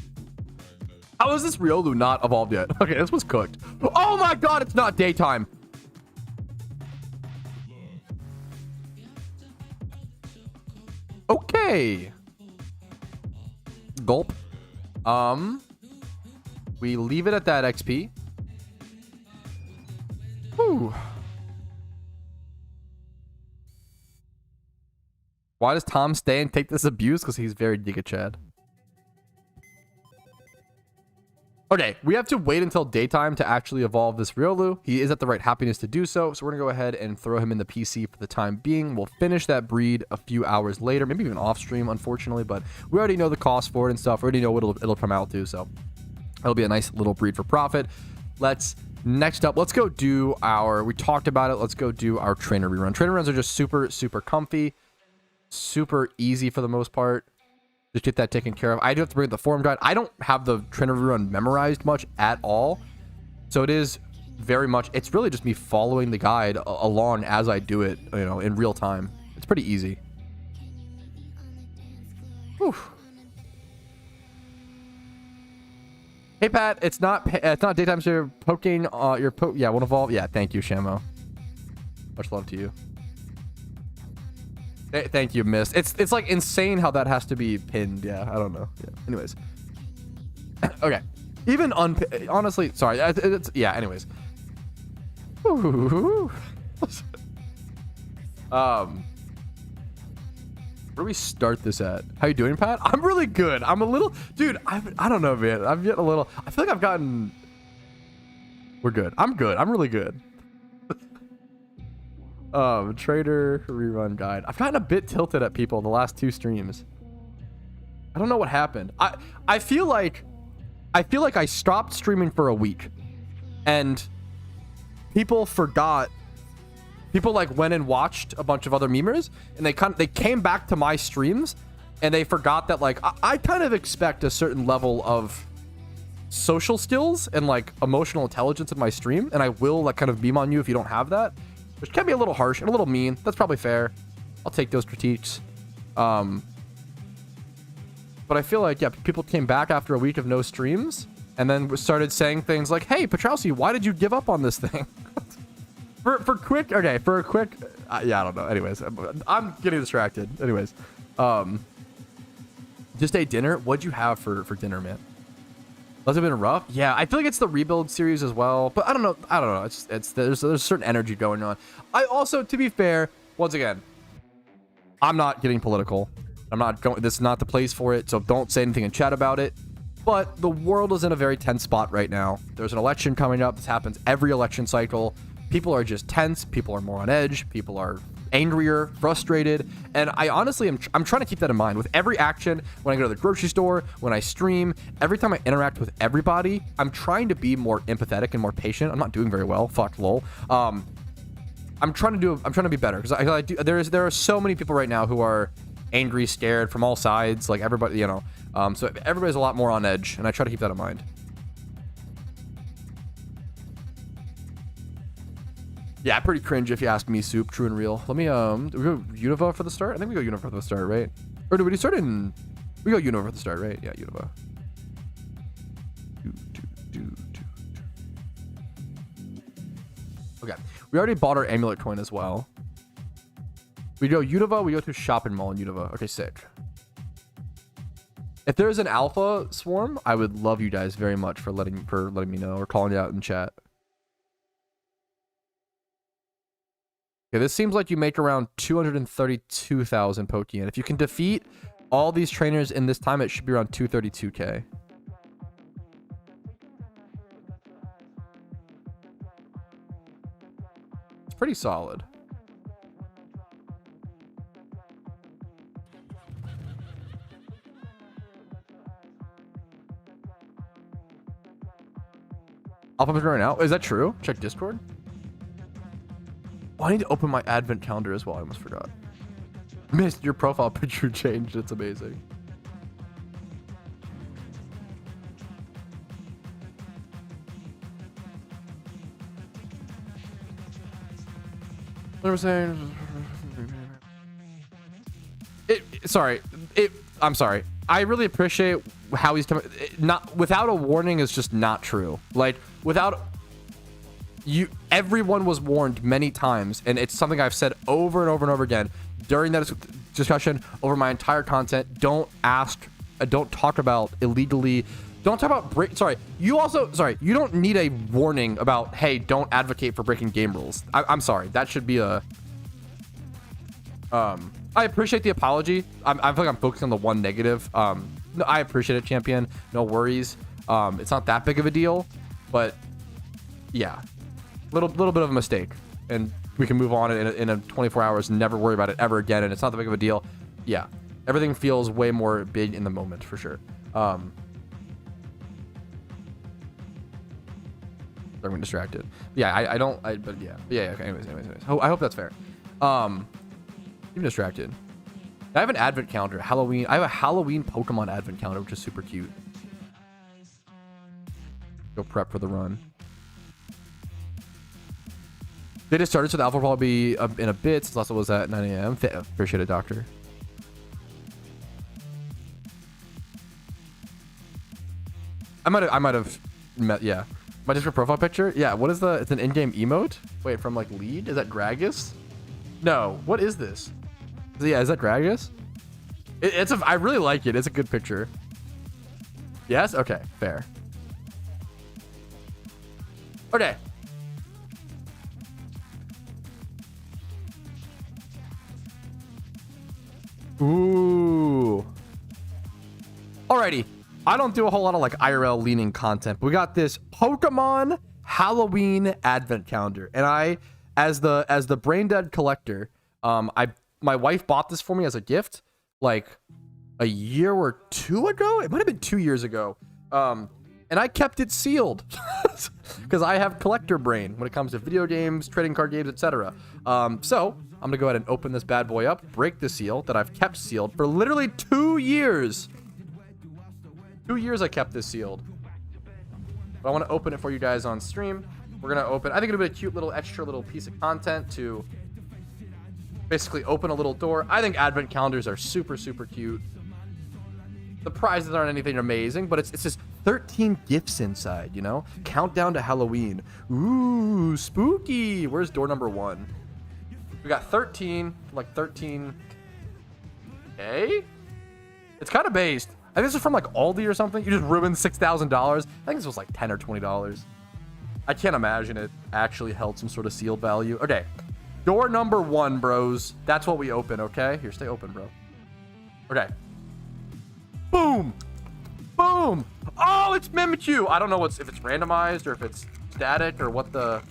How is this Riolu not evolved yet? Okay, this was cooked. Oh my god, it's not daytime. Okay. Gulp. We leave it at that XP. Whew. Why does Tom stay and take this abuse? Because he's very Giga Chad. Okay, we have to wait until daytime to actually evolve this Riolu. He is at the right happiness to do so, so we're going to go ahead and throw him in the PC for the time being. We'll finish that breed a few hours later, maybe even off stream, unfortunately, but we already know the cost for it and stuff. We already know what it'll come out to, so it'll be a nice little breed for profit. Next up, let's go do we talked about it, let's go do our trainer rerun. Trainer runs are just super, super comfy, super easy for the most part. Just get that taken care of. I do have to bring up the forum guide. I don't have the trainer rerun memorized much at all. So it is very much, it's really just me following the guide along as I do it, you know, in real time. It's pretty easy. Whew. Hey Pat, it's not daytime, so your Pokeyen, yeah, won't evolve. Yeah, thank you, Shamo. Much love to you. Thank you, Mist. It's like insane how that has to be pinned. Yeah, I don't know. Yeah. Anyways. Okay. Even honestly, sorry. Yeah, anyways. Where do we start this at? How you doing, Pat? I'm really good. I'm a little... Dude, I don't know, man. I'm getting a little... I feel like I've gotten... We're good. I'm good. I'm really good. Trader rerun guide. I've gotten a bit tilted at people in the last 2 streams. I don't know what happened. I feel like I stopped streaming for a week, and people forgot. People like went and watched a bunch of other memers, and they came back to my streams, and they forgot that like I kind of expect a certain level of social skills and like emotional intelligence in my stream, and I will like kind of beam on you if you don't have that. Which can be a little harsh and a little mean. That's probably fair. I'll take those critiques. But I feel like, yeah, people came back after a week of no streams and then started saying things like, hey, Patrouski, why did you give up on this thing? for a quick... yeah, I don't know. Anyways, I'm getting distracted. Anyways. Just ate dinner. What'd you have for dinner, man? Must have been rough. Yeah, I feel like it's the rebuild series as well, but I don't know. There's a certain energy going on. I also, to be fair, once again, I'm not getting political. I'm not going. This is not the place for it, so don't say anything in chat about it. But the world is in a very tense spot right now. There's an election coming up. This happens every election cycle. People are just tense. People are more on edge. People are angrier, frustrated, and I honestly I'm trying to keep that in mind with every action. When I go to the grocery store, when I stream, every time I interact with everybody, I'm trying to be more empathetic and more patient. I'm not doing very well. Fuck lol. I'm trying to be better because there are so many people right now who are angry, scared from all sides, like everybody, you know. So everybody's a lot more on edge, and I try to keep that in mind. Yeah, pretty cringe if you ask me, Soup. True and real. Let me do we go Unova for the start? I think we go Unova for the start, right? Or do we start in? We go Unova for the start, right? Yeah, Unova. Okay, we already bought our amulet coin as well. We go Unova. We go to shopping mall in Unova. Okay, sick. If there's an alpha swarm, I would love you guys very much for letting me know or calling it out in chat. Okay, this seems like you make around 232,000 Pokeyen. If you can defeat all these trainers in this time, it should be around 232k. It's pretty solid. I'll pop it right now. Is that true? Check Discord. Oh, I need to open my advent calendar as well. I almost forgot. Missed your profile picture changed. It's amazing. What was I saying? I'm sorry. I really appreciate how he's coming. Not without a warning is just not true. Like without you, everyone was warned many times, and it's something I've said over and over and over again during that discussion over my entire content. Don't talk about illegally. Don't talk about you don't need a warning about, hey, don't advocate for breaking game rules. I'm sorry. That should be a I appreciate the apology. I feel like I'm focusing on the one negative. No, I appreciate it, champion. No worries. It's not that big of a deal, but yeah, little bit of a mistake, and we can move on in a 24 hours and never worry about it ever again. And it's not that big of a deal. Yeah, everything feels way more big in the moment for sure. I'm distracted. Yeah, but yeah. Okay. Anyways. I hope that's fair. I'm distracted. I have an advent calendar. Halloween. I have a Halloween Pokemon advent calendar, which is super cute. Go prep for the run. They just started, so the alpha will probably be in a bit. Since last it was at 9 a.m. Appreciate it, doctor. I might have met. Yeah, my different profile picture. Yeah, what is the? It's an in-game emote. Wait, from like lead? Is that Gragas? No. What is this? Yeah, is that Gragas? I really like it. It's a good picture. Yes? Okay, fair. Okay. Ooh. Alrighty. I don't do a whole lot of like IRL leaning content, but we got this Pokemon Halloween advent calendar. And I, as the brain dead collector, my wife bought this for me as a gift like a year or two ago. It might have been 2 years ago. And I kept it sealed because I have collector brain when it comes to video games, trading card games, etc. So I'm gonna go ahead and open this bad boy up, break the seal that I've kept sealed for literally 2 years. 2 years I kept this sealed. But I want to open it for you guys on stream. We're gonna open. I think it'll be a cute little extra little piece of content to basically open a little door. I think advent calendars are super, super cute. The prizes aren't anything amazing, but it's just 13 gifts inside, you know? Countdown to Halloween. Ooh, spooky. Where's door number 1? We got 13, like 13. Okay? It's kind of based. I think this is from like Aldi or something. You just ruined $6,000. I think this was like $10 or $20. I can't imagine it actually held some sort of sealed value. Okay. Door number 1, bros. That's what we open, okay? Here, stay open, bro. Okay. Boom. Boom. Oh, it's Mimikyu. I don't know if it's randomized or if it's static or what the...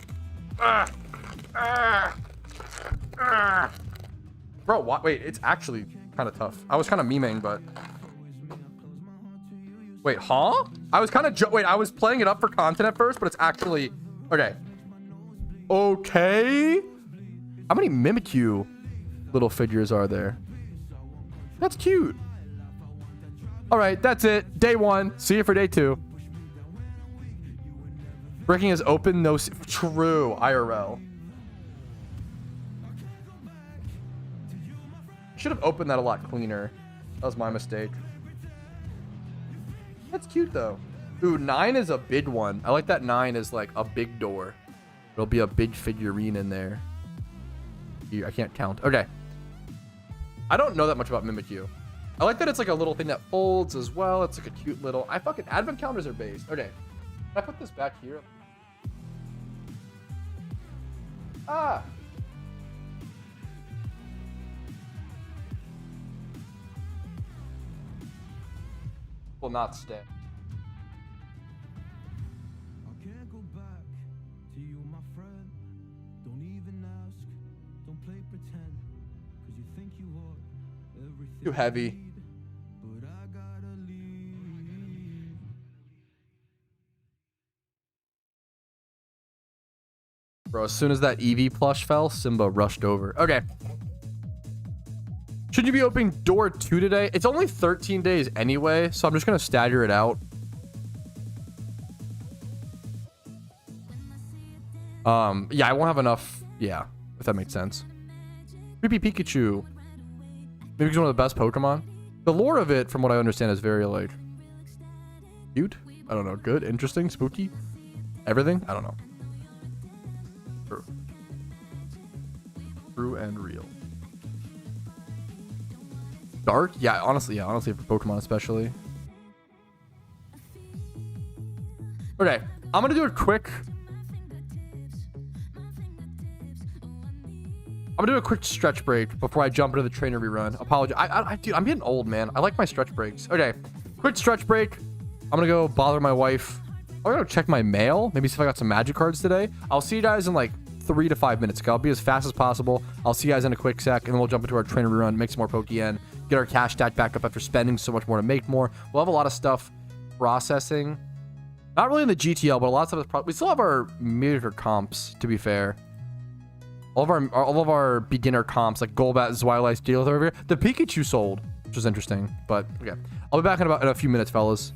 Bro, wait, it's actually kind of tough. I was kind of memeing, but... Wait, huh? I was kind of... Wait, I was playing it up for content at first, but it's actually... Okay. Okay. How many Mimikyu little figures are there? That's cute. All right, that's it. Day 1. See you for day 2. Breaking is open. No... True. IRL. Should have opened that a lot cleaner. That was my mistake. That's cute though. Ooh, 9 is a big one. I like that 9 is like a big door. There'll be a big figurine in there. I can't count. Okay. I don't know that much about Mimikyu. I like that it's like a little thing that folds as well. It's like a cute little... I fucking... Advent calendars are based. Okay. Can I put this back here? Ah! Will not stay. I can't go back to you, my friend. Don't even ask. Don't play pretend. Cause you think you are everything. Too heavy. But I gotta leave. Bro, as soon as that Eevee plush fell, Simba rushed over. Okay. Should you be opening door 2 today? It's only 13 days anyway, so I'm just going to stagger it out. Yeah, I won't have enough. Yeah, if that makes sense. Creepy Pikachu. Maybe he's one of the best Pokemon. The lore of it, from what I understand, is very, like, cute. I don't know. Good, interesting, spooky. Everything? I don't know. True. True and real. Dark? Yeah, honestly, for Pokemon especially. Okay, I'm gonna do a quick... I'm gonna do a quick stretch break before I jump into the trainer rerun. Apologize. Dude, I'm getting old, man. I like my stretch breaks. Okay, quick stretch break. I'm gonna go bother my wife. I'm gonna go check my mail. Maybe see if I got some magic cards today. I'll see you guys in like 3 to 5 minutes. I'll be as fast as possible. I'll see you guys in a quick sec, and then we'll jump into our trainer rerun, make some more Pokeyen, get our cash stack back up after spending so much more to make more. We'll have a lot of stuff processing. Not really in the GTL, but a lot of stuff is we still have our meter comps, to be fair. All of our beginner comps, like Golbat, Zweilite, Steel over here. The Pikachu sold, which is interesting. But okay. I'll be back in a few minutes, fellas.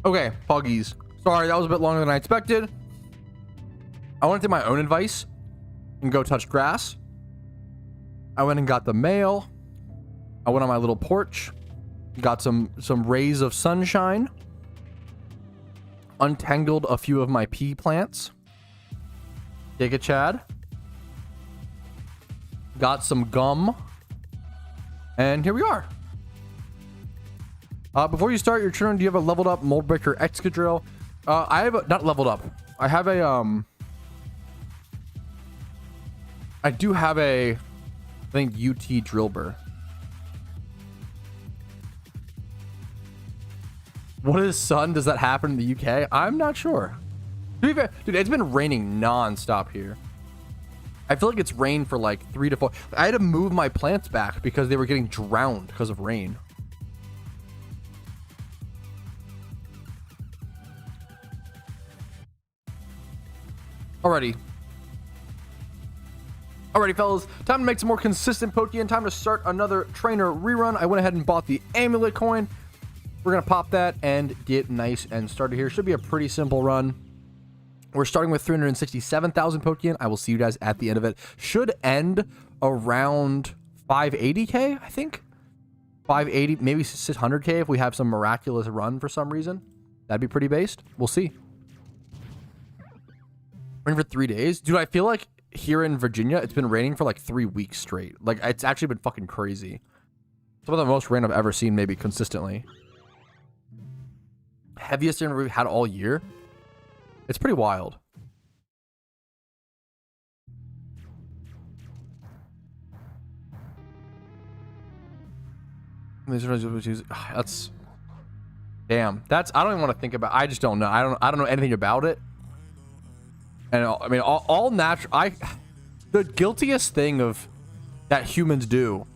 Okay, Puggies. Sorry, that was a bit longer than I expected. I went to my own advice and go touch grass. I went and got the mail. I went on my little porch, got some rays of sunshine, untangled a few of my pea plants. Take a Chad. Got some gum. And here we are. Before you start your turn, do you have a leveled up mold breaker excadrill? I have a, not leveled up. I have a I do have a, I think UT drill burr. What is sun? Does that happen in the UK? I'm not sure. Dude, it's been raining non-stop here. I feel like it's rained for like 3 to 4. I had to move my plants back because they were getting drowned because of rain. Alrighty, fellas. Time to make some more consistent Pokeyen. Time to start another trainer rerun. I went ahead and bought the amulet coin. We're going to pop that and get nice and started here. Should be a pretty simple run. We're starting with 367,000 Pokeyen. I will see you guys at the end of it. Should end around 580k, I think. 580, maybe 600k if we have some miraculous run for some reason. That'd be pretty based. We'll see. Rain for 3 days. Dude, I feel like here in Virginia, it's been raining for like 3 weeks straight. Like, it's actually been fucking crazy. Some of the most rain I've ever seen, maybe consistently. Heaviest rain we've had all year. It's pretty wild. That's damn. That's, I don't even want to think about. I just don't know. I don't know anything about it. And I mean, all natural. The guiltiest thing of that humans do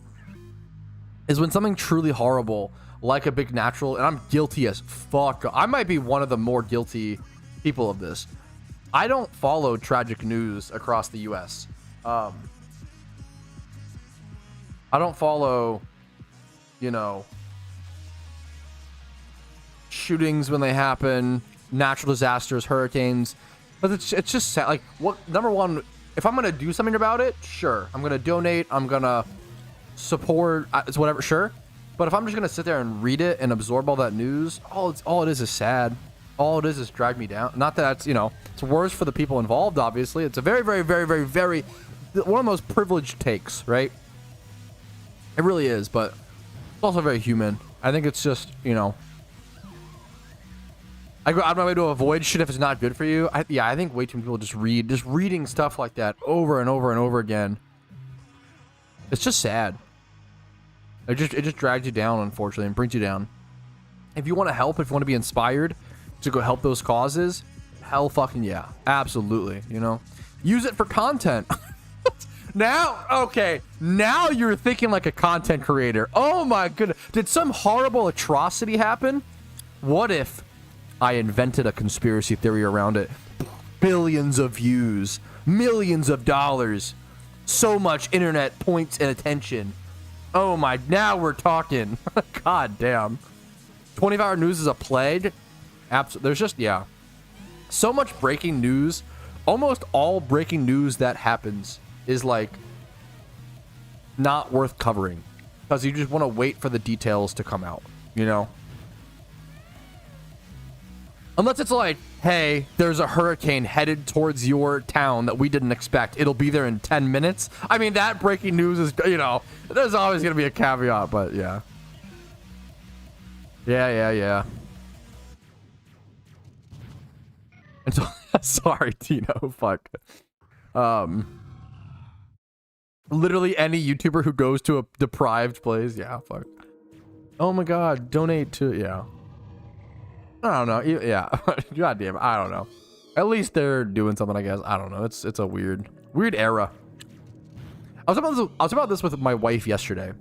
is when something truly horrible, like a big natural, and I'm guilty as fuck. I might be one of the more guilty people of this. I don't follow tragic news across the U.S. I don't follow, you know, shootings when they happen, natural disasters, hurricanes. But it's just sad. Like, what? Number one, if I'm gonna do something about it, sure, I'm gonna donate, I'm gonna support, it's whatever, sure. But if I'm just gonna sit there and read it and absorb all that news, all it is sad. All it is drag me down. Not that it's, you know, it's worse for the people involved. Obviously, it's a very, very, very, very, very one of the most privileged takes, right? It really is, but it's also very human. I think it's just, you know, I go out of my way to avoid shit if it's not good for you. I think way too many people just reading stuff like that over and over and over again. It's just sad. It just drags you down, unfortunately, and brings you down. If you want to help, if you want to be inspired to go help those causes, hell fucking yeah, absolutely. You know, use it for content. Now, okay, now you're thinking like a content creator. Oh my goodness, did some horrible atrocity happen? What if I invented a conspiracy theory around it? Billions of views, millions of dollars, so much internet points and attention. Oh my, now we're talking. God damn. 24-hour news is a plague. Absolutely. There's just, yeah, so much breaking news. Almost all breaking news that happens is like not worth covering because you just want to wait for the details to come out, you know? Unless it's like, hey, there's a hurricane headed towards your town that we didn't expect. It'll be there in 10 minutes. I mean, that breaking news is, you know, there's always going to be a caveat, but yeah. Yeah. And so, sorry, Tino, fuck. Literally any YouTuber who goes to a deprived place, yeah, fuck. Oh my god, donate to, yeah. I don't know. Yeah. God damn it. I don't know. At least they're doing something, I guess. I don't know. It's a weird era. I was about this with my wife yesterday.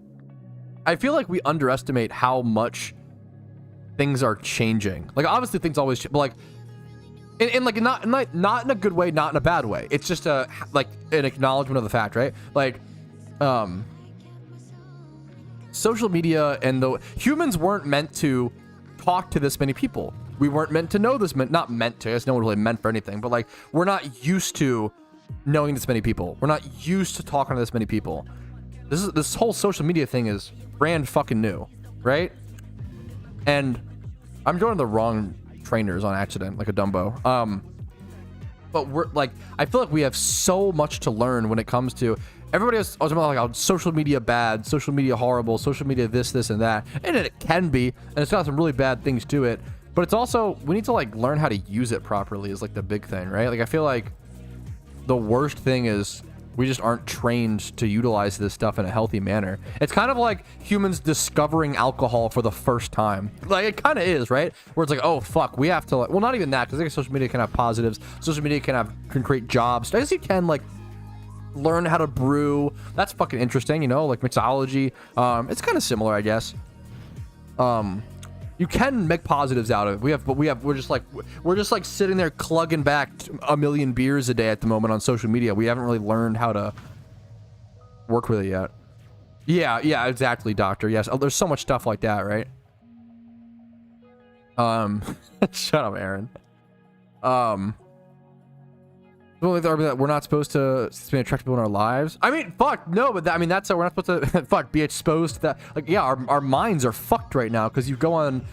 I feel like we underestimate how much things are changing. Like, obviously things always but like in like not in a good way, not in a bad way. It's just a like an acknowledgement of the fact, right? Like social media and the humans weren't meant to talk to this many people. we weren't meant to know this, not meant to, I guess no one really meant for anything, but like, we're not used to knowing this many people. We're not used to talking to this many people. This whole social media thing is brand fucking new, right? And I'm joining the wrong trainers on accident, like a Dumbo. But we're like, I feel like we have so much to learn when it comes to everybody else. I was about like, oh, social media bad, social media horrible, social media this, and that, and it can be, and it's got some really bad things to it. But it's also, we need to like learn how to use it properly is like the big thing, right? Like I feel like the worst thing is we just aren't trained to utilize this stuff in a healthy manner. It's kind of like humans discovering alcohol for the first time. Like it kind of is, right? Where it's like, oh fuck, we have to like, well, not even that, because I think social media can have positives. Social media can create jobs. I guess you can like learn how to brew. That's fucking interesting, you know, like mixology. It's kind of similar, I guess. You can make positives out of it. We're just like sitting there clugging back a million beers a day at the moment on social media. We haven't really learned how to work with it yet. Yeah, exactly, doctor. Yes. Oh, there's so much stuff like that, right? Shut up, Aaron. We're not supposed to be attractive people in our lives. I mean, fuck, no, but I mean, that's we're not supposed to fuck be exposed to that. Like, yeah, our minds are fucked right now because you go on.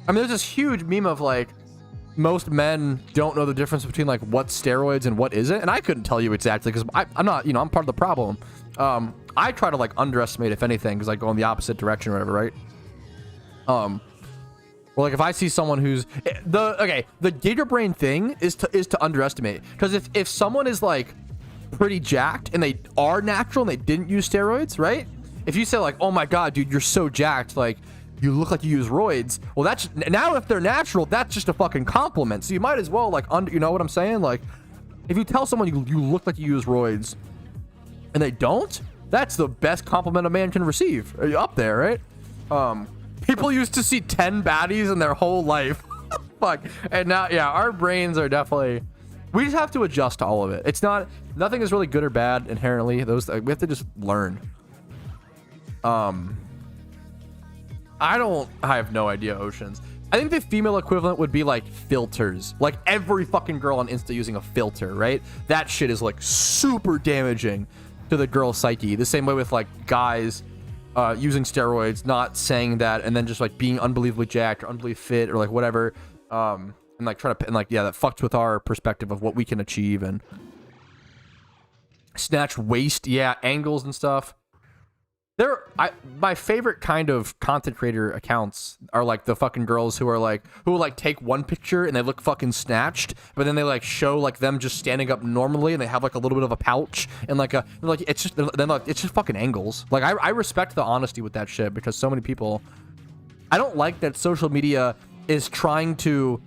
I mean, there's this huge meme of like most men don't know the difference between like what's steroids and what isn't, and I couldn't tell you exactly because I'm not, you know, I'm part of the problem. I try to like underestimate if anything because I go in the opposite direction or whatever, right? Or like if I see someone who's the gator brain thing is to underestimate, because if someone is like pretty jacked and they are natural and they didn't use steroids, right? If you say like, oh my god, dude, you're so jacked, like you look like you use roids. Well, that's now if they're natural, that's just a fucking compliment. So you might as well like you know what I'm saying? Like if you tell someone you look like you use roids and they don't, that's the best compliment a man can receive. Are you up there, right? People used to see 10 baddies in their whole life. Fuck. And now, yeah, our brains are definitely... We just have to adjust to all of it. It's not... Nothing is really good or bad inherently. We have to just learn. I have no idea, Oceans. I think the female equivalent would be like filters. Like every fucking girl on Insta using a filter, right? That shit is like super damaging to the girl psyche. The same way with like guys... using steroids, not saying that, and then just like being unbelievably jacked or unbelievably fit or like whatever, and like trying to, and like, yeah, that fucks with our perspective of what we can achieve. And snatch waist, yeah, angles and stuff. My favorite kind of content creator accounts are like the fucking girls who will like take one picture and they look fucking snatched, but then they like show like them just standing up normally and they have like a little bit of a pouch and like it's just fucking angles. Like I respect the honesty with that shit, because so many people, I don't like that social media is trying to,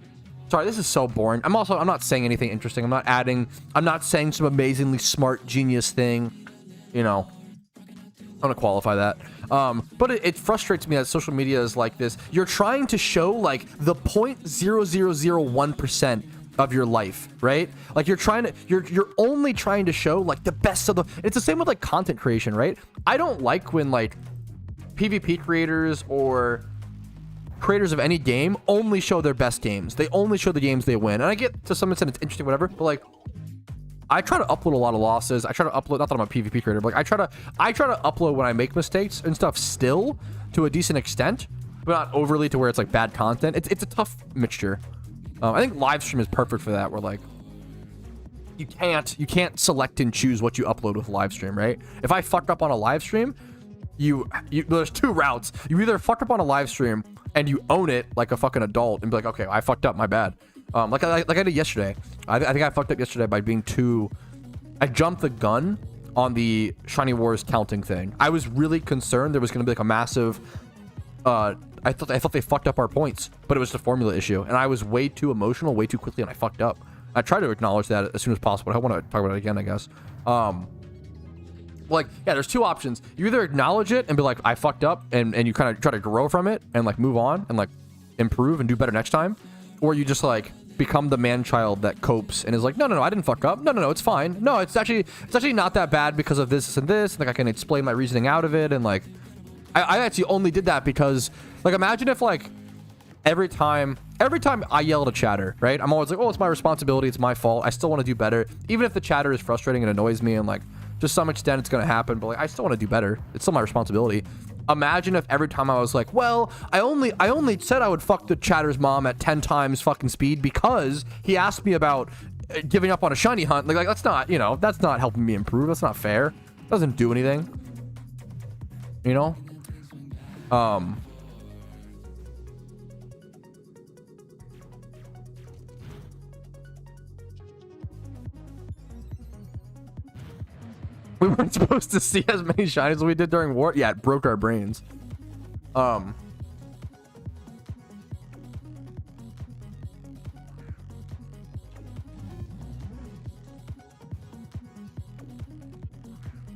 sorry, this is so boring. I'm not saying anything interesting. I'm not saying some amazingly smart genius thing, you know. I want to qualify that. But it frustrates me that social media is like this. You're trying to show like the 0.0001% of your life, right? Like you're only trying to show like the best of the, it's the same with like content creation, right? I don't like when like PvP creators or creators of any game only show their best games. They only show the games they win. And I get to some extent it's interesting, whatever, but like I try to upload a lot of losses. I try to upload, not that I'm a PvP creator, but like I try to upload when I make mistakes and stuff still to a decent extent, but not overly to where it's like bad content. It's a tough mixture. I think live stream is perfect for that, where like you can't select and choose what you upload with live stream, right? If I fucked up on a live stream, there's two routes. You either fucked up on a live stream and you own it like a fucking adult and be like, okay, I fucked up, my bad. Like I did yesterday. I think I fucked up yesterday by being I jumped the gun on the Shiny Wars counting thing. I was really concerned there was going to be like a massive, I thought they fucked up our points, but it was a formula issue. And I was way too emotional, way too quickly, and I fucked up. I try to acknowledge that as soon as possible. I want to talk about it again, I guess. Like, yeah, there's two options. You either acknowledge it and be like, I fucked up, and you kind of try to grow from it and like move on and like improve and do better next time. Or you just like become the man-child that copes and is like, no, I didn't fuck up. No, it's fine. No, it's actually not that bad because of this and this. Like I can explain my reasoning out of it. And like, I actually only did that because like, imagine if like every time I yell at a chatter, right? I'm always like, oh, it's my responsibility, it's my fault. I still want to do better, even if the chatter is frustrating and annoys me, and like to some extent it's gonna happen, but like I still want to do better. It's still my responsibility. Imagine if every time I was like, well, I only said I would fuck the chatter's mom at 10 times fucking speed because he asked me about giving up on a shiny hunt. Like that's not, you know, that's not helping me improve. That's not fair. It doesn't do anything, you know. We weren't supposed to see as many shinies as we did during war. Yeah, it broke our brains.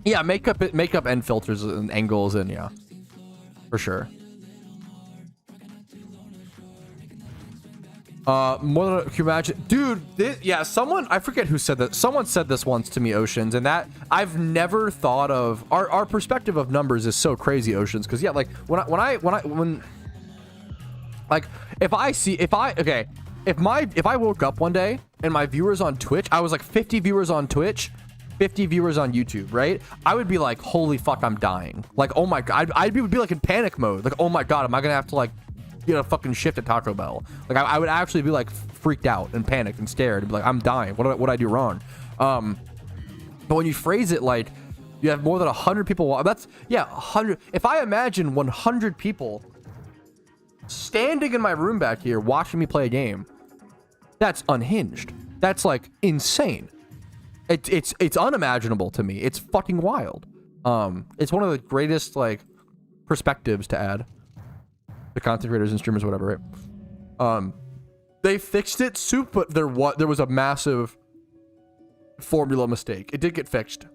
Yeah, makeup and filters and angles, and yeah, for sure. More than, can you imagine, dude? Yeah, someone, I forget who said that. Someone said this once to me, Oceans, and that I've never thought of. Our perspective of numbers is so crazy, Oceans, because yeah, like when like if I woke up one day and my viewers on Twitch, I was like 50 viewers on Twitch, 50 viewers on YouTube, right? I would be like, holy fuck, I'm dying. Like, oh my god, I'd be like in panic mode. Like, oh my god, am I gonna have to like get a fucking shift at Taco Bell? Like I would actually be like freaked out and panicked and scared and be like, I'm dying. What I do wrong? But when you phrase it like you have more than 100 people, that's, yeah, 100. If I imagine 100 people standing in my room back here watching me play a game, that's unhinged. That's like insane. It's unimaginable to me. It's fucking wild. It's one of the greatest like perspectives to add. The content creators and streamers, whatever, right? They fixed it, soup, but there was a massive formula mistake. It did get fixed,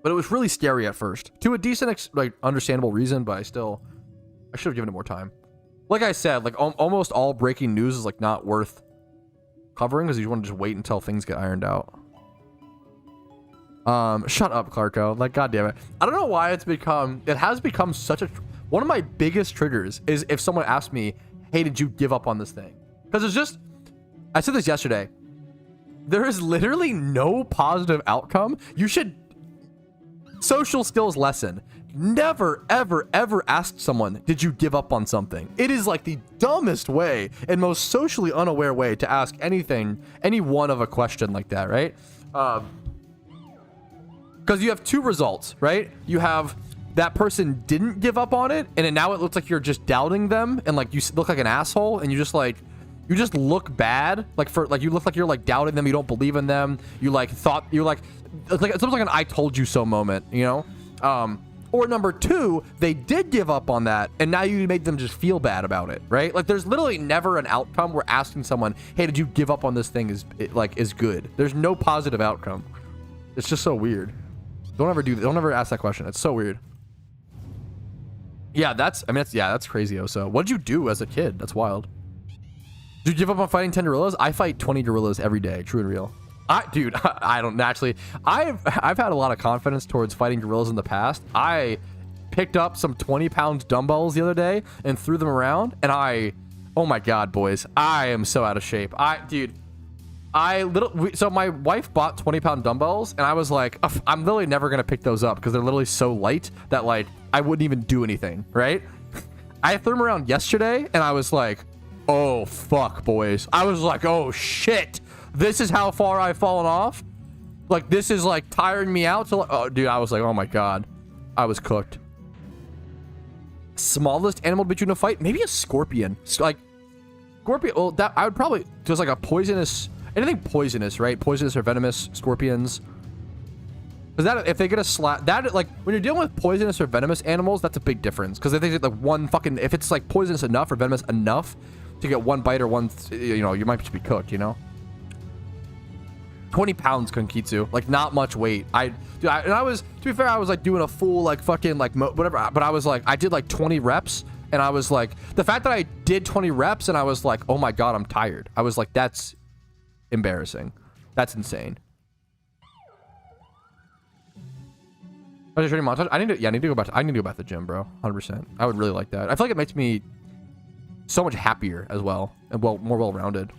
but it was really scary at first, to a decent, like, understandable reason. But I should have given it more time. Like I said, like almost all breaking news is like not worth covering because you want to just wait until things get ironed out. Shut up, Clarko. Like, goddamn it. I don't know why it has become such a. One of my biggest triggers is if someone asks me, hey, did you give up on this thing? Because it's just, I said this yesterday, there is literally no positive outcome. You should, social skills lesson, never, ever, ever ask someone, did you give up on something? It is like the dumbest way and most socially unaware way to ask anyone of a question like that, right? Because you have two results, right? You have that person didn't give up on it, and now it looks like you're just doubting them, and like you look like an asshole, and you just look bad, like you look like you're like doubting them, you don't believe in them, you like thought you're like it's almost like an I told you so moment, you know? Or number two, they did give up on that, and now you made them just feel bad about it, right? Like there's literally never an outcome where asking someone, hey, did you give up on this thing is good. There's no positive outcome. It's just so weird. Don't ever ask that question. It's so weird. Yeah, that's crazy, Oso. What did you do as a kid? That's wild. Did you give up on fighting 10 gorillas? I fight 20 gorillas every day, true and real. Dude, I don't naturally. I've had a lot of confidence towards fighting gorillas in the past. I picked up some 20-pound dumbbells the other day and threw them around, and oh my god, boys, I am so out of shape. So my wife bought 20-pound dumbbells, and I was like, I'm literally never gonna pick those up because they're literally so light that like I wouldn't even do anything, right? I threw them around yesterday, and I was like, oh fuck, boys. I was like, oh shit, this is how far I've fallen off. Like this is like tiring me out. Oh dude, I was like, oh my god, I was cooked. Smallest animal between a fight, maybe a scorpion. Like scorpion. Well, that I would probably just like a poisonous. Anything poisonous, right? Poisonous or venomous scorpions. Because that, if they get a slap, that like when you're dealing with poisonous or venomous animals, that's a big difference. Because if they get like one fucking, if it's like poisonous enough or venomous enough to get one bite or one, you know, you might just be cooked, you know. 20 pounds Konkitsu, like not much weight. And I was, to be fair, I was like doing a full like fucking like whatever, but I was like, I did like 20 reps, and I was like, the fact that I did 20 reps and I was like, oh my god, I'm tired. I was like, that's embarrassing. That's insane. Training montage. I need to go back to the gym, bro. 100%. I would really like that. I feel like it makes me So much happier as well, and more well-rounded.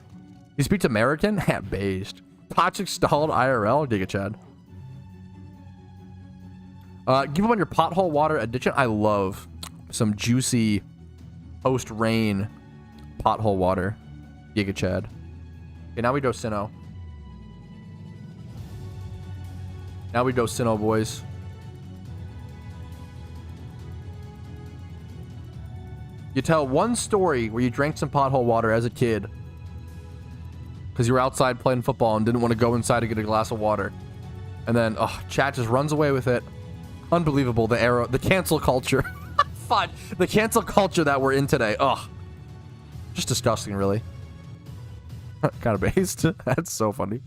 He speaks American? Based. Toxic stalled IRL? Giga Chad. Give up on your pothole water addiction. I love some juicy post-rain pothole water. Giga Chad. Okay, now we go Sinnoh. Now we go Sinnoh, boys. You tell one story where you drank some pothole water as a kid because you were outside playing football and didn't want to go inside to get a glass of water. And then, chat just runs away with it. Unbelievable. The cancel culture. Fun. The cancel culture that we're in today. Ugh. Just disgusting, really. Kind of based. That's so funny.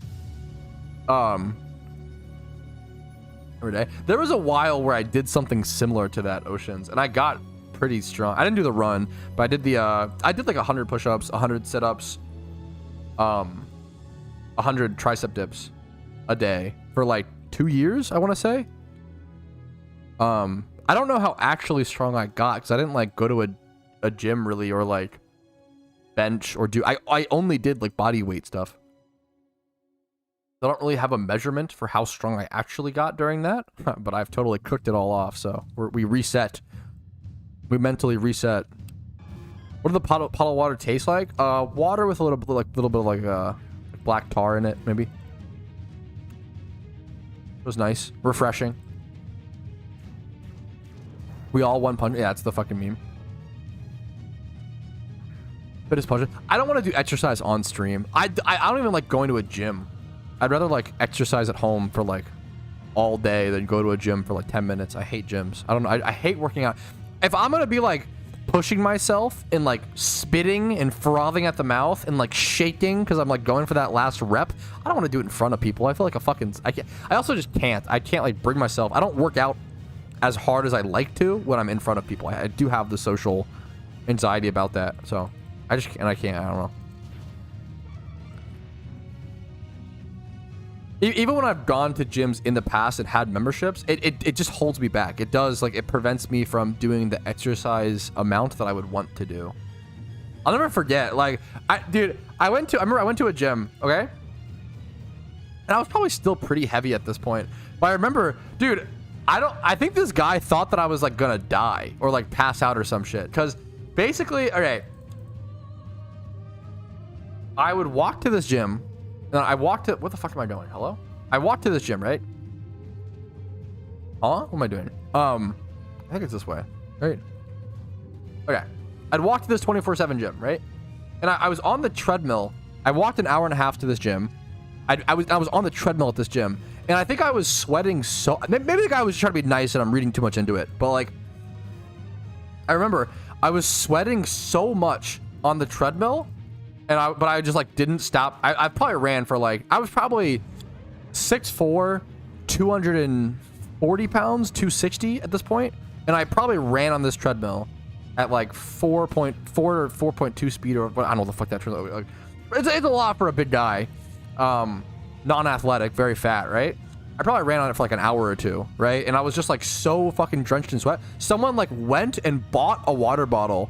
Every day. There was a while where I did something similar to that, Oceans, and I got pretty strong. I didn't do the run, but I did the I did like 100 push-ups, 100 sit-ups, 100 tricep dips a day for like 2 years, I want to say. I don't know how actually strong I got because I didn't like go to a gym really, or like bench, or do I only did like body weight stuff. I don't really have a measurement for how strong I actually got during that, but I've totally cooked it all off. So we reset. We mentally reset. What do the puddle water taste like? Water with a little bit of like black tar in it, maybe. It was nice, refreshing. We all one punch. Yeah, it's the fucking meme. But it's punch. I don't want to do exercise on stream. I don't even like going to a gym. I'd rather like exercise at home for like all day than go to a gym for like 10 minutes. I hate gyms. I don't know. I hate working out. If I'm gonna be like pushing myself and like spitting and frothing at the mouth and like shaking because I'm like going for that last rep, I don't want to do it in front of people. I feel like a fucking. I can't. I also just can't. I can't like bring myself. I don't work out as hard as I like to when I'm in front of people. I do have the social anxiety about that. So I can't. I don't know. Even when I've gone to gyms in the past and had memberships, it just holds me back. It does, like, it prevents me from doing the exercise amount that I would want to do. I'll never forget, like, I remember I went to a gym, okay? And I was probably still pretty heavy at this point. But I remember, dude, I think this guy thought that I was, like, gonna die or, like, pass out or some shit. Because basically, okay, I would walk to this gym. And I walked to, what the fuck am I doing? Hello? I walked to this gym, right? Huh? What am I doing? I think it's this way, right? Okay. I'd walk to this 24/7 gym, right? And I was on the treadmill. I walked an hour and a half to this gym. I was on the treadmill at this gym, and I think I was sweating so. Maybe the guy was trying to be nice, and I'm reading too much into it. But like, I remember I was sweating so much on the treadmill. But I just like didn't stop. I probably ran for like, I was probably 6'4", 240 pounds, 260 at this point. And I probably ran on this treadmill at like 4.4 or 4.2 speed, or I don't know what the fuck that treadmill. Like, it's a lot for a big guy. Non-athletic, very fat, right? I probably ran on it for like an hour or two, right? And I was just like so fucking drenched in sweat. Someone like went and bought a water bottle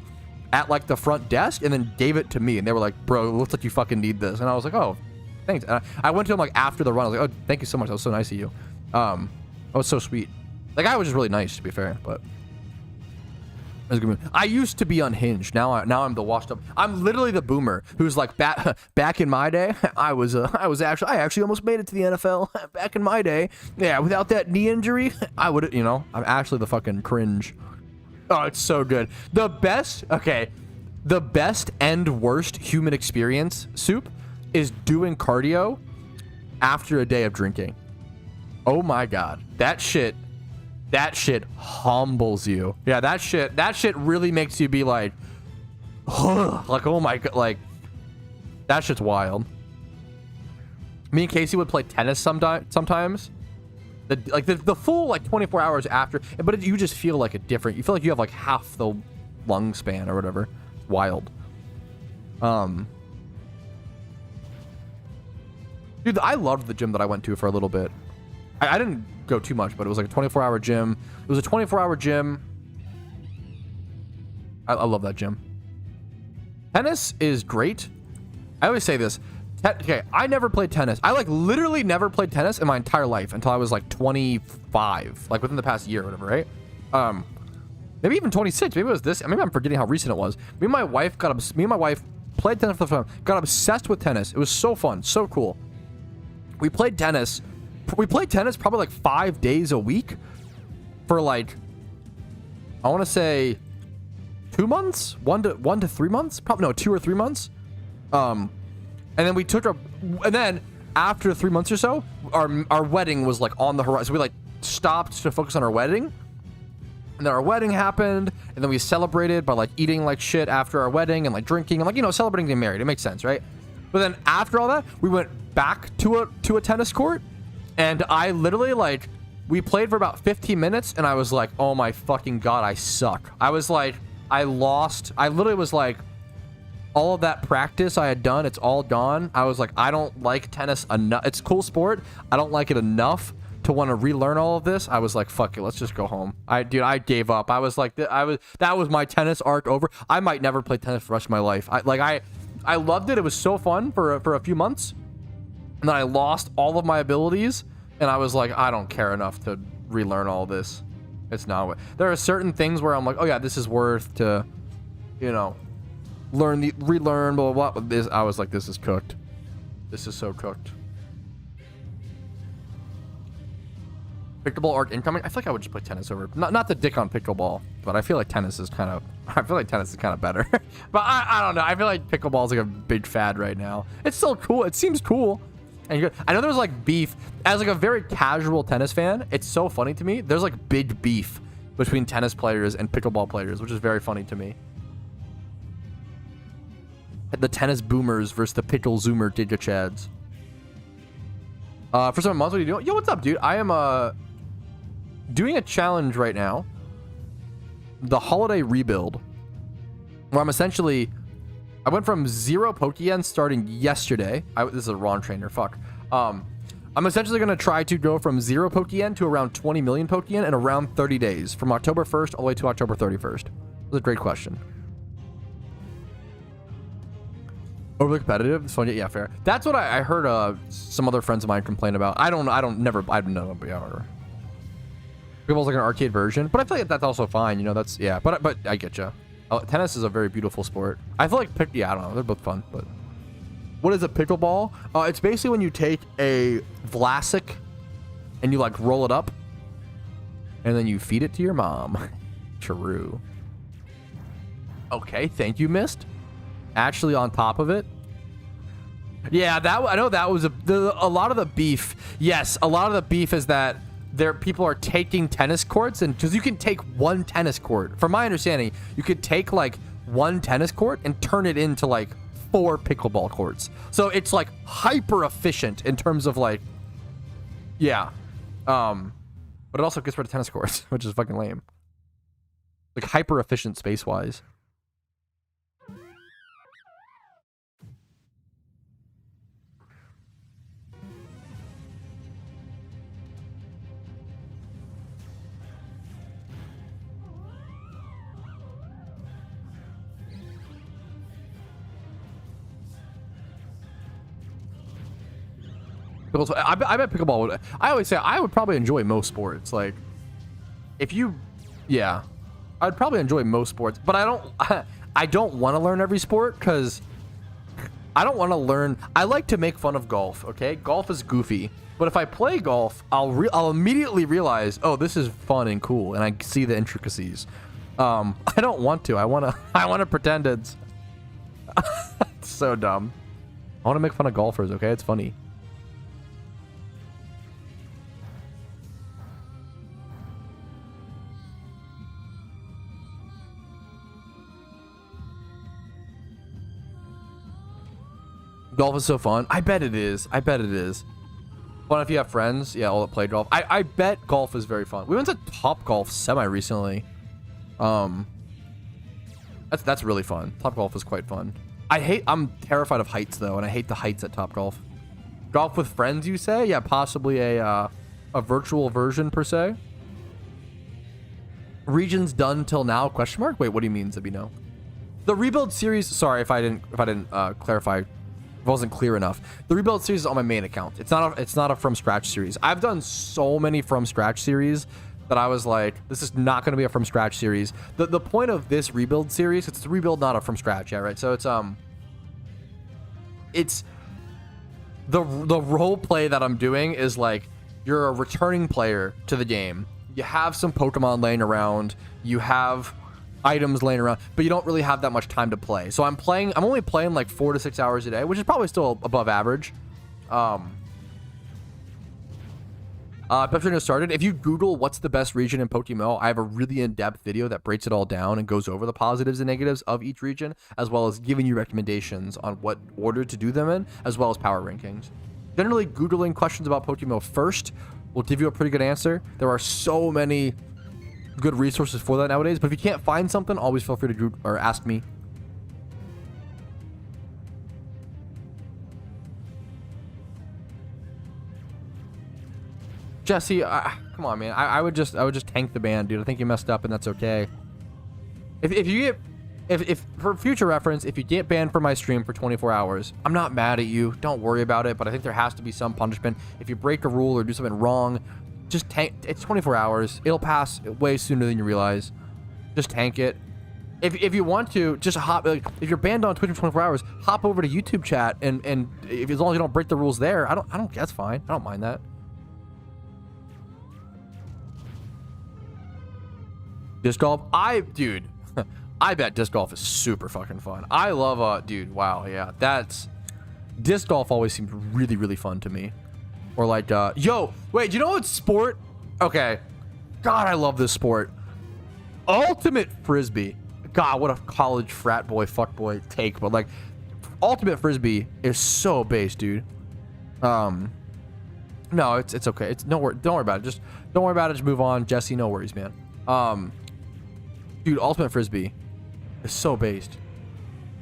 at like the front desk and then gave it to me, and they were like, bro, it looks like you fucking need this. And I was like, oh, thanks. And I went to him like after the run. I was like, oh, thank you so much, that was so nice of you. That was so sweet. The guy was just really nice, to be fair, but it was a good move. I used to be unhinged. Now I'm the washed up. I'm literally the boomer who's like, back in my day, I actually almost made it to the NFL. Back in my day, yeah, without that knee injury, I would, you know, I'm actually the fucking cringe. Oh, it's so good. The best and worst human experience, Soup, is doing cardio after a day of drinking. Oh my God. That shit humbles you. Yeah, that shit really makes you be like, like, oh my God, like, that shit's wild. Me and Casey would play tennis sometimes. The full like 24 hours after, but you just feel like you feel like you have like half the lung span or whatever. It's wild. Dude, I loved the gym that I went to for a little bit. I didn't go too much, but it was like a 24-hour gym. It was a 24-hour gym. I love that gym. Tennis is great. I always say this. Okay, I never played tennis. I like literally never played tennis in my entire life until I was like 25, like within the past year or whatever, right? Maybe even 26. Maybe it was this. Maybe I'm forgetting how recent it was. Me and my wife played tennis for the first time. Got obsessed with tennis. It was so fun, so cool. We played tennis. We played tennis probably like 5 days a week for like, I want to say 2 months, one to 3 months, probably no 2 or 3 months. And then we took and then after 3 months or so, our wedding was like on the horizon. So we like stopped to focus on our wedding, and then our wedding happened, and then we celebrated by like eating like shit after our wedding and like drinking and like, you know, celebrating getting married. It makes sense, right? But then after all that, we went back to a tennis court, and I literally like, we played for about 15 minutes, and I was like, oh my fucking god, I suck. I was like, I lost. I literally was like, all of that practice I had done, it's all gone. I was like, I don't like tennis enough. It's a cool sport. I don't like it enough to want to relearn all of this. I was like, fuck it, let's just go home. I gave up. I was like, that was my tennis arc over. I might never play tennis for the rest of my life. I loved it. It was so fun for a few months, and then I lost all of my abilities, and I was like, I don't care enough to relearn all this. It's not. There are certain things where I'm like, oh yeah, this is worth to, you know, relearn, blah, blah, blah. This, I was like, this is cooked. This is so cooked. Pickleball arc incoming. I feel like I would just play tennis over. Not the dick on pickleball, but I feel like tennis is kind of. I feel like tennis is kind of better. But I don't know. I feel like pickleball is like a big fad right now. It's still cool. It seems cool. And I know there's like beef. As like a very casual tennis fan, it's so funny to me. There's like big beef between tennis players and pickleball players, which is very funny to me. The tennis boomers versus the pickle zoomer giga chads. For some months, what are you doing? Yo, what's up, dude? I am doing a challenge right now. The holiday rebuild. Where I'm essentially, I went from 0 Pokeyen starting yesterday. This is a wrong trainer. Fuck. I'm essentially going to try to go from 0 Pokeyen to around 20 million Pokeyen in around 30 days. From October 1st all the way to October 31st. That's a great question. Overly competitive? It's fun. Yeah, fair. That's what I heard some other friends of mine complain about. I don't know, but yeah, whatever. Pickleball's like an arcade version, but I feel like that's also fine. You know, that's, yeah, but I get you. Tennis is a very beautiful sport. I feel like yeah, I don't know. They're both fun, but what is a pickleball? It's basically when you take a Vlasic and you like roll it up and then you feed it to your mom. True. Okay, thank you, Mist. Actually on top of it. Yeah, I know that was a lot of the beef. Yes, a lot of the beef is that people are taking tennis courts, and because you can take one tennis court. From my understanding, you could take like one tennis court and turn it into like 4 pickleball courts. So it's like hyper efficient in terms of like, yeah. But it also gets rid of tennis courts, which is fucking lame. Like hyper efficient space wise. I bet pickleball would. I always say I would probably enjoy most sports. Like, if you, yeah, I'd probably enjoy most sports. But I don't want to learn every sport because I don't want to learn. I like to make fun of golf. Okay, golf is goofy. But if I play golf, I'll immediately realize, oh, this is fun and cool, and I see the intricacies. I don't want to. I want to pretend it's. It's so dumb. I want to make fun of golfers. Okay, it's funny. Golf is so fun. I bet it is. I bet it is. Fun if you have friends. Yeah, all that play golf. I bet golf is very fun. We went to Top Golf semi recently. That's really fun. Top Golf is quite fun. I'm terrified of heights though, and I hate the heights at Top Golf. Golf with friends, you say? Yeah, possibly a virtual version per se. Regions done till now? Question mark. Wait, what do you mean, Zabino? The rebuild series, sorry if I didn't clarify, if I wasn't clear enough. The rebuild series is on my main account. It's not a from scratch series. I've done so many from scratch series that I was like, this is not going to be a from scratch series. The point of this rebuild series, it's a rebuild, not a from scratch, yeah, right? So it's the role play that I'm doing is like, you're a returning player to the game. You have some Pokemon laying around, you have items laying around, but you don't really have that much time to play. So I'm only playing like 4 to 6 hours a day, which is probably still above average. Before getting started, if you Google what's the best region in PokeMMO, I have a really in-depth video that breaks it all down and goes over the positives and negatives of each region, as well as giving you recommendations on what order to do them in, as well as power rankings. Generally, Googling questions about PokeMMO first will give you a pretty good answer. There are so many good resources for that nowadays, but if you can't find something, always feel free to Google or ask me. Jesse, come on, man. I would just tank the ban, dude. I think you messed up, and that's okay. If for future reference, if you get banned from my stream for 24 hours, I'm not mad at you. Don't worry about it. But I think there has to be some punishment. If you break a rule or do something wrong, just tank. It's 24 hours. It'll pass way sooner than you realize. Just tank it. If you want to, just hop. Like, if you're banned on Twitch for 24 hours, hop over to YouTube chat, and as long as you don't break the rules there, I don't. That's fine. I don't mind that. Disc golf, dude, I bet disc golf is super fucking fun. I love, dude, wow, yeah, disc golf always seems really, really fun to me. Or like, yo, wait, do you know what sport? Okay, God, I love this sport. Ultimate Frisbee. God, what a college frat boy, fuck boy take, but like, Ultimate Frisbee is so base, dude. No, it's okay. Don't worry about it. Just don't worry about it. Just move on, Jesse. No worries, man. Dude, Ultimate Frisbee is so based.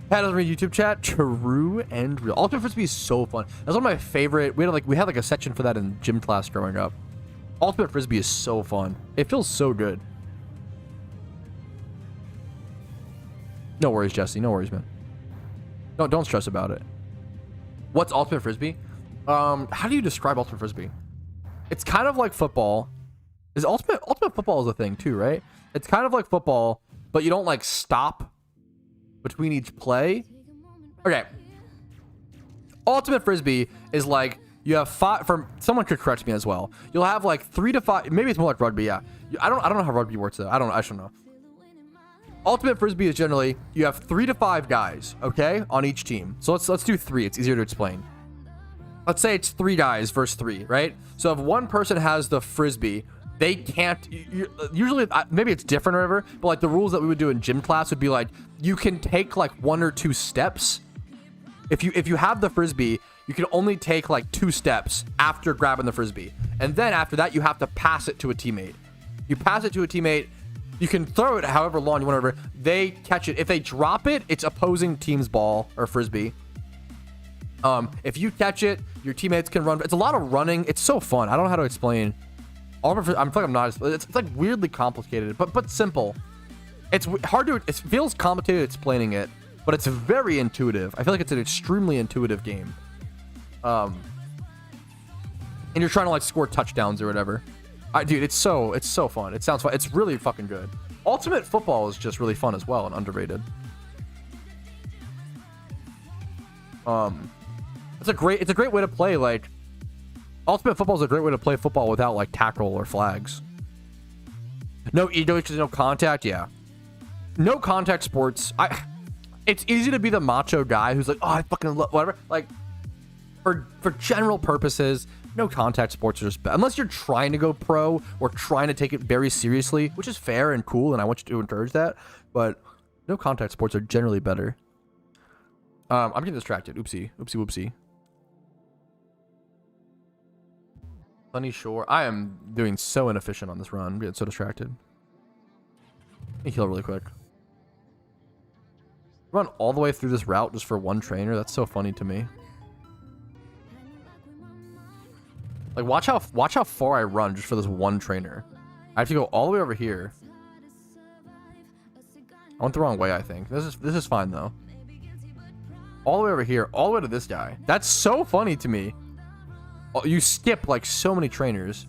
Pat doesn't read YouTube chat. True and real. Ultimate Frisbee is so fun. That's one of my favorite. We had like a section for that in gym class growing up. Ultimate Frisbee is so fun. It feels so good. No worries, Jesse. No worries, man. Don't stress about it. What's Ultimate Frisbee? How do you describe Ultimate Frisbee? It's kind of like football. Is Ultimate Football is a thing too, right? It's kind of like football, but you don't like stop between each play. Okay. Ultimate Frisbee is like you have 5. Someone could correct me as well. You'll have like 3 to 5. Maybe it's more like rugby. Yeah. I don't know how rugby works though. I should know. Ultimate Frisbee is generally you have 3 to 5 guys, okay, on each team. So let's do 3. It's easier to explain. Let's say it's 3 guys versus 3, right? So if one person has the Frisbee, they can't, usually, maybe it's different or whatever, but like the rules that we would do in gym class would be like, you can take like 1 or 2 steps. If you have the Frisbee, you can only take like 2 steps after grabbing the Frisbee. And then after that, you have to pass it to a teammate. You pass it to a teammate, you can throw it however long you want, whatever. They catch it. If they drop it, it's opposing team's ball or Frisbee. If you catch it, your teammates can run. It's a lot of running. It's so fun. I don't know how to explain. I feel like I'm not. It's like weirdly complicated, but simple. It's hard to. It feels complicated explaining it, but it's very intuitive. I feel like it's an extremely intuitive game. And you're trying to like score touchdowns or whatever. Dude, it's so fun. It sounds fun. It's really fucking good. Ultimate Football is just really fun as well and underrated. It's a great way to play. Like, Ultimate Football is a great way to play football without like tackle or flags. No contact. Yeah, no contact sports. It's easy to be the macho guy who's like, oh, I fucking love whatever. Like, for general purposes, no contact sports are just bad. Unless you're trying to go pro or trying to take it very seriously, which is fair and cool, and I want you to encourage that. But no contact sports are generally better. I'm getting distracted. Oopsie whoopsie. Sunny Shore. I am doing so inefficient on this run. I'm getting so distracted. Let me heal really quick. Run all the way through this route just for one trainer. That's so funny to me. Like, watch how far I run just for this one trainer. I have to go all the way over here. I went the wrong way, I think. This is fine though. All the way over here, all the way to this guy. That's so funny to me. Oh, you skip like so many trainers.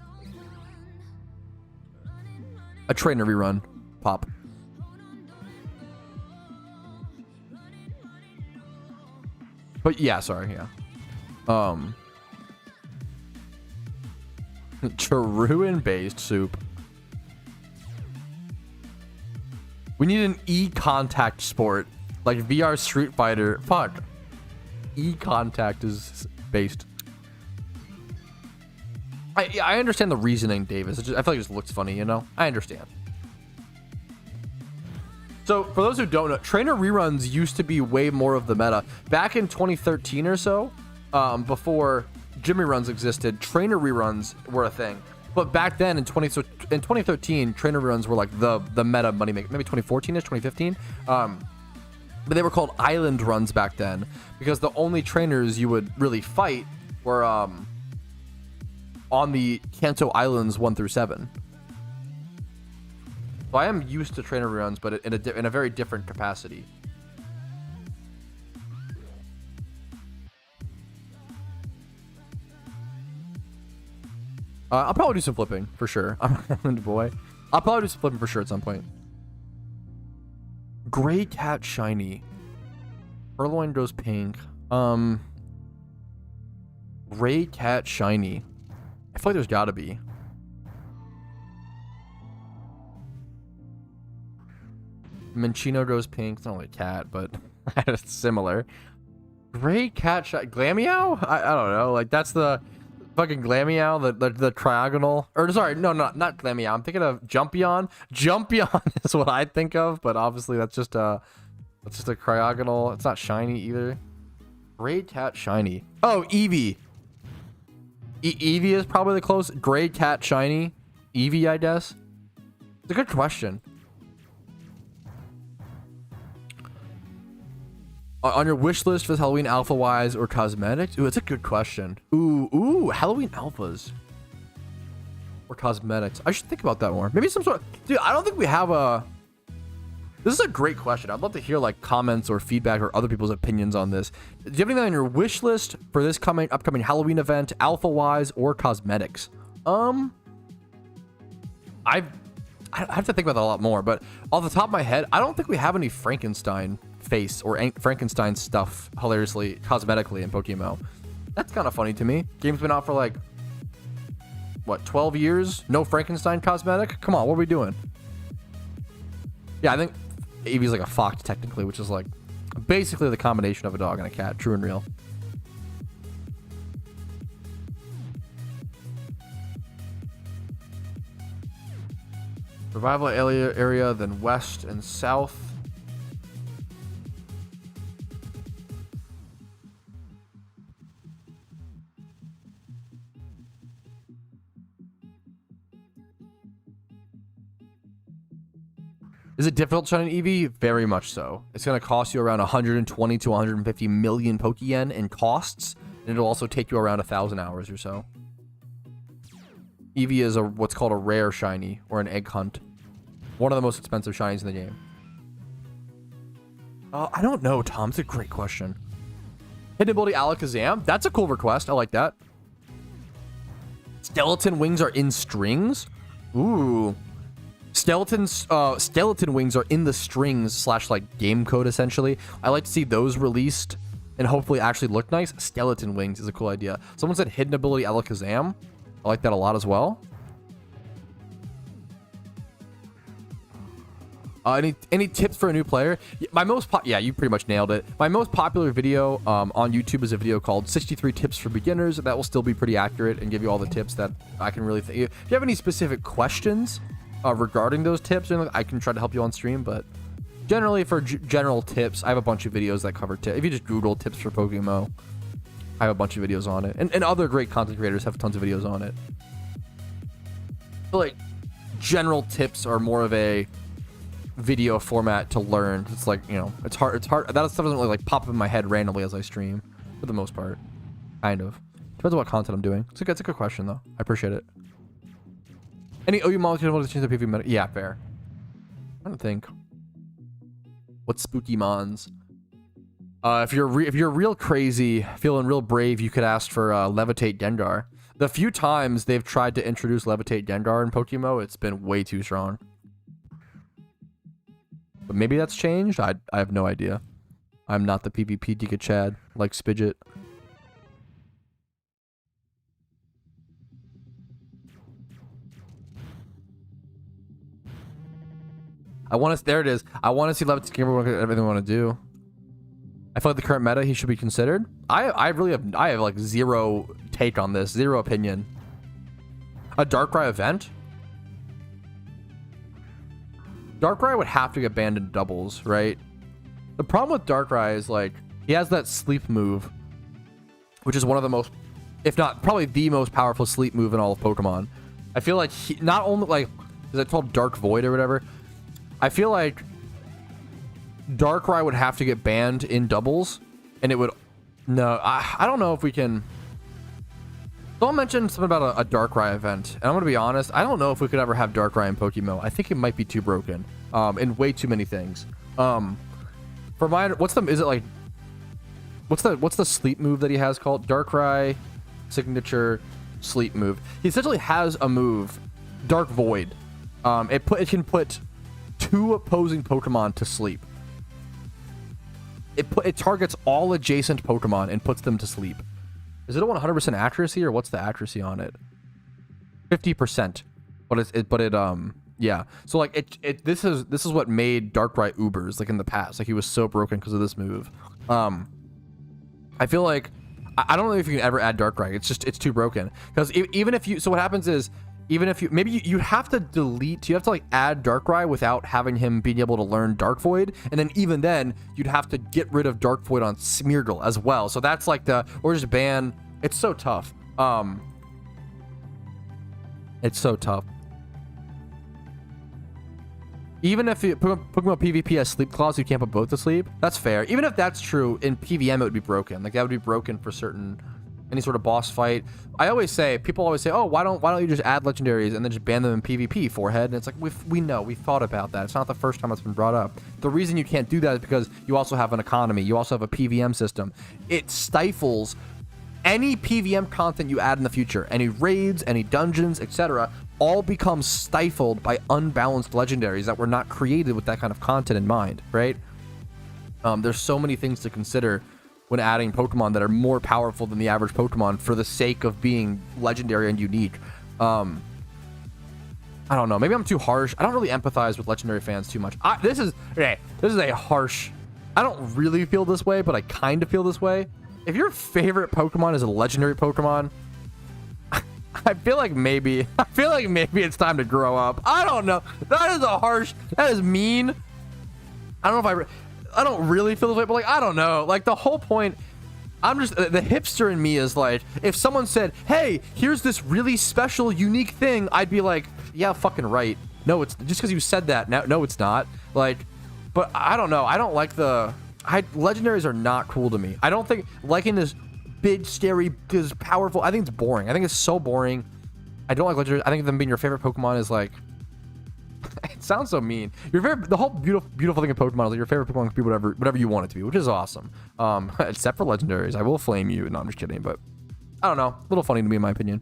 A trainer rerun. Pop. But yeah, sorry, yeah. Taruin-based soup. We need an e-contact sport. Like VR Street Fighter. Fuck. E-contact is based. I understand the reasoning, Davis. I feel like it just looks funny, you know? I understand. So, for those who don't know, trainer reruns used to be way more of the meta. Back in 2013 or so, before gym reruns existed, trainer reruns were a thing. But back then, in 2013, trainer reruns were like the meta money maker. Maybe 2014-ish, 2015. But they were called island runs back then, because the only trainers you would really fight were on the Kanto Islands 1 through 7. So I am used to trainer runs, but in a very different capacity. I'll probably do some flipping for sure. I'm an island boy. I'll probably do some flipping for sure at some point. Gray cat shiny. Purloin goes pink. Gray cat shiny. I feel like there's gotta be. Minchino goes pink. It's not really a cat, but it's similar. Gray cat shiny. Glameow? I don't know. Like that's the fucking Glameow, the triagonal. Or sorry, no, not Glameow. I'm thinking of Jumpion. Jumpion is what I think of, but obviously that's just a triagonal. It's not shiny either. Gray cat shiny. Oh, Eevee. Eevee is probably the closest. Gray cat shiny. Eevee, I guess. It's a good question. On your wish list for Halloween alpha wise or cosmetics? Ooh, it's a good question. Ooh, Halloween alphas or cosmetics. I should think about that more. Maybe some sort of, dude, I don't think we have a, this is a great question. I'd love to hear like comments or feedback or other people's opinions on this. Do you have anything on your wish list for this upcoming Halloween event, alpha wise or cosmetics? I have to think about that a lot more, but off the top of my head, I don't think we have any Frankenstein face or Frankenstein stuff hilariously cosmetically in PokeMMO. That's kind of funny to me. Game's been out for like what, 12 years? No Frankenstein cosmetic? Come on, what are we doing? Yeah, I think Eevee's like a fox technically, which is like basically the combination of a dog and a cat, true and real. Survival area, then west and south. Is it difficult to shine an Eevee? Very much so. It's going to cost you around 120 to 150 million Pokeyen in costs, and it'll also take you around 1,000 hours or so. Eevee is what's called a rare shiny, or an egg hunt. One of the most expensive shinies in the game. I don't know, Tom. It's a great question. Hidden ability Alakazam? That's a cool request. I like that. Skeleton wings are in strings? Ooh. Skeleton wings are in the strings / like game code essentially. I like to see those released and hopefully actually look nice. Skeleton wings is a cool idea. Someone said hidden ability Alakazam. I like that a lot as well. Any tips for a new player? Yeah, you pretty much nailed it. My most popular video on YouTube is a video called 63 Tips for Beginners. That will still be pretty accurate and give you all the tips that I can really think. If you have any specific questions regarding those tips, I can try to help you on stream, but generally for general tips, I have a bunch of videos that cover tips. If you just Google tips for PokeMMO, I have a bunch of videos on it, and other great content creators have tons of videos on it. But like general tips are more of a video format to learn. It's like, you know, it's hard. That stuff doesn't really like pop up in my head randomly as I stream, for the most part. Kind of depends on what content I'm doing. It's a good question though. I appreciate it. Any OU molecules want to change the PvP meta? Yeah, fair. I don't think. What spooky mons? If you're real crazy, feeling real brave, you could ask for Levitate Gengar. The few times they've tried to introduce Levitate Gengar in PokeMMO, it's been way too strong. But maybe that's changed. I have no idea. I'm not the PvP Dika Chad like Spidget. I want to. There it is. I want to see Levitate Gengar. Everything I want to do. I feel like the current meta, he should be considered. I have like zero take on this, zero opinion. A Darkrai event? Darkrai would have to get banned in doubles, right? The problem with Darkrai is like he has that sleep move, which is one of the most, if not probably the most powerful sleep move in all of Pokemon. I feel like he not only like is it called Dark Void or whatever. I feel like Darkrai would have to get banned in doubles, and it would. No, I don't know if we can. Someone mentioned something about a Darkrai event, and I'm gonna be honest. I don't know if we could ever have Darkrai in PokeMMO. I think it might be too broken, in way too many things. For mine, what's the sleep move that he has called? Darkrai signature sleep move. He essentially has a move, Dark Void. It can put 2 opposing Pokemon to sleep. It targets all adjacent Pokemon and puts them to sleep. Is it a 100% accuracy, or what's the accuracy on it? 50%. Yeah. So like this is what made Darkrai Ubers like in the past. Like he was so broken because of this move. I feel like I don't know if you can ever add Darkrai. It's too broken. Because even if you, so what happens is, even if you have to delete, you have to like add Darkrai without having him being able to learn Dark Void, and then even then you'd have to get rid of Dark Void on Smeargle as well. So that's like or just ban. It's so tough. It's so tough. Even if Pokemon PvP has sleep clause, you can't put both to sleep. That's fair. Even if that's true, in PVM it would be broken. Like that would be broken for any sort of boss fight. People always say, oh, why don't you just add legendaries and then just ban them in PvP, forehead? And it's like, we know, we've thought about that. It's not the first time it's been brought up. The reason you can't do that is because you also have an economy. You also have a PVM system. It stifles any PVM content you add in the future. Any raids, any dungeons, etc. all become stifled by unbalanced legendaries that were not created with that kind of content in mind, right? There's so many things to consider when adding Pokemon that are more powerful than the average Pokemon for the sake of being legendary and unique. I don't know. Maybe I'm too harsh. I don't really empathize with legendary fans too much. This is a harsh. I don't really feel this way, but I kind of feel this way. If your favorite Pokemon is a legendary Pokemon, I feel like maybe it's time to grow up. I don't know. That is mean. I don't know if I don't really feel this way, but like, I don't know. Like the whole point, the hipster in me is like, if someone said, hey, here's this really special, unique thing, I'd be like, yeah, fucking right. No, it's just because you said that. No, it's not. Like, but I don't know. I don't like legendaries are not cool to me. I don't think liking this big, scary, this powerful, I think it's boring. I think it's so boring. I don't like legendaries. I think them being your favorite Pokemon is like, it sounds so mean. The whole beautiful thing of Pokemon is like your favorite Pokemon can be whatever you want it to be, which is awesome. Except for legendaries. I will flame you. No, I'm just kidding, but I don't know. A little funny to me in my opinion.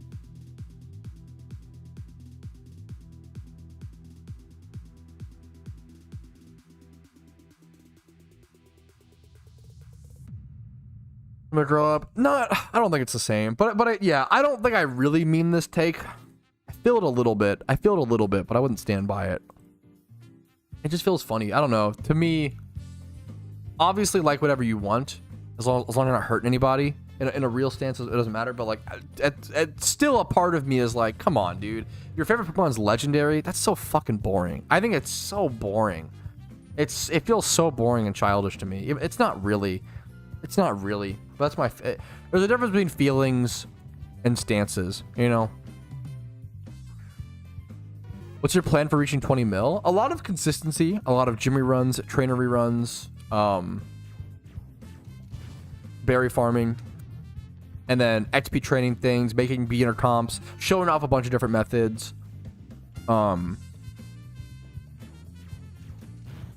I'm gonna grow up. I don't think it's the same, but yeah, I don't think I really mean this take. I feel it a little bit, but I wouldn't stand by it. It just feels funny. I don't know. To me, obviously, like whatever you want, as long as you're not hurting anybody. In a real stance, it doesn't matter. But like, it's still a part of me is like, come on, dude. Your favorite Pokemon is legendary. That's so fucking boring. I think it's so boring. It feels so boring and childish to me. It's not really. But that's there's a difference between feelings and stances, you know. What's your plan for reaching 20 mil? A lot of consistency, a lot of gym reruns, trainer reruns, berry farming, and then XP training things, making beginner comps, showing off a bunch of different methods,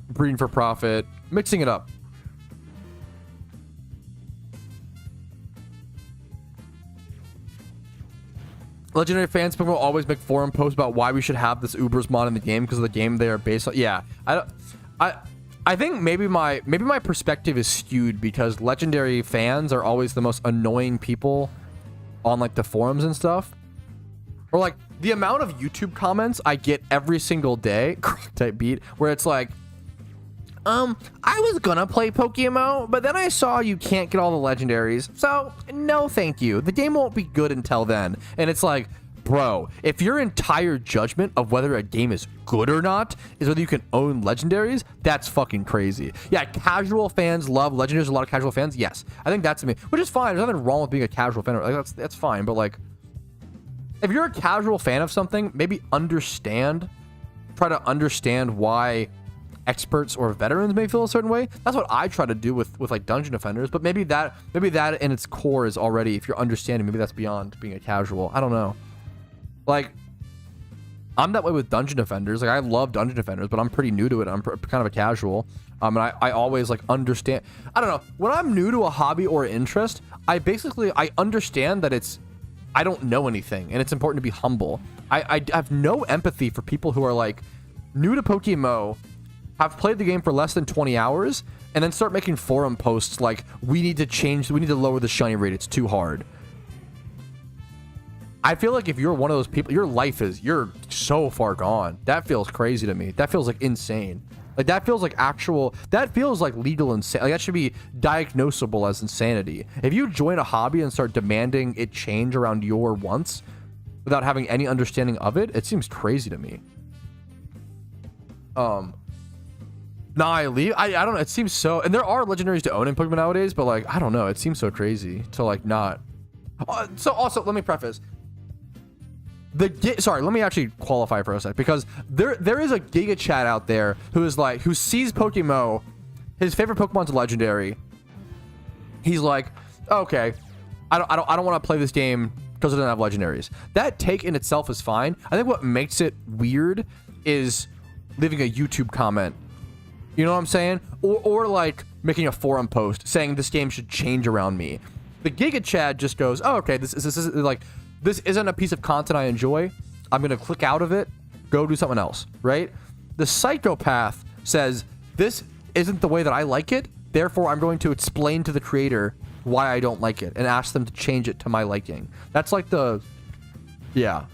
breeding for profit, Mixing it up. Legendary fans will always make forum posts about why we should have this Ubers mod in the game because of the game they are based on. Yeah, I think maybe my perspective is skewed because legendary fans are always the most annoying people on like the forums and stuff. Or like the amount of YouTube comments I get every single day, type beat, where it's like, I was gonna play PokeMMO, but then I saw you can't get all the legendaries, so no thank you. The game won't be good until then. And it's like, bro, if your entire judgment of whether a game is good or not is whether you can own legendaries, that's fucking crazy. Yeah, casual fans love legendaries. There's a lot of casual fans. Yes, I think that's me, which is fine. There's nothing wrong with being a casual fan. Like that's fine. But like, if you're a casual fan of something, maybe try to understand why experts or veterans may feel a certain way. That's what I try to do with like dungeon defenders. But maybe that in its core is already, if you're understanding, maybe that's beyond being a casual. I don't know. Like, I'm that way with dungeon defenders. Like, I love dungeon defenders, but I'm pretty new to it. I'm kind of a casual. And I always like understand. I don't know. When I'm new to a hobby or interest, I understand that I don't know anything, and it's important to be humble. I have no empathy for people who are like new to PokeMMO, have played the game for less than 20 hours, and then start making forum posts like, we need to lower the shiny rate, it's too hard. I feel like if you're one of those people, you're so far gone. That feels crazy to me. That feels like insane. Like that feels like legal insanity. Like that should be diagnosable as insanity. If you join a hobby and start demanding it change around your wants without having any understanding of it, it seems crazy to me. I don't know. It seems so, and there are legendaries to own in Pokemon nowadays, but like, I don't know. It seems so crazy to like not. So also, let me preface. Sorry, let me actually qualify for a sec, because there is a Giga Chat out there who sees PokeMMO, his favorite Pokemon's a legendary. He's like, okay, I don't want to play this game because it doesn't have legendaries. That take in itself is fine. I think what makes it weird is leaving a YouTube comment. You know what I'm saying? Or like making a forum post saying this game should change around me. The Giga Chat just goes, oh, okay, this isn't a piece of content I enjoy. I'm going to click out of it, go do something else, right? The Psychopath says, this isn't the way that I like it, therefore I'm going to explain to the creator why I don't like it and ask them to change it to my liking. That's like yeah.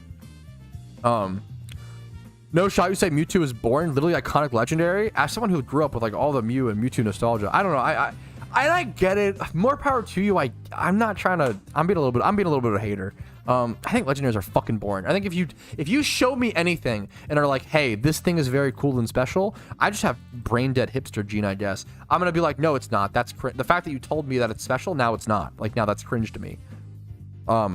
No shot, you say Mewtwo is boring, literally iconic legendary. As someone who grew up with like all the Mew and Mewtwo nostalgia, I don't know. I get it. More power to you. I'm not trying to. I'm being a little bit of a hater. I think legendaries are fucking boring. I think if you show me anything and are like, hey, this thing is very cool and special, I just have brain dead hipster gene, I guess. I'm gonna be like, no, it's not. That's the fact that you told me that it's special. Now it's not. Like now that's cringe to me. I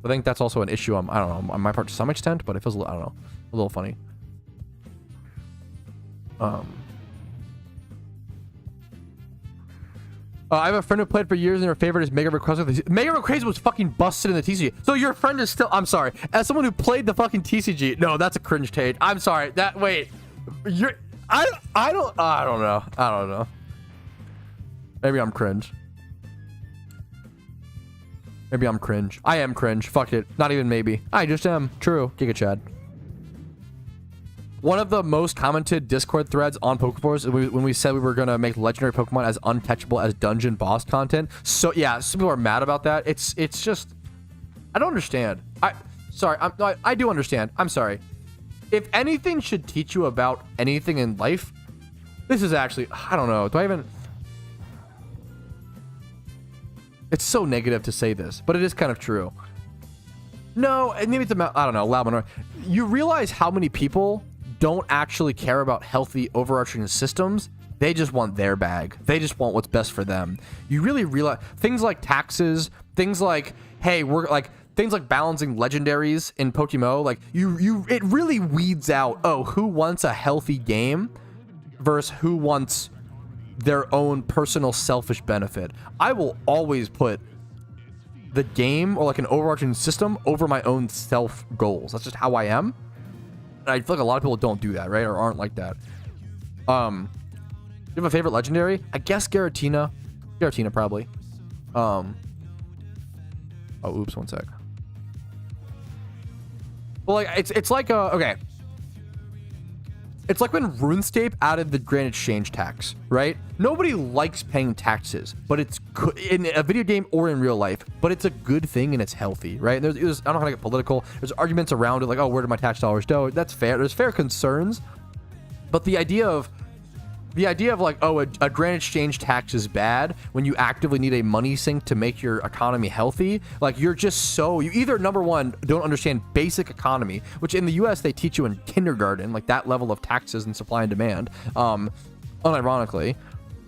think that's also an issue. I don't know, on my part to some extent, but it feels I don't know, a little funny. I have a friend who played for years and her favorite is Mega Rayquaza. Mega Rayquaza was fucking busted in the TCG. So your friend is still, I'm sorry, as someone who played the fucking TCG, no, that's a cringe take. I'm sorry. I don't know. Maybe I'm cringe. I am cringe. Fuck it. Not even maybe. I just am. True. Giga Chad. One of the most commented Discord threads on PokeForce when we said we were going to make legendary Pokemon as untouchable as dungeon boss content. So yeah, some people are mad about that. It's just, I don't understand. I do understand. I'm sorry. If anything should teach you about anything in life, this is actually, I don't know. It's so negative to say this, but it is kind of true. No, and maybe it's about, I don't know, loud minority. You realize how many people don't actually care about healthy overarching systems. They just want their bag. They just want what's best for them. You really realize things like taxes, things like, hey, things like balancing legendaries in PokeMMO, like it really weeds out, who wants a healthy game versus who wants their own personal selfish benefit. I will always put the game or like an overarching system over my own self goals. That's just how I am. And I feel like a lot of people don't do that, right? Or aren't like that. You have a favorite legendary? I guess Garatina. Garatina probably. Oh, oops, one sec. Well, like it's like okay. It's like when RuneScape added the grand exchange tax, right? Nobody likes paying taxes, but it's good in a video game or in real life, but it's a good thing and it's healthy, right? I don't know how to get political. There's arguments around it, like, oh, where do my tax dollars go? That's fair. There's fair concerns, but the idea of like, oh, a grand exchange tax is bad when you actively need a money sink to make your economy healthy. Like, you're just you either, number one, don't understand basic economy, which in the US they teach you in kindergarten, like that level of taxes and supply and demand, unironically,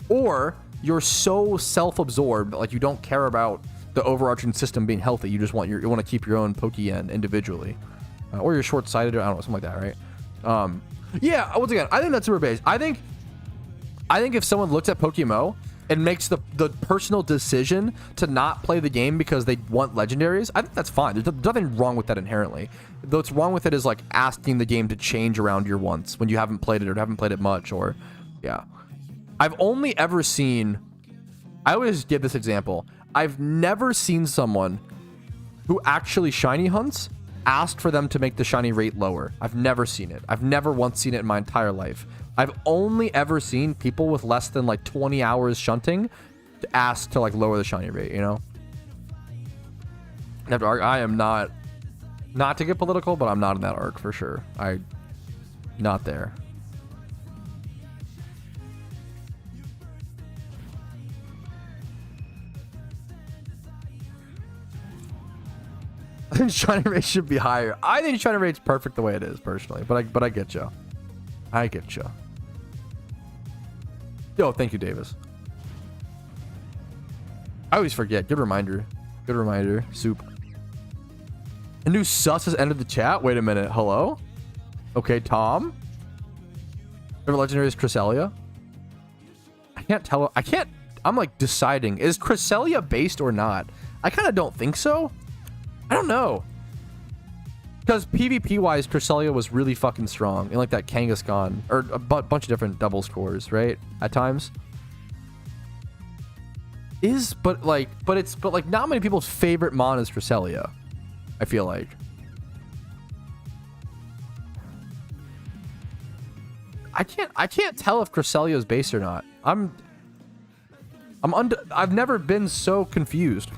or you're so self-absorbed, like you don't care about the overarching system being healthy. You just want you want to keep your own Pokeyen individually, or you're short-sighted, or I don't know, something like that, right? Yeah, once again, I think that's super base. I think if someone looks at PokeMMO and makes the personal decision to not play the game because they want legendaries, I think that's fine. There's nothing wrong with that inherently. What's wrong with it is like asking the game to change around your wants when you haven't played it or haven't played it much, or yeah. I've only ever seen, I always give this example. I've never seen someone who actually shiny hunts asked for them to make the shiny rate lower. I've never seen it. I've never once seen it in my entire life. I've only ever seen people with less than like 20 hours shunting to ask to like lower the shiny rate, you know? I am not to get political, but I'm not in that arc for sure. Not there. I think shiny rate should be higher. I think shiny rate's perfect the way it is personally, but I get you. I get you. Yo, thank you, Davis. I always forget. Good reminder. Good reminder. Soup. A new sus has entered the chat. Wait a minute. Hello? Okay, Tom. Favorite legendary is Cresselia. I can't tell. I'm like deciding. Is Cresselia based or not? I kind of don't think so. I don't know. Because PvP wise, Cresselia was really fucking strong in like that Kangaskhan or a bunch of different double scores, right? At times. But not many people's favorite mon is Cresselia, I feel like. I can't tell if Cresselia is based or not. I've never been so confused.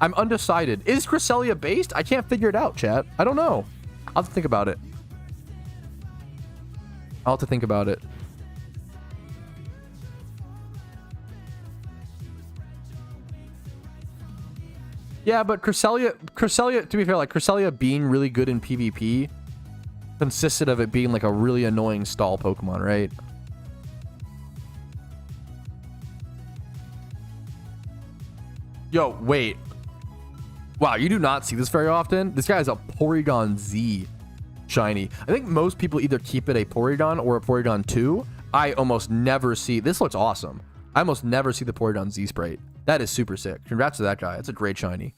I'm undecided. Is Cresselia based? I can't figure it out, chat. I don't know. I'll have to think about it. Yeah, but Cresselia, to be fair, like Cresselia being really good in PvP consisted of it being like a really annoying stall Pokemon, right? Yo, wait. Wow, you do not see this very often. This guy has a Porygon Z shiny. I think most people either keep it a Porygon or a Porygon 2. I almost never see. This looks awesome. I almost never see the Porygon Z Sprite. That is super sick. Congrats to that guy. That's a great shiny.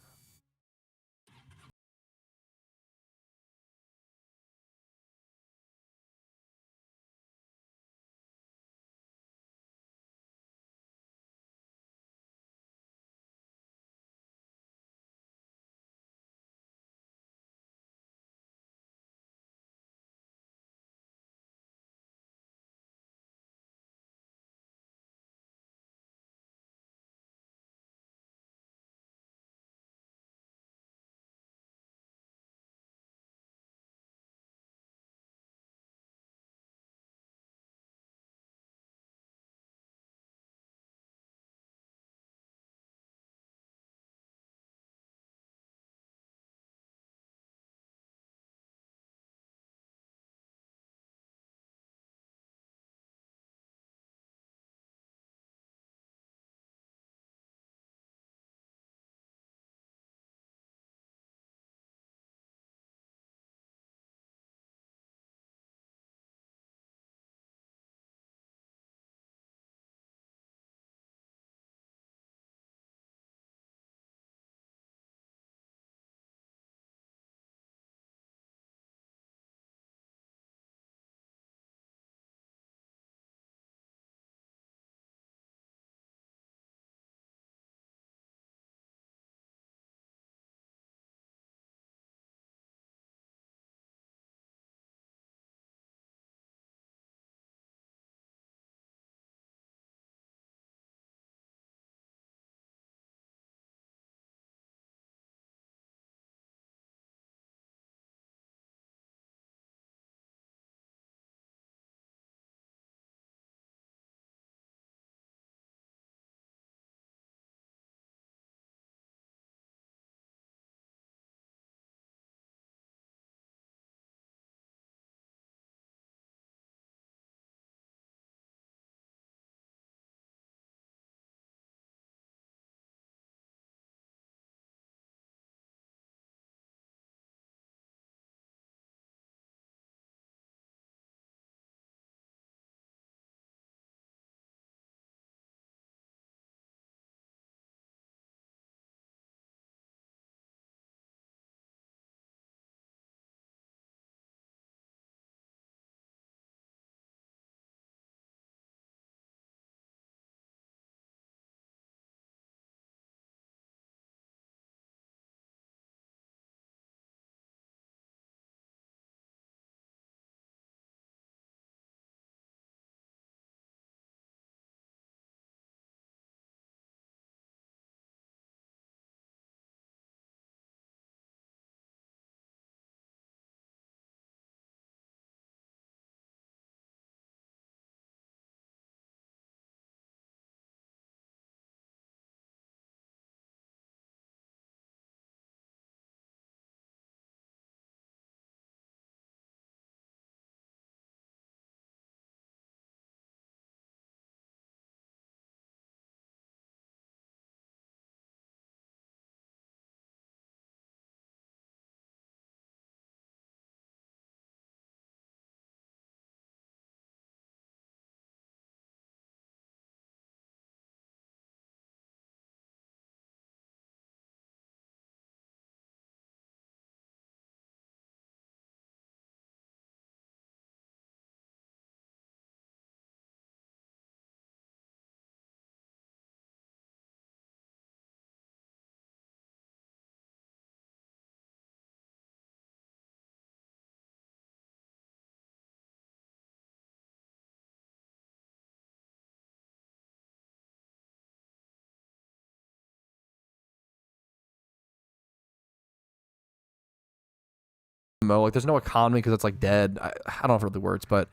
PokeMMO. Like, there's no economy because it's like dead. I don't know if it really works, but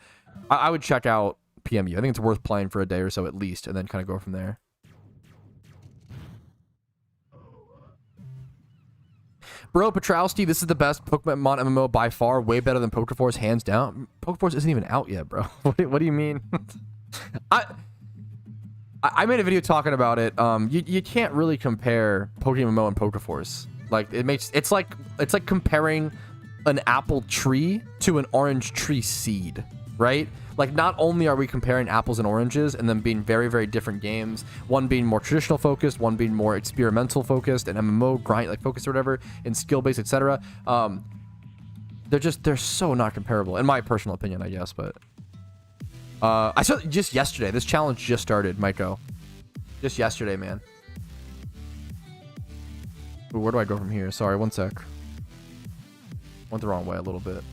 I would check out PMU. I think it's worth playing for a day or so at least, and then kind of go from there. Bro, Patrouski, this is the best Pokemon MMO by far. Way better than Pokeforce, hands down. Pokeforce isn't even out yet, bro. What do you mean? I made a video talking about it. You can't really compare PokeMMO and Pokeforce. Like, it's like comparing an apple tree to an orange tree seed, right? Like, not only are we comparing apples and oranges and them being very, very different games, one being more traditional focused, one being more experimental focused, and MMO grind like focused or whatever, and skill based, etc. They're so not comparable, in my personal opinion, I guess. But I saw just yesterday. This challenge just started, Maiko. Just yesterday, man. Ooh, where do I go from here? Sorry, one sec. Went the wrong way a little bit.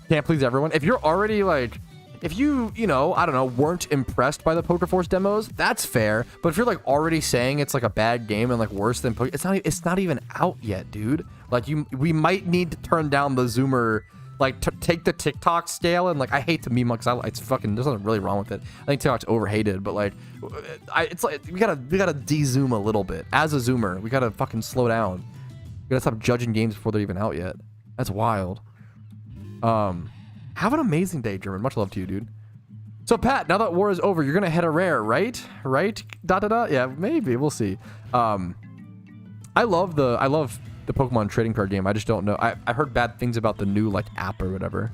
Can't please everyone. If you're already like, if you know, I don't know, weren't impressed by the Pokeforce demos, that's fair. But if you're like already saying it's like a bad game and like worse than it's not even out yet, dude. Like, we might need to turn down the Zoomer, like take the TikTok scale, and like, I hate the meme because it's fucking, there's nothing really wrong with it. I think TikTok's overhated, but like, it's like we gotta de-zoom a little bit. As a Zoomer, we gotta fucking slow down. We gotta stop judging games before they're even out yet. That's wild. Have an amazing day, German. Much love to you, dude. So, Pat, now that war is over, you're gonna head a rare, right? Right? Yeah, maybe. We'll see. I love the Pokemon trading card game. I just don't know. I heard bad things about the new like app or whatever.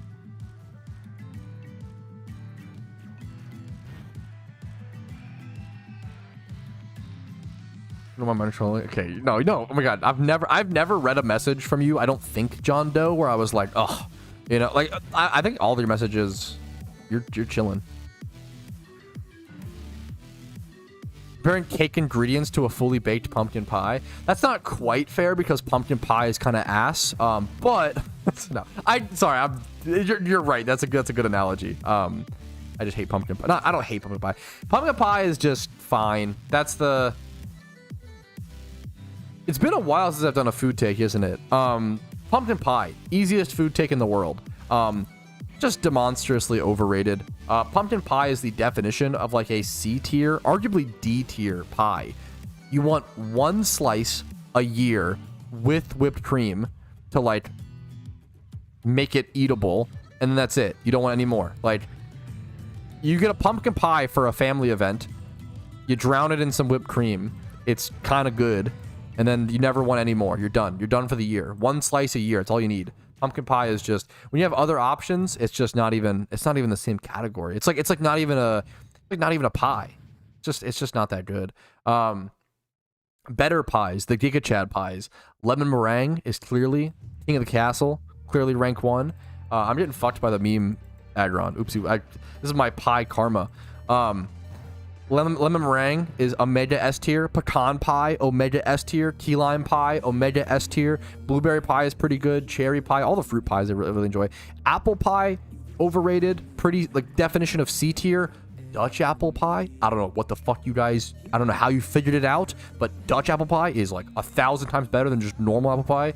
No, I'm trolling. Okay, no. Oh my god, I've never read a message from you. I don't think, John Doe, where I was like, oh. You know, like, I think all of your messages, you're chilling. Comparing cake ingredients to a fully baked pumpkin pie. That's not quite fair because pumpkin pie is kind of ass. But no, you're right. That's a good analogy. I just hate pumpkin pie. No, I don't hate pumpkin pie. Pumpkin pie is just fine. It's been a while since I've done a food take, isn't it? Pumpkin pie, easiest food take in the world. Just demonstrously overrated. Pumpkin pie is the definition of like a C tier, arguably D tier pie. You want one slice a year with whipped cream to like make it eatable, and then that's it. You don't want any more. Like, you get a pumpkin pie for a family event, you drown it in some whipped cream, it's kind of good, and then you never want any more. You're done. You're done for the year. One slice a year. It's all you need. Pumpkin pie is just, when you have other options, it's just not even the same category. It's like not even a pie. It's just not that good. Better pies, the Giga Chad pies. Lemon meringue is clearly king of the castle. Clearly rank 1. I'm getting fucked by the meme aggron. Oopsie. This is my pie karma. Lemon meringue is Omega S tier. Pecan pie, Omega S tier. Key lime pie, Omega S tier. Blueberry pie is pretty good. Cherry pie, all the fruit pies I really enjoy. Apple pie, overrated. Pretty, like, definition of C tier. Dutch apple pie, I don't know what the fuck you guys, I don't know how you figured it out, but Dutch apple pie is like 1,000 times better than just normal apple pie.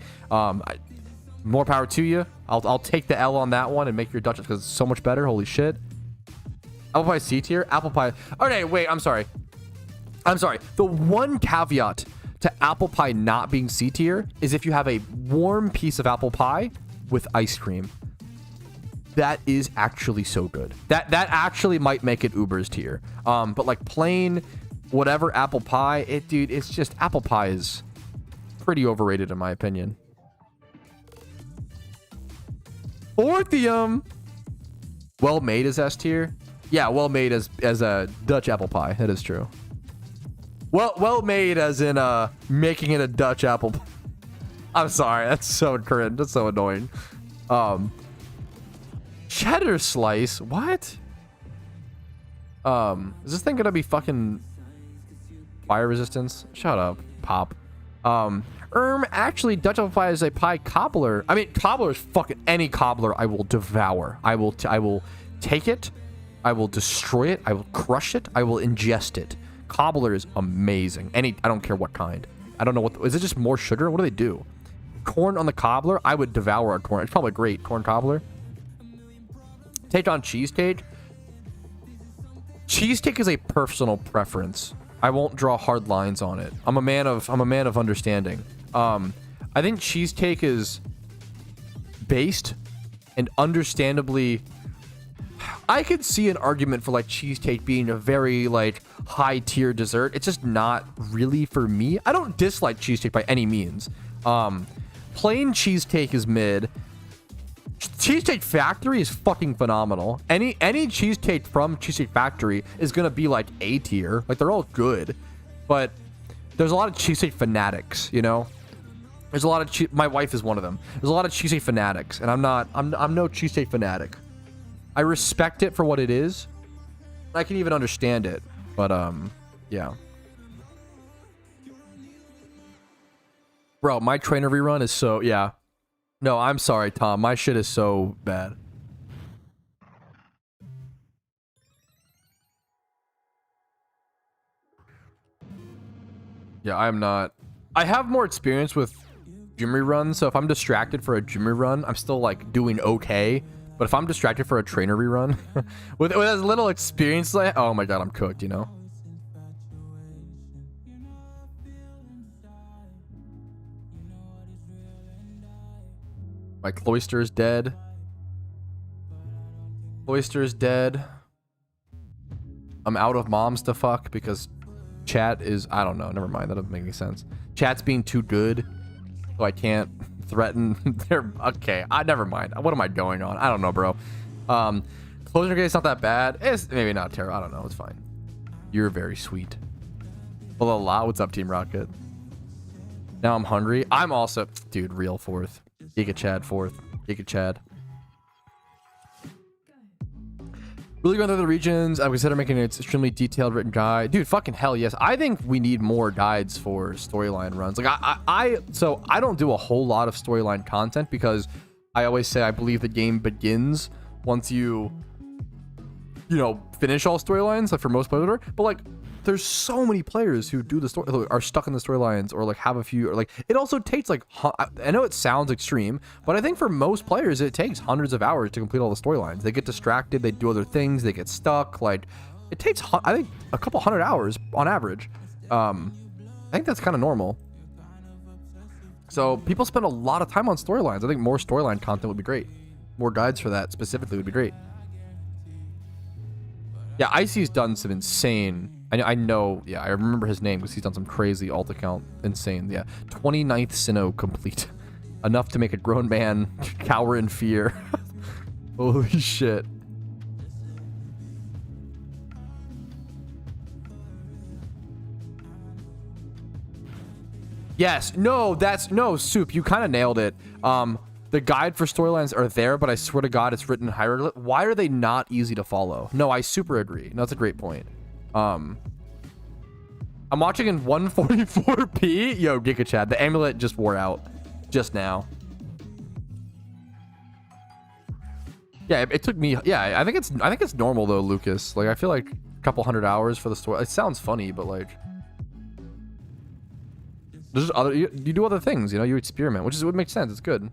More power to you. I'll take the L on that one and make your Dutch because it's so much better. Holy shit. Apple pie C tier. Apple pie. Okay, wait. I'm sorry. The one caveat to apple pie not being C tier is if you have a warm piece of apple pie with ice cream. That is actually so good. That actually might make it Uber's tier. But like plain whatever apple pie, it's just apple pie is pretty overrated in my opinion. Orthium. Well made is S tier. Yeah, well made as a Dutch apple pie. That is true. Well made as in making it a Dutch apple pie. I'm sorry, that's so cringe. That's so annoying. Cheddar slice. What? Is this thing gonna be fucking fire resistance? Shut up, Pop. Actually, Dutch apple pie is a pie cobbler. I mean, cobbler is fucking any cobbler I will devour. I will take it. I will destroy it. I will crush it. I will ingest it. Cobbler is amazing. I don't care what kind. I don't know what, is it just more sugar? What do they do? Corn on the Cobbler? I would devour a corn. It's probably great. Corn Cobbler. Take on cheesecake. Cheesecake is a personal preference. I won't draw hard lines on it. I'm a man of understanding. I think cheesecake is based and understandably, I could see an argument for like cheesecake being a very like high tier dessert. It's just not really for me. I don't dislike cheesecake by any means. Plain cheesecake is mid. Cheesecake Factory is fucking phenomenal. Any cheesecake from Cheesecake Factory is gonna be like A tier. Like they're all good, but there's a lot of cheesecake fanatics, you know. There's a lot of my wife is one of them. There's a lot of cheesecake fanatics, and I'm no cheesecake fanatic. I respect it for what it is. I can even understand it, but yeah. Bro, my trainer rerun is so, yeah. No, I'm sorry, Tom. My shit is so bad. Yeah, I am not. I have more experience with gym reruns, so if I'm distracted for a gym rerun, I'm still like doing okay. But if I'm distracted for a trainer rerun, with as little experience, like, oh my god, I'm cooked, you know? My Cloyster is dead. Cloyster is dead. I'm out of moms to fuck because chat is, I don't know, never mind, that doesn't make any sense. Chat's being too good, so I can't threaten their, okay, never mind. What am I going on? I don't know, bro. Closer gate's not that bad. It's maybe not terrible. I don't know, it's fine. You're very sweet. Well, a lot. What's up, Team Rocket? Now I'm hungry. I'm also, dude, real fourth. Giga Chad fourth. Giga Chad. Really going through the regions. I consider making an extremely detailed written guide. Dude, fucking hell yes. I think we need more guides for storyline runs. Like so I don't do a whole lot of storyline content because I always say I believe the game begins once you know, finish all storylines, like for most players. But like, there's so many players who do the story, are stuck in the storylines, or like have a few, or like it also takes like, I know it sounds extreme, but I think for most players it takes hundreds of hours to complete all the storylines. They get distracted, they do other things, they get stuck. Like it takes, I think, a couple hundred hours on average. I think that's kind of normal. So people spend a lot of time on storylines. I think more storyline content would be great. More guides for that specifically would be great. Yeah, Icy's done some insane. I know, yeah, I remember his name because he's done some crazy alt account. Insane, yeah. 29th Sinnoh complete. Enough to make a grown man cower in fear. Holy shit. Yes, no, no, Soup, you kind of nailed it. The guide for storylines are there, but I swear to God, it's written in hieroglyph. Why are they not easy to follow? No, I super agree. No, that's a great point. I'm watching in 144p. Yo, Giga Chad, the amulet just wore out just now. Yeah, it took me. Yeah, I think it's normal though, Lucas. Like I feel like a couple hundred hours for the story. It sounds funny, but like there's other. You do other things, you know. You experiment, which is what makes sense. It's good.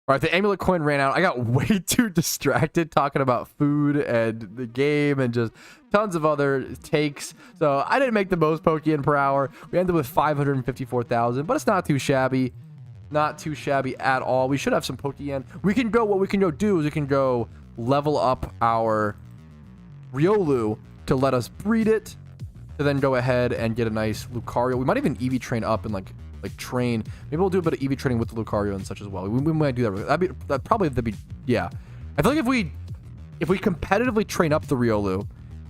All right, the amulet coin ran out. I got way too distracted talking about food and the game and just tons of other takes. So I didn't make the most Pokeyen per hour. We ended with 554,000, but it's not too shabby. Not too shabby at all. We should have some Pokeyen. We can go, what we can go do is we can go level up our Riolu to let us breed it, to then go ahead and get a nice Lucario. We might even EV train up and like train. Maybe we'll do a bit of EV training with the Lucario and such as well. We might do that. That'd be yeah. I feel like if we competitively train up the Riolu,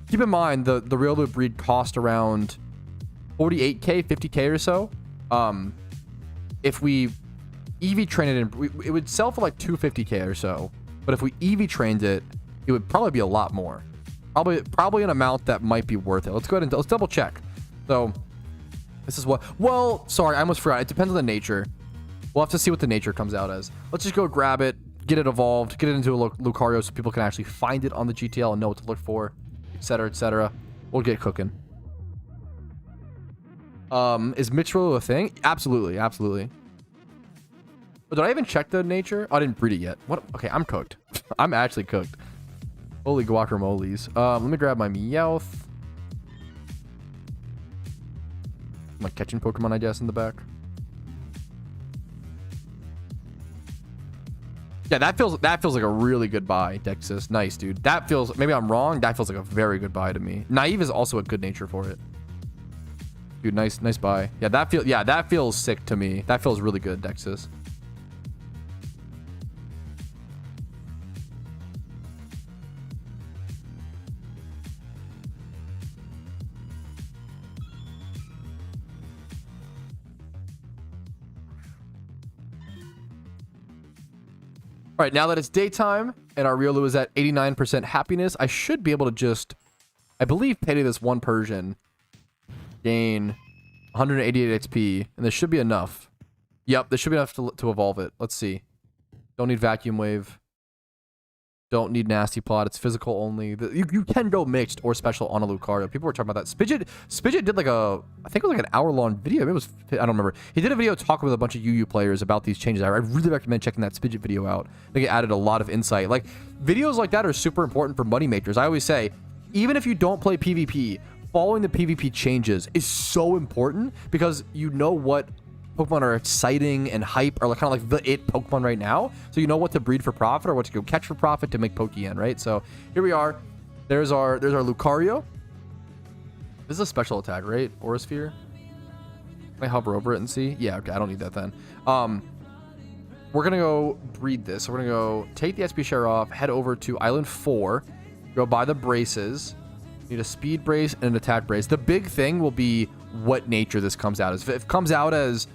keep in mind the Riolu breed cost around 48k, 50k or so. If we EV train it, it would sell for like 250k or so. But if we EV trained it, it would probably be a lot more. Probably an amount that might be worth it. Let's go ahead and let's double check. So This is what... Well, sorry, I almost forgot. It depends on the nature. We'll have to see what the nature comes out as. Let's just go grab it, get it evolved, get it into a Lucario so people can actually find it on the GTL and know what to look for, etc., etc. We'll get cooking. Is mixed roll a thing? Absolutely, absolutely. But did I even check the nature? Oh, I didn't breed it yet. What? Okay, I'm cooked. I'm actually cooked. Holy guacamoles. Let me grab my Meowth. My catching Pokemon, I guess, in the back. Yeah, that feels like a really good buy, Dexus. Nice, dude. That feels, maybe I'm wrong. That feels like a very good buy to me. Naive is also a good nature for it. Dude, nice buy. Yeah, that feels sick to me. That feels really good, Dexus. All right, now that it's daytime and our Riolu is at 89% happiness, I should be able to just, I believe, payday this one Persian, gain 188 XP, and this should be enough. Yep, this should be enough to evolve it. Let's see. Don't need Vacuum Wave. Don't need Nasty Plot. It's physical only. You can go mixed or special on a Lucario. People were talking about that. Spidget did like I think it was like an hour-long video. Maybe it was, I don't remember. He did a video talking with a bunch of UU players about these changes. I really recommend checking that Spidget video out. I think it added a lot of insight. Like, videos like that are super important for money makers. I always say, even if you don't play PvP, following the PvP changes is so important because you know what Pokemon are exciting and hype, or kind of like the it Pokemon right now. So you know what to breed for profit or what to go catch for profit to make Pokeyen, right? So here we are. There's our Lucario. This is a special attack, right? Aura Sphere. Can I hover over it and see? Yeah, okay, I don't need that then. We're gonna go breed this. So we're gonna go take the SP share off, head over to Island 4, go buy the braces. Need a speed brace and an attack brace. The big thing will be what nature this comes out as. If it comes out as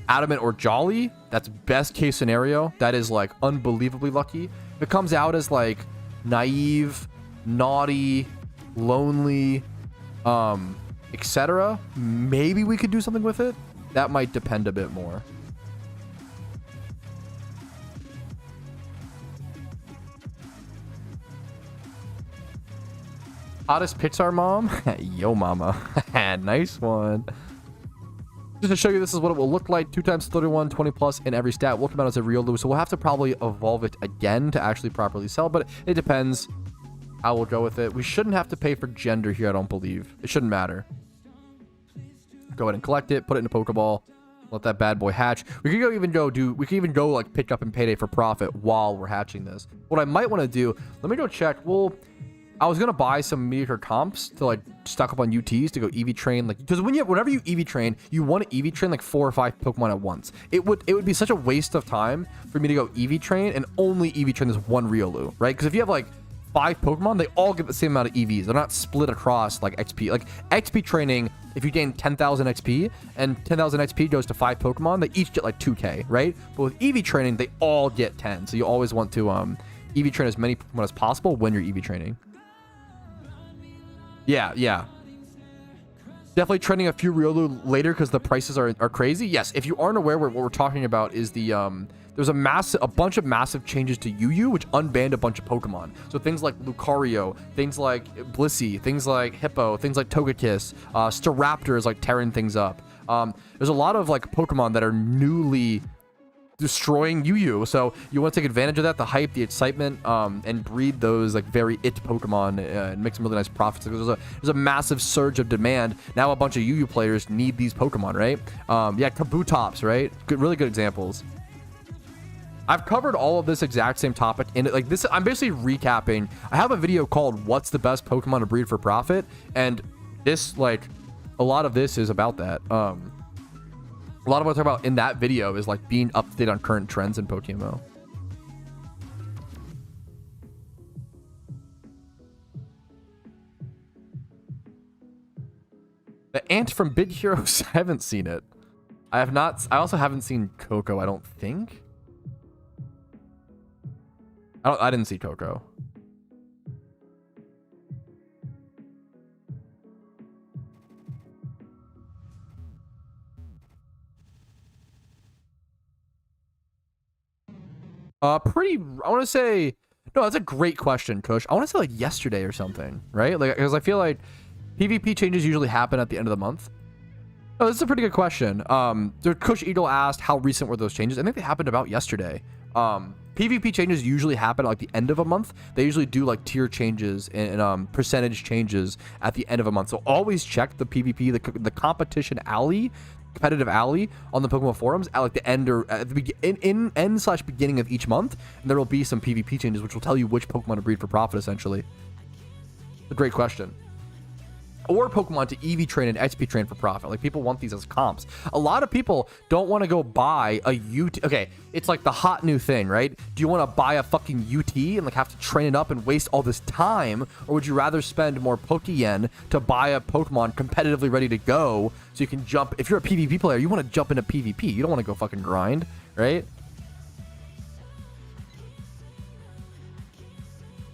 Adamant or Jolly, that's best case scenario. That is like unbelievably lucky. If it comes out as like naive, naughty, lonely, etc., maybe we could do something with it. That might depend a bit more. Hottest Pixar mom? Yo, mama. Nice one. Just to show you this is what it will look like. 2 times 31, 20 plus in every stat. Will come out as a Riolu, so we'll have to probably evolve it again to actually properly sell, but it depends how we'll go with it. We shouldn't have to pay for gender here, I don't believe. It shouldn't matter. Go ahead and collect it, put it in a Pokeball, let that bad boy hatch. We could even go like pick up and payday for profit while we're hatching this. What I might want to do, let me go check. I was gonna buy some mediocre comps to like stock up on UTs to go EV train, like, because whenever you EV train, you want to EV train like 4 or 5 Pokemon at once. It would be such a waste of time for me to go EV train and only EV train this one Riolu, right? Because if you have like 5 Pokemon, they all get the same amount of EVs. They're not split across like XP. Like XP training, if you gain 10,000 XP and 10,000 XP goes to 5 Pokemon, they each get like 2K, right? But with EV training, they all get 10. So you always want to EV train as many Pokemon as possible when you're EV training. Yeah. Definitely trending a few Riolu later because the prices are crazy. Yes, if you aren't aware, what we're talking about is the there's a bunch of massive changes to UU, which unbanned a bunch of Pokemon. So things like Lucario, things like Blissey, things like Hippo, things like Togekiss, Staraptor is like tearing things up. There's a lot of like Pokemon that are newly destroying UU, so you want to take advantage of that, the hype, the excitement, and breed those like very it Pokemon and make some really nice profits. There's a massive surge of demand. Now a bunch of UU players need these Pokemon, right? Yeah, Kabutops, right? Really good examples. I've covered all of this exact same topic in it. Like this, I'm basically recapping. I have a video called "What's the best Pokemon to breed for profit?" and this, like, a lot of this is about that. A lot of what I talk about in that video is like being up to date on current trends in PokeMMO. The ant from Big Heroes, I haven't seen it. I have not. I also haven't seen Coco, I don't think. I didn't see Coco. Pretty. I want to say no. That's a great question, Kush. I want to say like yesterday or something, right? Like because I feel like PvP changes usually happen at the end of the month. Oh, this is a pretty good question. Kush Eagle asked how recent were those changes. I think they happened about yesterday. PvP changes usually happen at like the end of a month. They usually do like tier changes and percentage changes at the end of a month. So always check the PvP, the competition alley, competitive alley on the Pokemon forums at like the end or at the end/beginning of each month. And there will be some PvP changes which will tell you which Pokemon to breed for profit. Essentially, a great question. Or Pokemon to EV train and XP train for profit. Like people want these as comps. A lot of people don't want to go buy a UT. Okay, it's like the hot new thing, right? Do you want to buy a fucking UT and like have to train it up and waste all this time? Or would you rather spend more Pokeyen to buy a Pokemon competitively ready to go so you can jump? If you're a PvP player, you want to jump into PvP. You don't want to go fucking grind, right?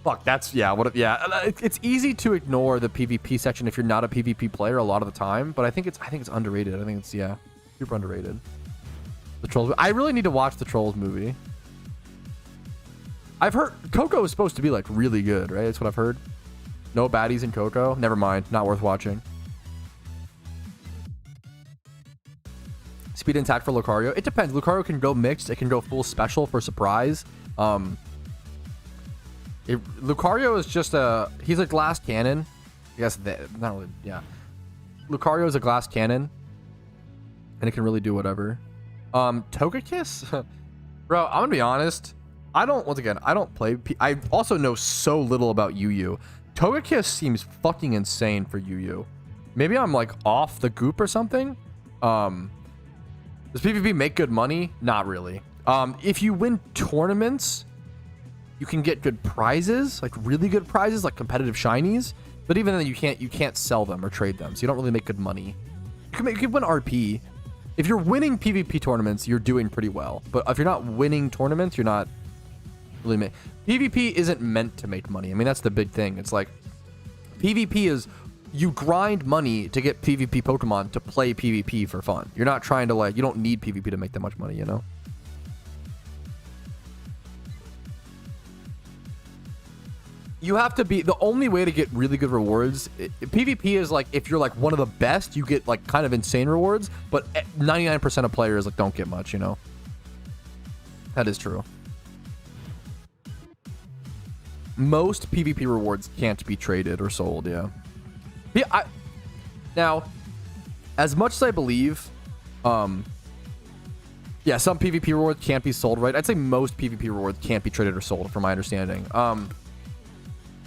Fuck, that's, yeah, it's easy to ignore the PvP section if you're not a PvP player a lot of the time, but I think it's underrated. I think it's, yeah, super underrated. The Trolls, I really need to watch the Trolls movie. I've heard Coco is supposed to be like really good, right? That's what I've heard. No baddies in Coco. Never mind, not worth watching. Speed and attack for Lucario. It depends. Lucario can go mixed. It can go full special for surprise. Lucario is just he's a glass cannon. I guess not really, yeah. Lucario is a glass cannon, and it can really do whatever. Togekiss, bro. I'm gonna be honest. I don't play. I also know so little about Yu. Togekiss seems fucking insane for Yu. Maybe I'm like off the goop or something. Does PvP make good money? Not really. If you win tournaments, you can get good prizes, like really good prizes, like competitive shinies. But even then, you can't sell them or trade them, so you don't really make good money. You can win RP. If you're winning PvP tournaments, you're doing pretty well. But if you're not winning tournaments, you're not really PvP isn't meant to make money. I mean, that's the big thing. It's like PvP is you grind money to get PvP Pokemon to play PvP for fun. You're not trying to you don't need PvP to make that much money, you know? You have to be, the only way to get really good rewards, PvP is like, if you're like one of the best, you get like kind of insane rewards, but 99% of players like don't get much, you know? That is true. Most PvP rewards can't be traded or sold, yeah. Now, as much as I believe, yeah, some PvP rewards can't be sold, right? I'd say most PvP rewards can't be traded or sold, from my understanding.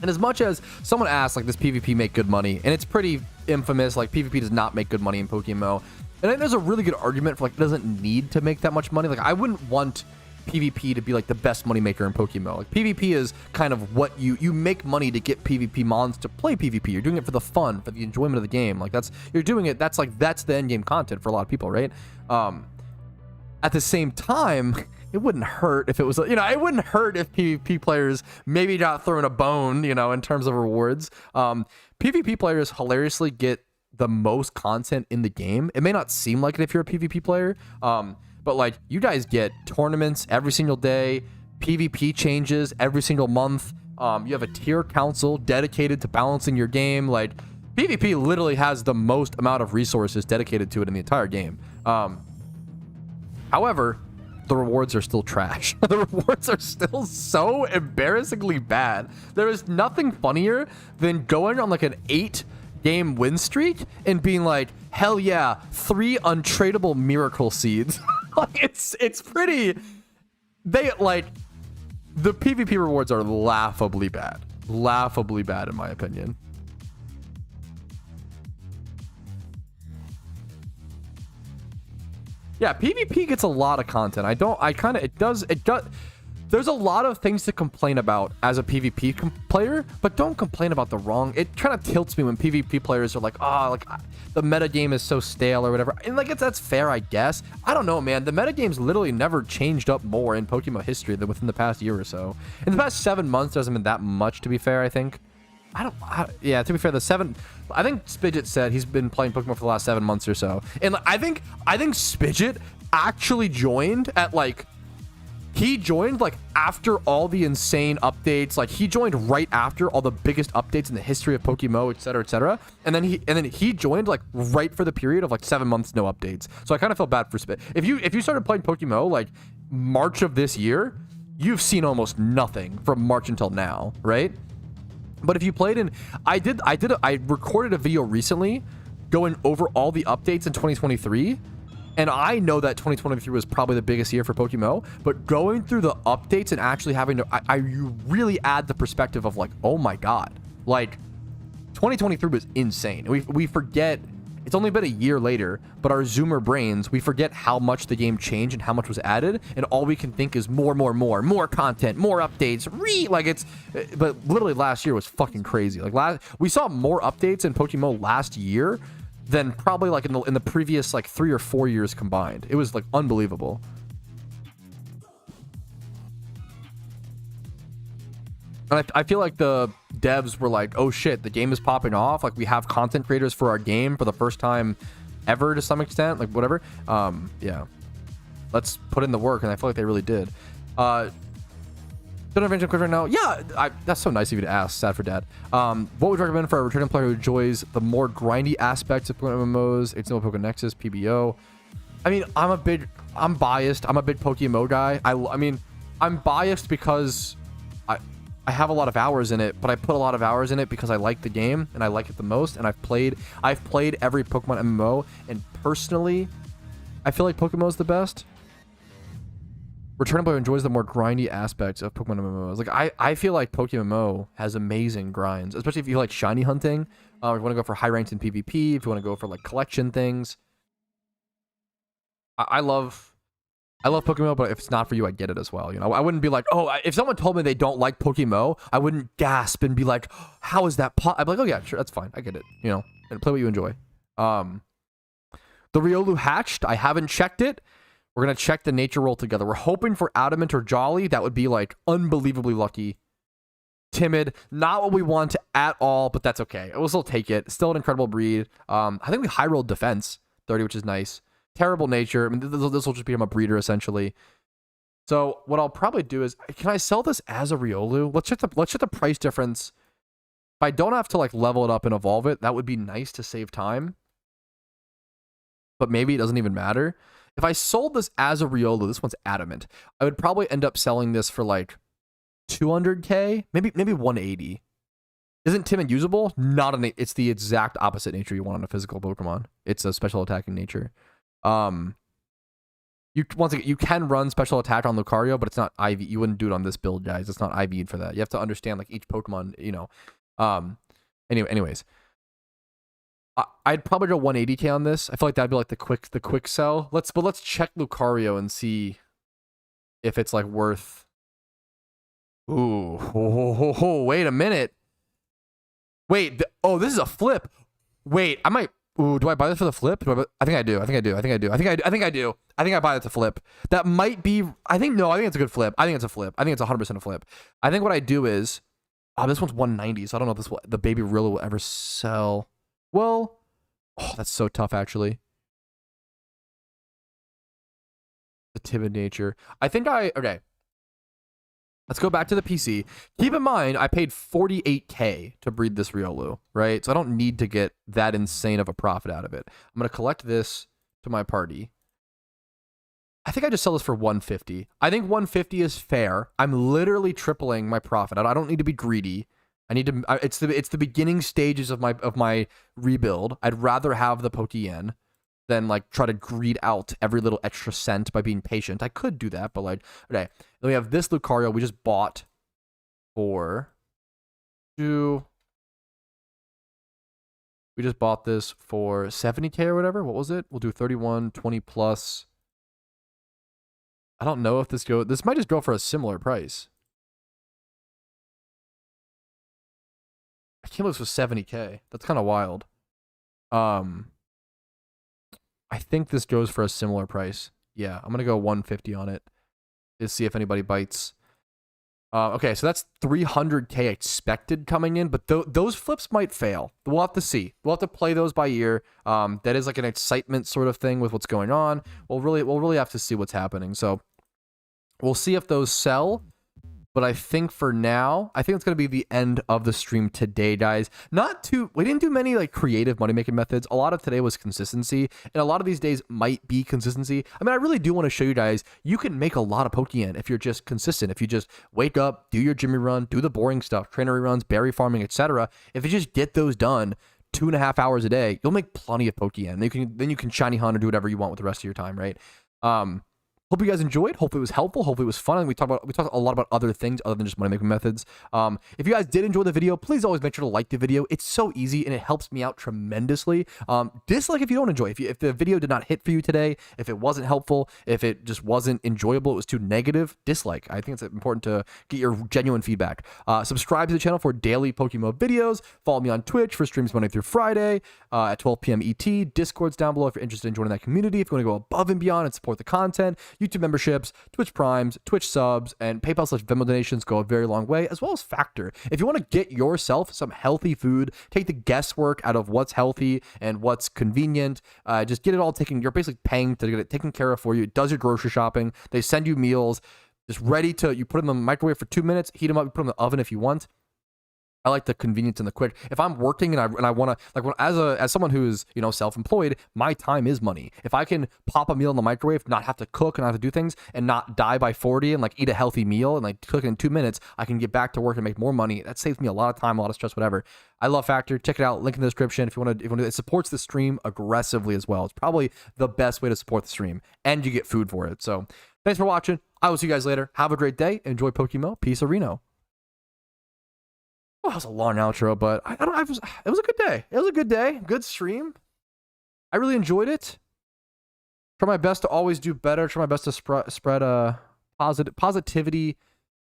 And as much as someone asks, like, does PvP make good money? And it's pretty infamous, like, PvP does not make good money in PokeMMO. And I think there's a really good argument for, like, it doesn't need to make that much money. Like, I wouldn't want PvP to be, like, the best moneymaker in PokeMMO. Like, PvP is kind of what you make money to get PvP mons to play PvP. You're doing it for the fun, for the enjoyment of the game. Like, that's the end game content for a lot of people, right? At the same time, it wouldn't hurt if it was, it wouldn't hurt if PvP players maybe got thrown a bone, in terms of rewards. PvP players hilariously get the most content in the game. It may not seem like it if you're a PvP player, but like you guys get tournaments every single day, PvP changes every single month. You have a tier council dedicated to balancing your game. Like PvP literally has the most amount of resources dedicated to it in the entire game. However, the rewards are still trash. The rewards are still so embarrassingly bad. There is nothing funnier than going on like an 8-game win streak and being like, hell yeah, 3 untradeable miracle seeds. Like it's pretty, the PvP rewards are laughably bad in my opinion. Yeah, PvP gets a lot of content. It does. There's a lot of things to complain about as a PvP player, but don't complain about the wrong. It kind of tilts me when PvP players are like, the metagame is so stale or whatever. And like, that's fair, I guess. I don't know, man. The metagame's literally never changed up more in Pokemon history than within the past year or so. In the past 7 months, there hasn't been that much, to be fair, I think. Yeah, to be fair, I think Spidget said he's been playing Pokemon for the last 7 months or so. And I think Spidget actually joined at like He joined like after all the insane updates. Like he joined right after all the biggest updates in the history of PokeMMO, etc., etc. And then he joined like right for the period of like 7 months no updates. So I kind of felt bad for Spit. If you started playing PokeMMO like March of this year, you've seen almost nothing from March until now, right? But if you played in, I recorded a video recently going over all the updates in 2023. And I know that 2023 was probably the biggest year for PokeMMO, but going through the updates and actually having to, you really add the perspective of like, oh my God, like 2023 was insane. We forget, it's only been a year later, but our Zoomer brains, we forget how much the game changed and how much was added. And all we can think is more content, more updates, but literally last year was fucking crazy. Like we saw more updates in PokeMMO last year than probably like in the previous like 3 or 4 years combined. It was like unbelievable. And I feel like the devs were like, oh shit, the game is popping off. Like we have content creators for our game for the first time ever to some extent, like whatever. Yeah, let's put in the work. And I feel like they really did. Don't intervention quick right now. Yeah, that's so nice of you to ask. Sad for dad. What would you recommend for a returning player who enjoys the more grindy aspects of MMOs? It's no Pokemon Nexus, PBO. I mean, I'm biased. I'm a big PokeMMO guy. I mean, I'm biased because I have a lot of hours in it, but I put a lot of hours in it because I like the game and I like it the most. And I've played every Pokemon MMO, and personally, I feel like PokeMMO is the best. Returning player enjoys the more grindy aspects of Pokemon MMOs. Like I feel like PokeMMO has amazing grinds, especially if you like shiny hunting. If you want to go for high ranked in PvP, if you want to go for like collection things. I love PokeMMO, but if it's not for you, I get it as well. You know, I wouldn't be like, oh, if someone told me they don't like PokeMMO, I wouldn't gasp and be like, how is that? I'd be like, oh yeah, sure, that's fine, I get it. You know, and play what you enjoy. The Riolu hatched. I haven't checked it. We're going to check the nature roll together. We're hoping for Adamant or Jolly. That would be like unbelievably lucky. Timid, not what we want at all, but that's okay. We'll still take it. Still an incredible breed. I think we high rolled defense 30, which is nice. Terrible nature. I mean, this will just become a breeder essentially. So what I'll probably do is, can I sell this as a Riolu? Let's check the price difference. If I don't have to like level it up and evolve it, that would be nice to save time. But maybe it doesn't even matter. If I sold this as a Riolu, this one's Adamant, I would probably end up selling this for like 200k, maybe 180. Isn't Timid usable? It's the exact opposite nature you want on a physical Pokemon. It's a special attacking nature. Once again, you can run special attack on Lucario, but it's not IV. You wouldn't do it on this build, guys. It's not IV'd for that. You have to understand like each Pokemon, you know. Anyways. I'd probably go 180k on this. I feel like that'd be like the quick sell. Let's check Lucario and see if it's like worth. Ooh, wait a minute. Wait, this is a flip. Wait, I might. Ooh, do I buy this for the flip? I think I do. I think I buy it to flip. That might be. I think it's a good flip. I think it's a flip. I think it's 100% a flip. I think what I do is, this one's 190, so I don't know if the baby Rilla will ever sell. Well, that's so tough, actually. The timid nature. Okay. Let's go back to the PC. Keep in mind, I paid 48k to breed this Riolu, right? So I don't need to get that insane of a profit out of it. I'm going to collect this to my party. I think I just sell this for 150. I think 150 is fair. I'm literally tripling my profit. I don't need to be greedy. I need to. It's the beginning stages of my rebuild. I'd rather have the Pokeyen than like try to greed out every little extra cent by being patient. I could do that, but like, okay. Then we have this Lucario we just bought for we just bought this for 70k or whatever. What was it? We'll do 31, 20 plus. I don't know if this might just go for a similar price. I can't believe this was 70k. That's kind of wild. I think this goes for a similar price. Yeah, I'm gonna go 150 on it. Let's see if anybody bites. Okay, so that's 300k expected coming in, but those flips might fail. We'll have to see. We'll have to play those by ear. That is like an excitement sort of thing with what's going on. We'll really have to see what's happening. So We'll see if those sell. But I think for now, I think it's going to be the end of the stream today, guys. We didn't do many like creative money making methods. A lot of today was consistency, and a lot of these days might be consistency. I mean, I really do want to show you guys, you can make a lot of Pokeyen if you're just consistent. If you just wake up, do your Jimmy run, do the boring stuff, trainer reruns, berry farming, etc. If you just get those done 2.5 hours a day, you'll make plenty of Pokeyen. Then you can shiny hunt or do whatever you want with the rest of your time, right? Hope you guys enjoyed. Hopefully it was helpful. Hopefully it was fun. And we talked a lot about other things other than just money making methods. If you guys did enjoy the video, please always make sure to like the video. It's so easy and it helps me out tremendously. Dislike if you don't enjoy. If the video did not hit for you today, if it wasn't helpful, if it just wasn't enjoyable, it was too negative, dislike. I think it's important to get your genuine feedback. Subscribe to the channel for daily PokeMMO videos. Follow me on Twitch for streams Monday through Friday at 12 p.m. ET. Discord's down below if you're interested in joining that community. If you want to go above and beyond and support the content, YouTube memberships, Twitch Primes, Twitch subs, and PayPal/Venmo donations go a very long way, as well as Factor. If you want to get yourself some healthy food, take the guesswork out of what's healthy and what's convenient, just get it all taken. You're basically paying to get it taken care of for you. It does your grocery shopping. They send you meals just ready to, you put them in the microwave for 2 minutes, heat them up, you put them in the oven if you want. I like the convenience and the quick. If I'm working and I want to, like, as someone who's, you know, self-employed, my time is money. If I can pop a meal in the microwave, not have to cook and not have to do things, and not die by 40 and like eat a healthy meal and like cook it in 2 minutes, I can get back to work and make more money. That saves me a lot of time, a lot of stress, whatever. I love Factor. Check it out. Link in the description if you want to. It supports the stream aggressively as well. It's probably the best way to support the stream, and you get food for it. So thanks for watching. I will see you guys later. Have a great day. Enjoy PokeMMO. Peace, Reno. Well, that was a long outro, but it was a good day. It was a good day. Good stream. I really enjoyed it. Try my best to always do better. Try my best to spread positivity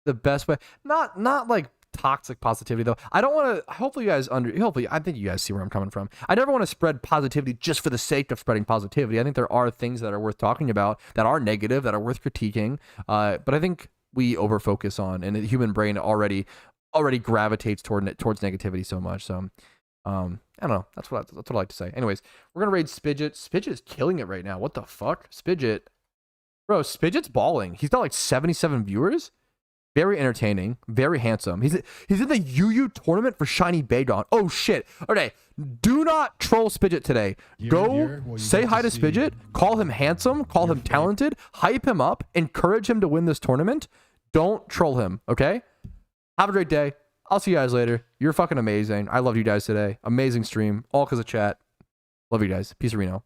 the best way. Not like toxic positivity though. I don't want to. Hopefully you guys hopefully I think you guys see where I'm coming from. I never want to spread positivity just for the sake of spreading positivity. I think there are things that are worth talking about, that are negative, that are worth critiquing. But I think we overfocus on, and the human brain already gravitates towards negativity so much. So I don't know. That's what I like to say. Anyways, we're gonna raid Spidget. Spidget is killing it right now. What the fuck? Spidget, bro, Spidget's balling. He's got like 77 viewers. Very entertaining, very handsome. He's in the UU tournament for Shiny Bagon. Oh shit. Okay, do not troll Spidget today. Go say hi to Spidget, call him handsome, call him talented, hype him up, encourage him to win this tournament. Don't troll him, okay? Have a great day. I'll see you guys later. You're fucking amazing. I love you guys today. Amazing stream. All because of chat. Love you guys. Peace, Reno.